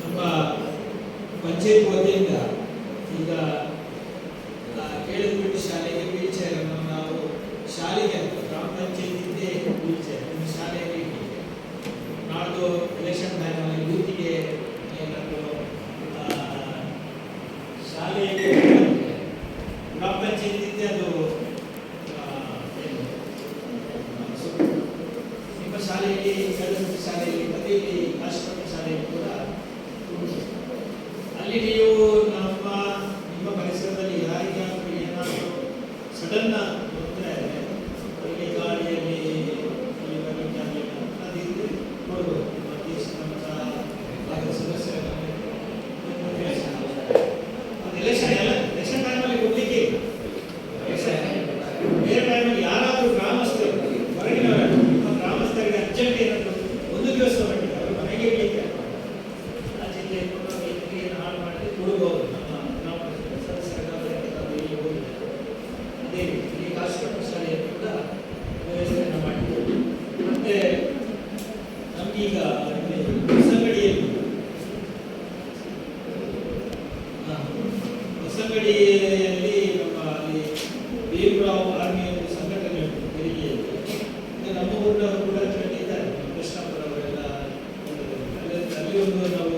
ನಮ್ಮ ಪಂಚಾಯತ್ ವತಿಯಿಂದ ಈಗ ಕೇಳಿದ್ಬಿಟ್ಟು ಶಾಲೆಗೆ ವೀಲ್ ಚೇರ್ ಅನ್ನು ನಾವು ಶಾಲೆಗೆ ಗ್ರಾಮ ಪಂಚಾಯತಿಗೆ ವೀಲ್ ಚೇರ್ ಶಾಲೆಯಲ್ಲಿ ಇಟ್ಟಿದ್ದೇವೆ. ನಾಡ್ದು ಎಲೆಕ್ಷನ್ ಟೈಮಲ್ಲಿ ಯೂತಿಗೆ ಏನಾದರೂ ಶಾಲೆಗೆ ಗ್ರಾಮ ಪಂಚಾಯತಿಗೆ ಅದು ನಿಮ್ಮ ಶಾಲೆಯಲ್ಲಿ ಸರಸ್ವತಿ ಶಾಲೆಯಲ್ಲಿ ಮನೆಯಲ್ಲಿ ಆಶ್ರಮ ಶಾಲೆಯಲ್ಲಿ ಕೂಡ ಅಲ್ಲಿ ನೀವು ನಿಮ್ಮ ಪರಿಸರದಲ್ಲಿ ಯಾರಿಗಾದರೂ ಏನಾದರೂ ಸಡನ್ ತೊಂದರೆ ಆದರೆ ಅವರಿಗೆ ಗಾಳಿಯಲ್ಲಿ ಅದಿದ್ರೆ ಕೊಡ್ಬೋದು. ನಮ್ಮ ಭಾಗದ ಸದಸ್ಯರ ಎಲೆಕ್ಷನ್ ಟೈಮಲ್ಲಿ ಕೊಡ್ಲಿಕ್ಕೆ ಬೇರೆ ಟೈಮಲ್ಲಿ ಯಾರಾದರೂ ಗ್ರಾಮಸ್ಥರು ಹೊರಗಿನವರು ನಿಮ್ಮ ಗ್ರಾಮಸ್ಥರಿಗೆ ಅರ್ಜೆಂಟ್ ಏನಾದರೂ 1 ದಿವಸ ಮಟ್ಟಿಗೆ ಅವರು ಮನೆಗೆ ಇರಲಿಕ್ಕೆ ಆಚೆಗೆ ಏನು ಹಾಳು ಮಾಡಿ ಕೊಡಬಹುದು. ನಮ್ಮ ಗ್ರಾಮ ಸದಸ್ಯರಾಗಲಿ ಇಲ್ಲಿ ಹೋಗಿದ್ದಾರೆ. ಅದೇ ರೀತಿ ಈ ಆಶ್ರಮ ಶಾಲೆಯನ್ನು ಕೂಡ ವ್ಯವಸ್ಥೆಯನ್ನು ಮಾಡಿದ್ದೇವೆ. ಮತ್ತೆ ನಮಗೀಗ ಹೊಸಂಗಡಿಯಲ್ಲಿ ನಮ್ಮ ಅಲ್ಲಿ ಭೀಮರಾವ್ ಆರ್ಮಿ ಒಂದು ಸಂಘಟನೆ ಉಂಟು ತೆರಿಗೆಯಲ್ಲಿ. ನಮ್ಮ ಊರಿನವರು ಕೂಡ ಅದರಲ್ಲಿ ಇದ್ದಾರೆ. ಕೃಷ್ಣಪ್ಪರವರೆಲ್ಲ ಅಲ್ಲಿ ಒಂದು ನಾವು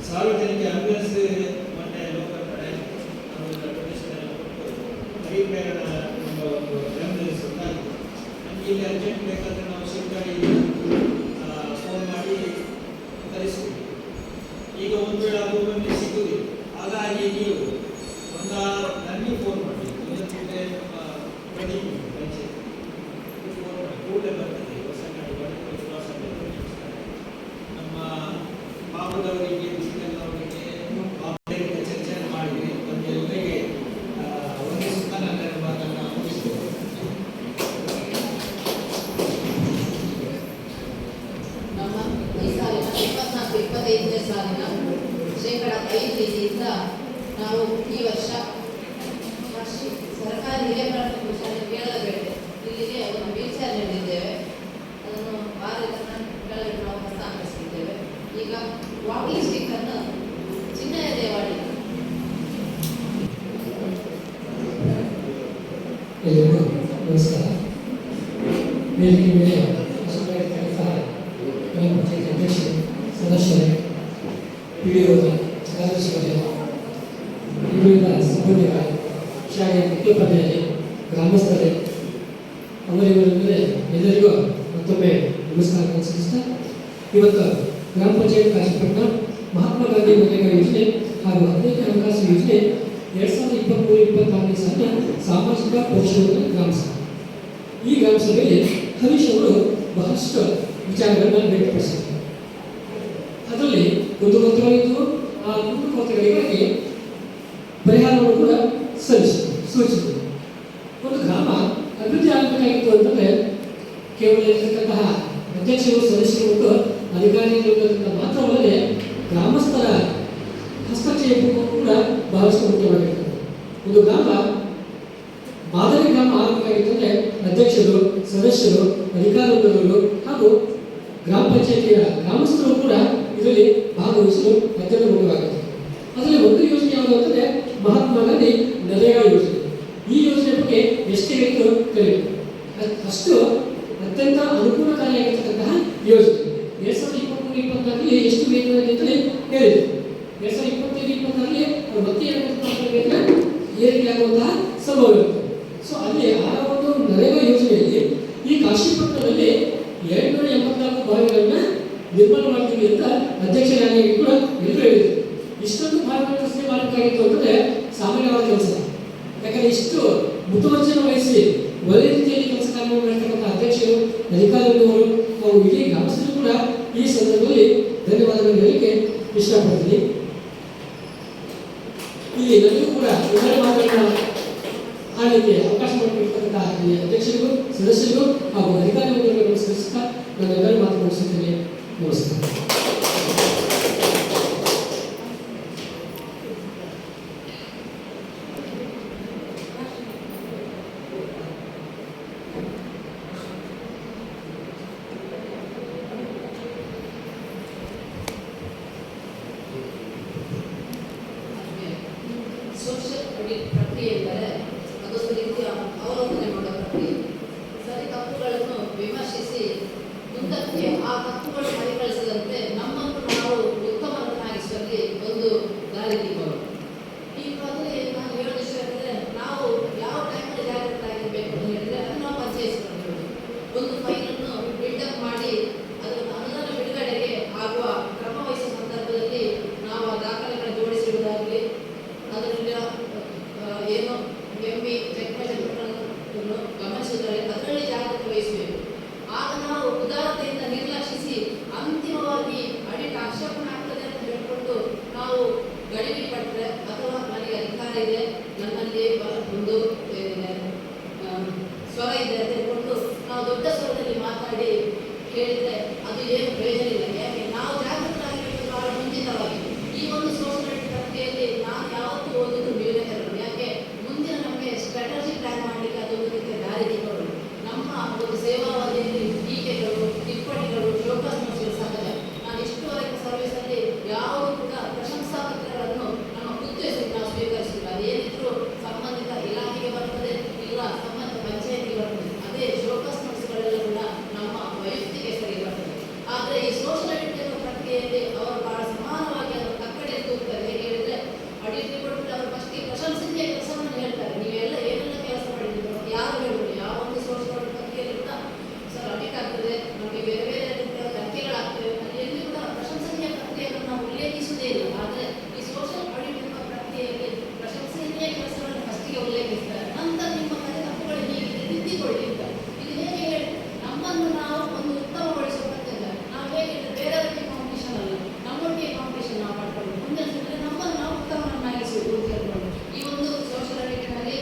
ಸಾರ್ವಜನಿಕ ಆಂಬ್ಯುಲೆನ್ಸ್ ಮೊನ್ನೆ ಲೋಕಲ್ ಕಡೆ ನಾವು ಪ್ರದೇಶದಲ್ಲಿ ಕೊಡ್ಬೋದು. ಹರಿಪ್ರೇರಣ ಎಂಬ ಒಂದು ಆಂಬ್ಯುಲೆನ್ಸ್ ಉಂಟಾಗಿದೆ. ನಮಗೆ ಇಲ್ಲಿ ಅರ್ಜೆಂಟ್ ಬೇಕಾದರೆ ನಾವು ಶಿವಗಾಡಿ ಫೋನ್ ಮಾಡಿ ತರಿಸ್ತೀವಿ. ಈಗ ಒಂದು ವೇಳೆ ಅದು ನಮಗೆ ಸಿಗುವುದಿಲ್ಲ. ಹಾಗಾಗಿ ನೀವು ನನಗೆ ಫೋನ್ ಮಾಡಿ, ಇಲ್ಲದಿದ್ದರೆ ನಮ್ಮ ಪ್ರದೀಪ್ ಪಂಚಾಯತ್ ಫೋನ್ ಮಾಡಿ ಕೂಡಲೇ ಬರ್ತದೆ. ಹೊಸಂಗಡಿ ನಮ್ಮ ಪಾಪದವರಿಗೆ ಬಿಸಿಲವರಿಗೆ ಪಾಪದವರಿಗೆ ಚರ್ಚೆ ಮಾಡಿ ನಮಗೆಲ್ಲರಿಗೆ ಒಂದು ಸುಖ ನನ್ನ ಮಾತನ್ನು ಮುಗಿಸ್ತೇವೆ. ನಮ್ಮ ಈ ಸಾಲಿನ 24-25ನೇ ಸಾಲಿನ ಶೇಕಡ 5% ನಾವು ಈ ವರ್ಷ ಸರ್ಕಾರಿ ಹಿರಿಯ ಪ್ರಾಥಮಿಕ ಶಾಲೆ ಕೇಳಲಬೇಡಿ ಇಲ್ಲಿಗೆ ಒಂದು ವೀಲ್ ಚೇರ್ ನೀಡಿದ್ದೇವೆ. ಅದನ್ನು ವಾರದ ಕೆಳಗೆ ನಾವು ಹಸ್ತಾಂತರಿಸಿದ್ದೇವೆ. ಈಗ ವಾಕಿಂಗ್ ಸ್ಟಿಕ್ ಅನ್ನು ಚಿನ್ನಯ ದೇವಾಡಿ ಎಲ್ಲರಿಗೂ ನಮಸ್ಕಾರ. ವೇದಿಕೆ ಮೇಲೆ ಹೊಸಬಾಗಿರ್ತಕ್ಕಂತಹ ಗ್ರಾಮ ಪಂಚಾಯತ್ ಅಧ್ಯಕ್ಷರು, ಸದಸ್ಯರೇ, ಪಿಡಿಒ ಕಾರ್ಯದರ್ಶಿಗಳೇ, ಇನ್ನುಳಿದ ಸಿಬ್ಬಂದಿಗಳೇ, ಶಾಲೆಯ ಮುಖ್ಯೋಪಾಧ್ಯಾಯರೇ, ಗ್ರಾಮಸ್ಥರೇ, ಅವರಿವರೆಂದರೆ ಎಲ್ಲರಿಗೂ ಮತ್ತೊಮ್ಮೆ ನಮಸ್ಕಾರಗಳನ್ನು ಸಲ್ಲಿಸ್ತಾ, ಇವತ್ತು ಗ್ರಾಮ ಪಂಚಾಯತ್ ಕಾಶಿಪಟ್ಟಣ ಮಹಾತ್ಮ ಗಾಂಧಿ ಮನರೇಗಾ ಯೋಜನೆ ಹಾಗೂ 15ನೇ ಹಣಕಾಸು ಯೋಜನೆ 2023-24 ಸಾಲಿನ ಸಾಮಾಜಿಕ ಪರಿಶೋಧನಾ ಗ್ರಾಮ ಸಭೆ. ಈ ಗ್ರಾಮ ಸಭೆಯಲ್ಲಿ ಹರೀಶ್ ಅವರು ಬಹಳಷ್ಟು ವಿಚಾರಗಳನ್ನು ವ್ಯಕ್ತಪಡಿಸಿದ್ದಾರೆ. ಅದರಲ್ಲಿ ಕುಂದುಕೊರತೆಗಳಿದ್ದು ಆ ಕುಂದುಕೊರತೆಗಳಿಗಾಗಿ ಪರಿಹಾರವನ್ನು ಕೂಡ ಸೂಚಿಸಿದರು. ಒಂದು ಗ್ರಾಮ ಅಭಿವೃದ್ಧಿ ಆಗಬೇಕಾಗಿತ್ತು ಅಂತಂದರೆ ಕೇವಲ ಇರತಕ್ಕಂತಹ ಅಧ್ಯಕ್ಷರು, ಸದಸ್ಯರು ಮತ್ತು ಅಧಿಕಾರಿಗಳಿಂದ ಮಾತ್ರವಲ್ಲದೆ ಗ್ರಾಮಸ್ಥರ ಹಸ್ತಕ್ಷೇಪಕ್ಕೂ ಕೂಡ ಬಹಳಷ್ಟು ಮುಖ್ಯವಾಗಿರ್ತದೆ. ಒಂದು ಗ್ರಾಮ ಮಾದರಿ ಗ್ರಾಮ ಆಗಬೇಕಾಗಿತ್ತಂದರೆ ಅಧ್ಯಕ್ಷರು, ಸದಸ್ಯರು, ಅಧಿಕಾರಿಗಳು ಹಾಗೂ ಗ್ರಾಮ ಪಂಚಾಯತಿಯ ಗ್ರಾಮಸ್ಥರು ಕೂಡ ಇದರಲ್ಲಿ ಭಾಗವಹಿಸಲು ಅತ್ಯಂತ ಮುಖ್ಯವಾಗಿದೆ. ಅದರಲ್ಲಿ ಒಂದು ಯೋಜನೆ ಯಾವುದು ಅಂತಂದರೆ ಮಹಾತ್ಮ ಗಾಂಧಿ ನರೇಗಾ ಯೋಜನೆ. ಈ ಯೋಜನೆ ಬಗ್ಗೆ ಎಷ್ಟೇ ಹೇಳಿದ್ರು ಕಲಿಬೇಕು, ಅಷ್ಟು ಅತ್ಯಂತ ಅನುಕೂಲಕಾರಿಯಾಗಿರ್ತಕ್ಕಂತಹ ಯೋಜನೆ. 2023-24 ಎಷ್ಟು ವೇತನ ಅಂತಲೇ ಹೇಳಿದ್ರು. 2025-26 ಅದು ಮತ್ತೆ ಏರಿಕೆಯಾಗುವಂತಹ ಸಂಭವ ಇರುತ್ತೆ. ಸೊ ಅಲ್ಲಿ ಆ ಒಂದು ನರೇಗಾ ಯೋಜನೆಯಲ್ಲಿ ಈ ಕಾಶಿಪಟ್ಟಣದಲ್ಲಿ 284 ಬಾವಿಗಳನ್ನ ನಿರ್ಮಾಣ ಮಾಡ್ತೀವಿ ಅಂತ ಅಧ್ಯಕ್ಷರಾಗಿ ಕೂಡ ಎಲ್ಲರೂ ಹೇಳಿದರು. ಇಷ್ಟೊಂದು ಬಾವಿಗಳನ್ನು ಸಂಸ್ಥೆ ಮಾಡಬೇಕಾಗಿತ್ತು ಅಂತಂದರೆ ಸಾಮಾನ್ಯವಾದ ಕೆಲಸ. ಯಾಕಂದರೆ ಇಷ್ಟು ಮುತುವರ್ಜನ ವಹಿಸಿ ಒಳ್ಳೆ ರೀತಿಯಲ್ಲಿ ಕೆಲಸ ಕಾರ್ಯ ಮಾಡಿರ್ತಕ್ಕಂಥ ಅಧ್ಯಕ್ಷರು, ಅಧಿಕಾರಿಗಳು ನಾವು ಇಡೀ ಗ್ರಾಮಸ್ಥರು ಕೂಡ ಈ ಸಂದರ್ಭದಲ್ಲಿ ಧನ್ಯವಾದಗಳನ್ನು ಹೇಳಲಿಕ್ಕೆ ಇಷ್ಟಪಡ್ತೀನಿ. ಇಲ್ಲಿ ನನಗೂ ಕೂಡ ವಿವರ ಮಾತುಗಳನ್ನ ಆಡಲಿಕ್ಕೆ ಅವಕಾಶ ಮಾಡಿಕೊಡ್ತಕ್ಕಂಥ ಈ ಅಧ್ಯಕ್ಷರಿಗೂ, ಸದಸ್ಯರಿಗೂ ಹಾಗೂ ಅಧಿಕಾರಿಗಳಿಗೂ ನಮಸ್ಕರಿಸುತ್ತಾ ನಾನೆಲ್ಲರೂ ಮಾತು ಮುಗಿಸುತ್ತೇನೆ. ನಮಸ್ಕಾರ. ಸೋಷಿಯಲ್ ಆಡಿಟ್ ಪ್ರಕ್ರಿಯೆ ಎಂದರೆ ಅದೊಂದು ರೀತಿಯ ಅವಲೋಕನೆ ಮಾಡೋ ಪ್ರಕ್ರಿಯೆ. ಸರಿ ತಪ್ಪುಗಳನ್ನು ವಿಮರ್ಶಿಸಿ ಮುಂದಕ್ಕೆ ಆ ತಪ್ಪುಗಳು ಮರುಕಳಿಸದಂತೆ ನಮ್ಮನ್ನು ನಾವು ಉತ್ತಮರನ್ನಾಗಿಸುವಲ್ಲಿ ಒಂದು ದಾರಿದೀಪಗಳು. ಈ ಪ್ರಕ್ರಿಯೆ ನಾನು ಹೇಳೋ ವಿಷಯ ಅಂದರೆ ನಾವು ಯಾವ ಟೈಮಲ್ಲಿ ಜಾಗೃತರಾಗಿರಬೇಕು ಅಂತ ಹೇಳಿದರೆ ಅದನ್ನು ನಾವು ಪರಿಚಯಿಸಿಕೊಳ್ಳಬಹುದು. ಒಂದು ಫೈಲನ್ನು ಬಿಲ್ಡಪ್ ಮಾಡಿ ಅದರ ಬಿಡುಗಡೆಗೆ ಆಗುವ ಕ್ರಮ ವಹಿಸುವ ಸಂದರ್ಭದಲ್ಲಿ ನಾವು ಆ ದಾಖಲೆಗಳನ್ನು ಜೋಡಿಸಿಡುವುದಾಗಲಿ, ಅದರಿಂದ ಏನು ಎಮ್ಮಿ ಚೆಕ್ಗಳನ್ನು ಗಮನಿಸುವುದರಲ್ಲಿ ಅದರಲ್ಲಿ ಜಾಗೃತಿ ವಹಿಸಬೇಕು. ಆಗ ನಾವು ಉದಾರತೆಯಿಂದ ನಿರ್ಲಕ್ಷಿಸಿ ಅಂತಿಮವಾಗಿ ಆಡಿಟ್ ಆಕ್ಷೇಪಣೆ ಆಗ್ತದೆ ಅಂತ ಹೇಳಿಕೊಂಡು ನಾವು ಗಡಿಬಿಡಿ ಪಟ್ಟರೆ ಅಥವಾ ನನಗೆ ಅಧಿಕಾರ ಇದೆ, ನನ್ನಲ್ಲಿ ಒಂದು ಸ್ವರ ಇದೆ ಅಂತ ಹೇಳ್ಕೊಂಡು ನಾವು ದೊಡ್ಡ ಸ್ವರದಲ್ಲಿ ಮಾತಾಡಿ ಹೇಳಿದರೆ ಅದು ಏನು ಪ್ರಯೋಜನ ಇಲ್ಲ. ಯಾಕೆ ನಾವು ಜಾಗೃತರಾಗಿರಬೇಕು ಬಹಳ ಮುಂಚಿತವಾಗಿ. ಈ ಒಂದು ಸೋಷಿಯಲ್ ಪ್ರಕ್ರಿಯೆಯಲ್ಲಿ ನಾನು ಯಾವತ್ತೂ ಓದುವುದು ವಿವೇಕಗಳು. ಯಾಕೆ ಮುಂದಿನ ನಮಗೆ ಸ್ಟ್ರಾಟಜಿ ಪ್ಲಾನ್ ಮಾಡಲಿಕ್ಕೆ ಅದೊಂದು ರೀತಿಯ ದಾರಿದೀಪಗಳು. ನಮ್ಮ ಒಂದು ಸೇವಾವಧಿಯಲ್ಲಿ ಟೀಕೆಗಳು, ಟಿಪ್ಪಣಿಗಳು, ಶೋಕಾಸ್ಮಗಳು ಸಹಜ. ನಾನು ಇಷ್ಟುವರೆಗೆ ಸರ್ವಿಸಲ್ಲಿ ಯಾವುದೂ ಕೂಡ ಪ್ರಶಂಸಾ ಪತ್ರಗಳನ್ನು ನಮ್ಮ ಕುತ್ತೇಸು ನಾವು ಸ್ವೀಕರಿಸಿಲ್ಲ. ಅದೇನಿದ್ರು ಸಂಬಂಧಿತ ಇಲಾಖೆಗೆ ಬರ್ತದೆ, ಇಲ್ಲ ಸಂಬಂಧಿತ ಪಂಚಾಯತಿಗೆ ಬರ್ತದೆ. ಅದೇ ಶೋಕಾಸ್ಮಗಳೆಲ್ಲ ಕೂಡ ನಮ್ಮ ವೈಯಕ್ತಿಕ ಹೆಸರಿಗೆ ಬರ್ತದೆ. ಆದರೆ ಈ ಸೋಷಿಯಲ್ ಆಡಿಟ್ ಪ್ರಕ್ರಿಯೆಯಲ್ಲಿ ಅವರು ಬಹಳ ಸಮಾನವಾಗಿ ಅದನ್ನು ತಕ್ಕಡೆ ತೂಗ್ತಾರೆ. ಹೇಗೆ ಹೇಳಿದ್ರೆ ಆಡಿಟ್ ರಿಪೋರ್ಟ್ ಅವರು ಫಸ್ಟಿಗೆ ಪ್ರಶಂಸನೀಯ ಕೆಲಸವನ್ನು ಹೇಳ್ತಾರೆ. ನೀವೆಲ್ಲ ಏನೆಲ್ಲ ಕೆಲಸ ಮಾಡಿದ್ರು ಯಾರು ಹೇಳುವುದು. ಯಾವ ಒಂದು ಸೋಷಿಯಲ್ ಆಡಿಟ್ ಪ್ರಕ್ರಿಯೆಯಲ್ಲಿ ಕೂಡ ಸರ್ ಆಡಿಟ್ ಆಗ್ತದೆ, ನಮಗೆ ಬೇರೆ ಬೇರೆ ರೀತಿಯ ಧಕ್ಕೆಗಳಾಗ್ತವೆ, ಅಲ್ಲಿ ಎಲ್ಲಿ ಕೂಡ ಪ್ರಶಂಸನೀಯ ಪ್ರಕ್ರಿಯೆಯನ್ನು ನಾವು ಉಲ್ಲೇಖಿಸುವುದೇ ಇಲ್ಲ. ಆದರೆ ಈ ಸೋಷಿಯಲ್ ಆಡಿಟ್ ಎಂಬ ಪ್ರಕ್ರಿಯೆಯಲ್ಲಿ ಪ್ರಶಂಸನೀಯ ಕೆಲಸಗಳನ್ನು ಫಸ್ಟಿಗೆ ಉಲ್ಲೇಖಿಸ್ತಾರೆ. ನಂತರ ನಿಮ್ಮ ಕಡೆ ತಪ್ಪುಗಳು ಹೀಗಿದೆ ತಿದ್ದಿಕೊಳ್ಳಿ ಅಂತ. ಇದು ಹೇಗೆ ಹೇಳಿ ನಮ್ಮನ್ನು ನಾವು ಒಂದು ಉತ್ತಮಗೊಳಿಸುವ ಪ್ರತ್ಯೇಕ. ನಾವು ಹೇಗೆ ಬೇರೆಯವರಿಗೆ ಕಾಂಪಿಟೇಷನ್ ಅಲ್ಲ, ನಮ್ಮೊಟ್ಟಿಗೆ ಕಾಂಪಿಟೇಷನ್ ನಾವು ಮಾಡ್ಕೊಂಡು ಮುಂದೆ ನಮ್ಮನ್ನು ನಾವು ಉತ್ತಮವನ್ನಾಗಿಸುವುದು ಅಂತ ಹೇಳ್ಕೊಂಡು ಈ ಒಂದು ಸೋಷಿಯಲ್ ಆಡಿಟ್ನಲ್ಲಿ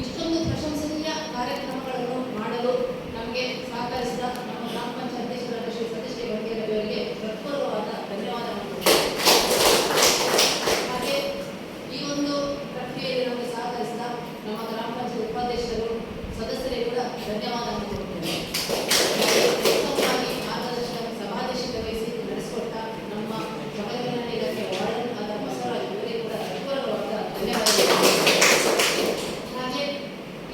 ಇಷ್ಟೊಂದು ಪ್ರಶಂಸನೀಯ ಕಾರ್ಯಕ್ರಮಗಳನ್ನು ಮಾಡಲು ನಮಗೆ ಸಹಕರಿಸಿದ ನಮ್ಮ ಗ್ರಾಮ ಪಂಚಾಯತ್ ಅಧ್ಯಕ್ಷರಾದ ಶ್ರೀ ಸತೀಶ್ ಗಂಗೇರಿ ಅವರಿಗೆ ಹೃತ್ಪೂರ್ವವಾದ ಧನ್ಯವಾದಗಳು. ಹಾಗೆ ಈ ಒಂದು ಪ್ರಕ್ರಿಯೆಯಲ್ಲಿ ನಮಗೆ ಸಹಕರಿಸಿದ ನಮ್ಮ ಗ್ರಾಮ ಪಂಚಾಯತ್ ಉಪಾಧ್ಯಕ್ಷರು, ಸದಸ್ಯರಿಗೆ ಕೂಡ ಧನ್ಯವಾದಗಳು ಕೊಡ್ತೇನೆ. ಉತ್ತಮವಾಗಿ ಮಾರ್ಗದರ್ಶನ ಸಭಾಧ್ಯಕ್ಷತೆ ವಹಿಸಿ ನಡೆಸಿಕೊಟ್ಟ ನಮ್ಮ ಸಮಾಜ ಇಲಾಖೆ ವಾರ್ಡನ್ ಆದ ಬಸವರಾಜ್ ಇವರಿಗೆ ಕೂಡ ಹೃತ್ಪೂರ್ವವಾದ ಧನ್ಯವಾದಗಳು. ಹಾಗೆ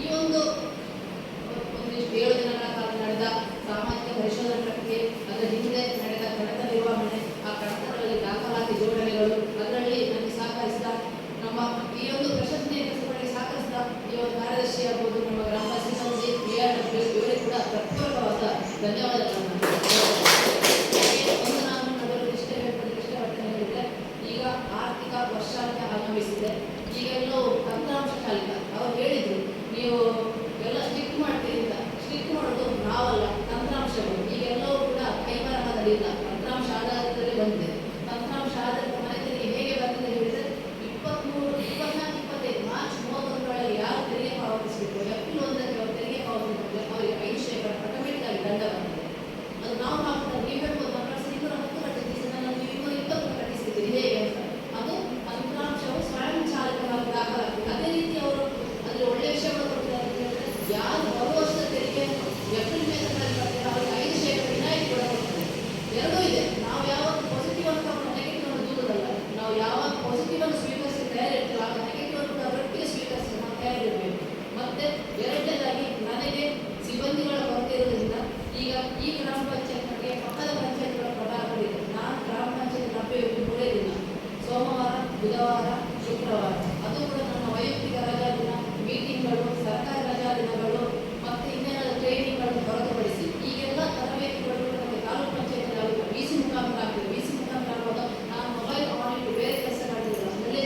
ಈ ಒಂದು ಒಂದಿಷ್ಟು 7 ದಿನಗಳ ಕಾಲ ನಡೆದ ಸಾಮಾಜಿಕ ಪರಿಶೋಧನಾ ಪ್ರಕ್ರಿಯೆ, ಅದರ ಹಿಂದೆ ನಡೆದ ಕಡತ ನಿರ್ವಹಣೆ, ಆ ಕಡತಗಳಲ್ಲಿ ದಾಖಲಾತಿ ಜೋಡಣೆಗಳು, ಅದರಲ್ಲಿ ನನಗೆ ಸಹಕರಿಸಿದ ನಮ್ಮ ಈ ಒಂದು ಪ್ರಶಸ್ತಿಯ ಕೆಲಸಗಳಿಗೆ ಸಹಕರಿಸಿದ ಈ ಒಂದು ಕಾರ್ಯದರ್ಶಿ ಆಗ್ಬೋದು, ನಮ್ಮ ಗ್ರಾಮ ಪಂಚಾಯತ್ ಇವರಿಗೆ ಕೂಡ ಹೃತ್ಪೂರ್ವವಾದ ಧನ್ಯವಾದಗಳನ್ನು. ಒಂದು ನಾನು ನಗರದ ಇಷ್ಟಪಡ್ತೇನೆ ಹೇಳಿದ್ರೆ, ಈಗ ಆರ್ಥಿಕ ವರ್ಷಾಂತ್ಯ ಆಗಮಿಸಿದೆ. ಈಗೆಲ್ಲೋ ತಂತ್ರಾಂಶ ಚಾಲಿತ. ಅವ್ರು ಹೇಳಿದ್ರು ನೀವು ಎಲ್ಲ ಸ್ಟಿಕ್ ಮಾಡ್ತೀರಿ ಅಂತ. ಸ್ಟಿಕ್ ಮಾಡೋದು ನಾವಲ್ಲ, ತಂತ್ರಾಂಶಗಳು. ಈಗೆಲ್ಲವೂ ಕೂಡ ಕೈಬರಹದಲ್ಲಿ ಇಲ್ಲ, ತಂತ್ರಾಂಶ ಆಧಾರದಲ್ಲಿ ಬಂದಿದೆ. ತಂತ್ರಾಂಶ ಆಧಾರಿತ ಮನೆ ತೆರಿಗೆ ಹೇಗೆ ಬಂದಿದೆ ಹೇಳಿದ್ರೆ 23, 24, 25 ಮಾರ್ಚ್ 31 ಯಾರು ತೆರಿಗೆ ಪಾವತಿಸಬೇಕು, ಏಪ್ರಿಲ್ 1ಕ್ಕೆ ಅವರು ತೆರಿಗೆ ಪಾವತಿಸಬೇಕು, ಅವರಿಗೆ 5% ಆಟೋಮೆಟಿಕ್ ಆಗಿ ದಂಡ ಬರ್ತದೆ. ಅದು ನಾವು ಹಾಕ್ತಾರೆ. ನೀವು ಹೇಳ್ಬೋದು ನನ್ನ ವರ್ಷ 210 ಕಟ್ಟಿದ್ದೀರಿ, ನಾನು 220 ಕಟ್ಟಿಸಿದ್ದೀರಿ ಹೇಗೆ ಅಂತ. ಅದು ತಂತ್ರಾಂಶವು ಸ್ವಯಂ ಚಾಲಿತವಾಗಿ ದಾಖಲಾಗ್ತದೆ. ಅದೇ ರೀತಿ ಅವರು ಅಲ್ಲಿ ಒಳ್ಳೆಯ ವಿಷಯಗಳು ಕೊಟ್ಟಿದ್ದಾರೆ ಅಂತ ಹೇಳಿದ್ರೆ, ಯಾರು ಬರುವ ವರ್ಷದ ತೆರಿಗೆಯನ್ನು ಏಪ್ರಿಲ್ ಮೇನಲ್ಲಿ ಬರ್ತಾರೆ ಅವರಿಗೆ 5% ವಿನಾಯಿತಿ ಕೂಡ ಕೊಡ್ತಾರೆ. ಎರಡೂ ಇದೆ. ನಾವು ಯಾವತ್ತು ಪಾಸಿಟಿವ್ ಅಂತ ನೆಗೆಟಿವ್ ಅನ್ನು ದೂರದಲ್ಲ. ನಾವು ಯಾವಾಗ ಪಾಸಿಟಿವ್ ಅನ್ನು ಸ್ವೀಕರಿಸಿ ತಯಾರಿರ್ತೀವಿ, ಆಗ ನೆಗೆಟಿವ್ ಅನ್ನು ಕೂಡ ಒಟ್ಟಿಗೆ ಸ್ವೀಕರಿಸಿ ನಾವು ತಯಾರಿರಬೇಕು. ಮತ್ತೆ ಎರಡನೇದಾಗಿ ನನಗೆ ಸಿಬ್ಬಂದಿಗಳ ಕೊರತೆ ಇರುವುದರಿಂದ ಈಗ ಈ ಗ್ರಾಮ ಪಂಚಾಯತ್ಗೆ ಪಕ್ಕದ ಪಂಚಾಯತ್ಗಳ ಪ್ರಭಾವಗಳಿದೆ. ನಾನು ಗ್ರಾಮ ಪಂಚಾಯತ್ ಲಭ್ಯವಿದ್ದು 3 ದಿನ, ಸೋಮವಾರ, ಬುಧವಾರ, ಶುಕ್ರವಾರ. ಅದು ಕೂಡ ನನ್ನ ವೈಯಕ್ತಿಕ ರಜಾ ದಿನ, ಮೀಟಿಂಗ್ಗಳು, ಸರ್ಕಾರಿ ರಜಾ ದಿನಗಳು, ಮತ್ತೆ ಇನ್ನೇನಾದರೂ ಟ್ರೈನಿಂಗ್ಗಳನ್ನು ಹೊರತುಪಡಿಸಿ ಈಗೆಲ್ಲ ತರಬೇತಿಗಳು ನಮಗೆ ತಾಲೂಕು ಪಂಚಾಯತ್ ಆಗುತ್ತೆ. VC ಮುಖಾಂತರ ಆಗ್ತದೆ. VC ಮುಖಾಂತರ ಆಗುವಾಗ ನಾನು ಮೊಬೈಲ್ ಆನ್ ಇಟ್ಟು ಬೇರೆ ಕೆಲಸ ಮಾಡಿಲ್ಲ, ಅದರಲ್ಲೇ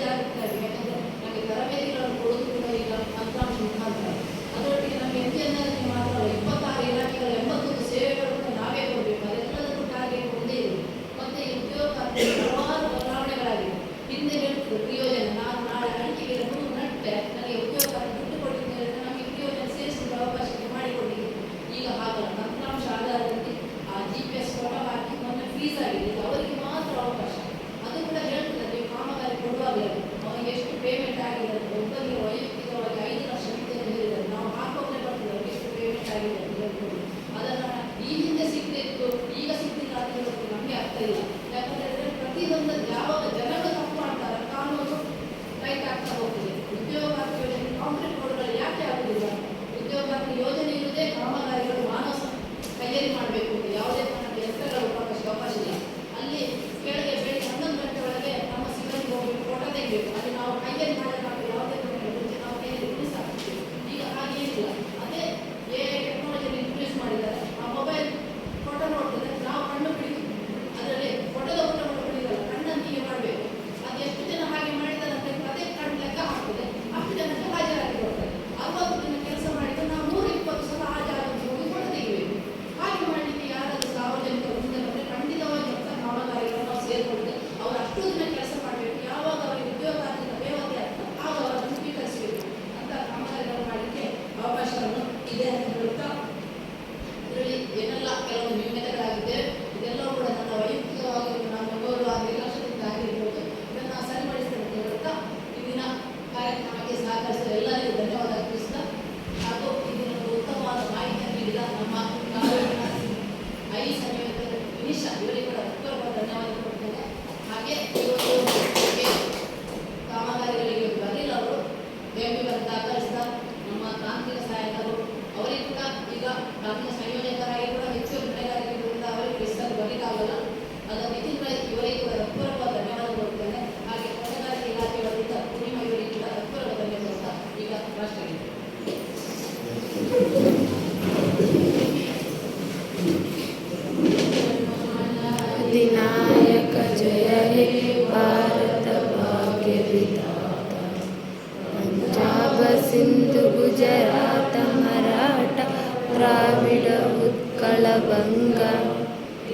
द्राविड उत्कल गंगा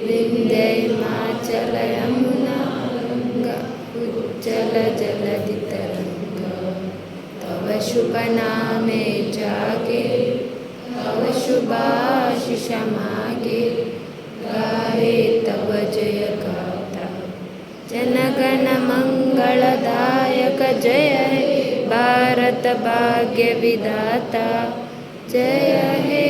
विंध्य हिमाचल यमुना गंगा उज्जल जलधि तरंगा तव शुभ नामे जागे तव शुभाशिष मागे गाहे तव जय गाथा जनगण मंगलदायक जय हे भारत भाग्य विधाता जय हे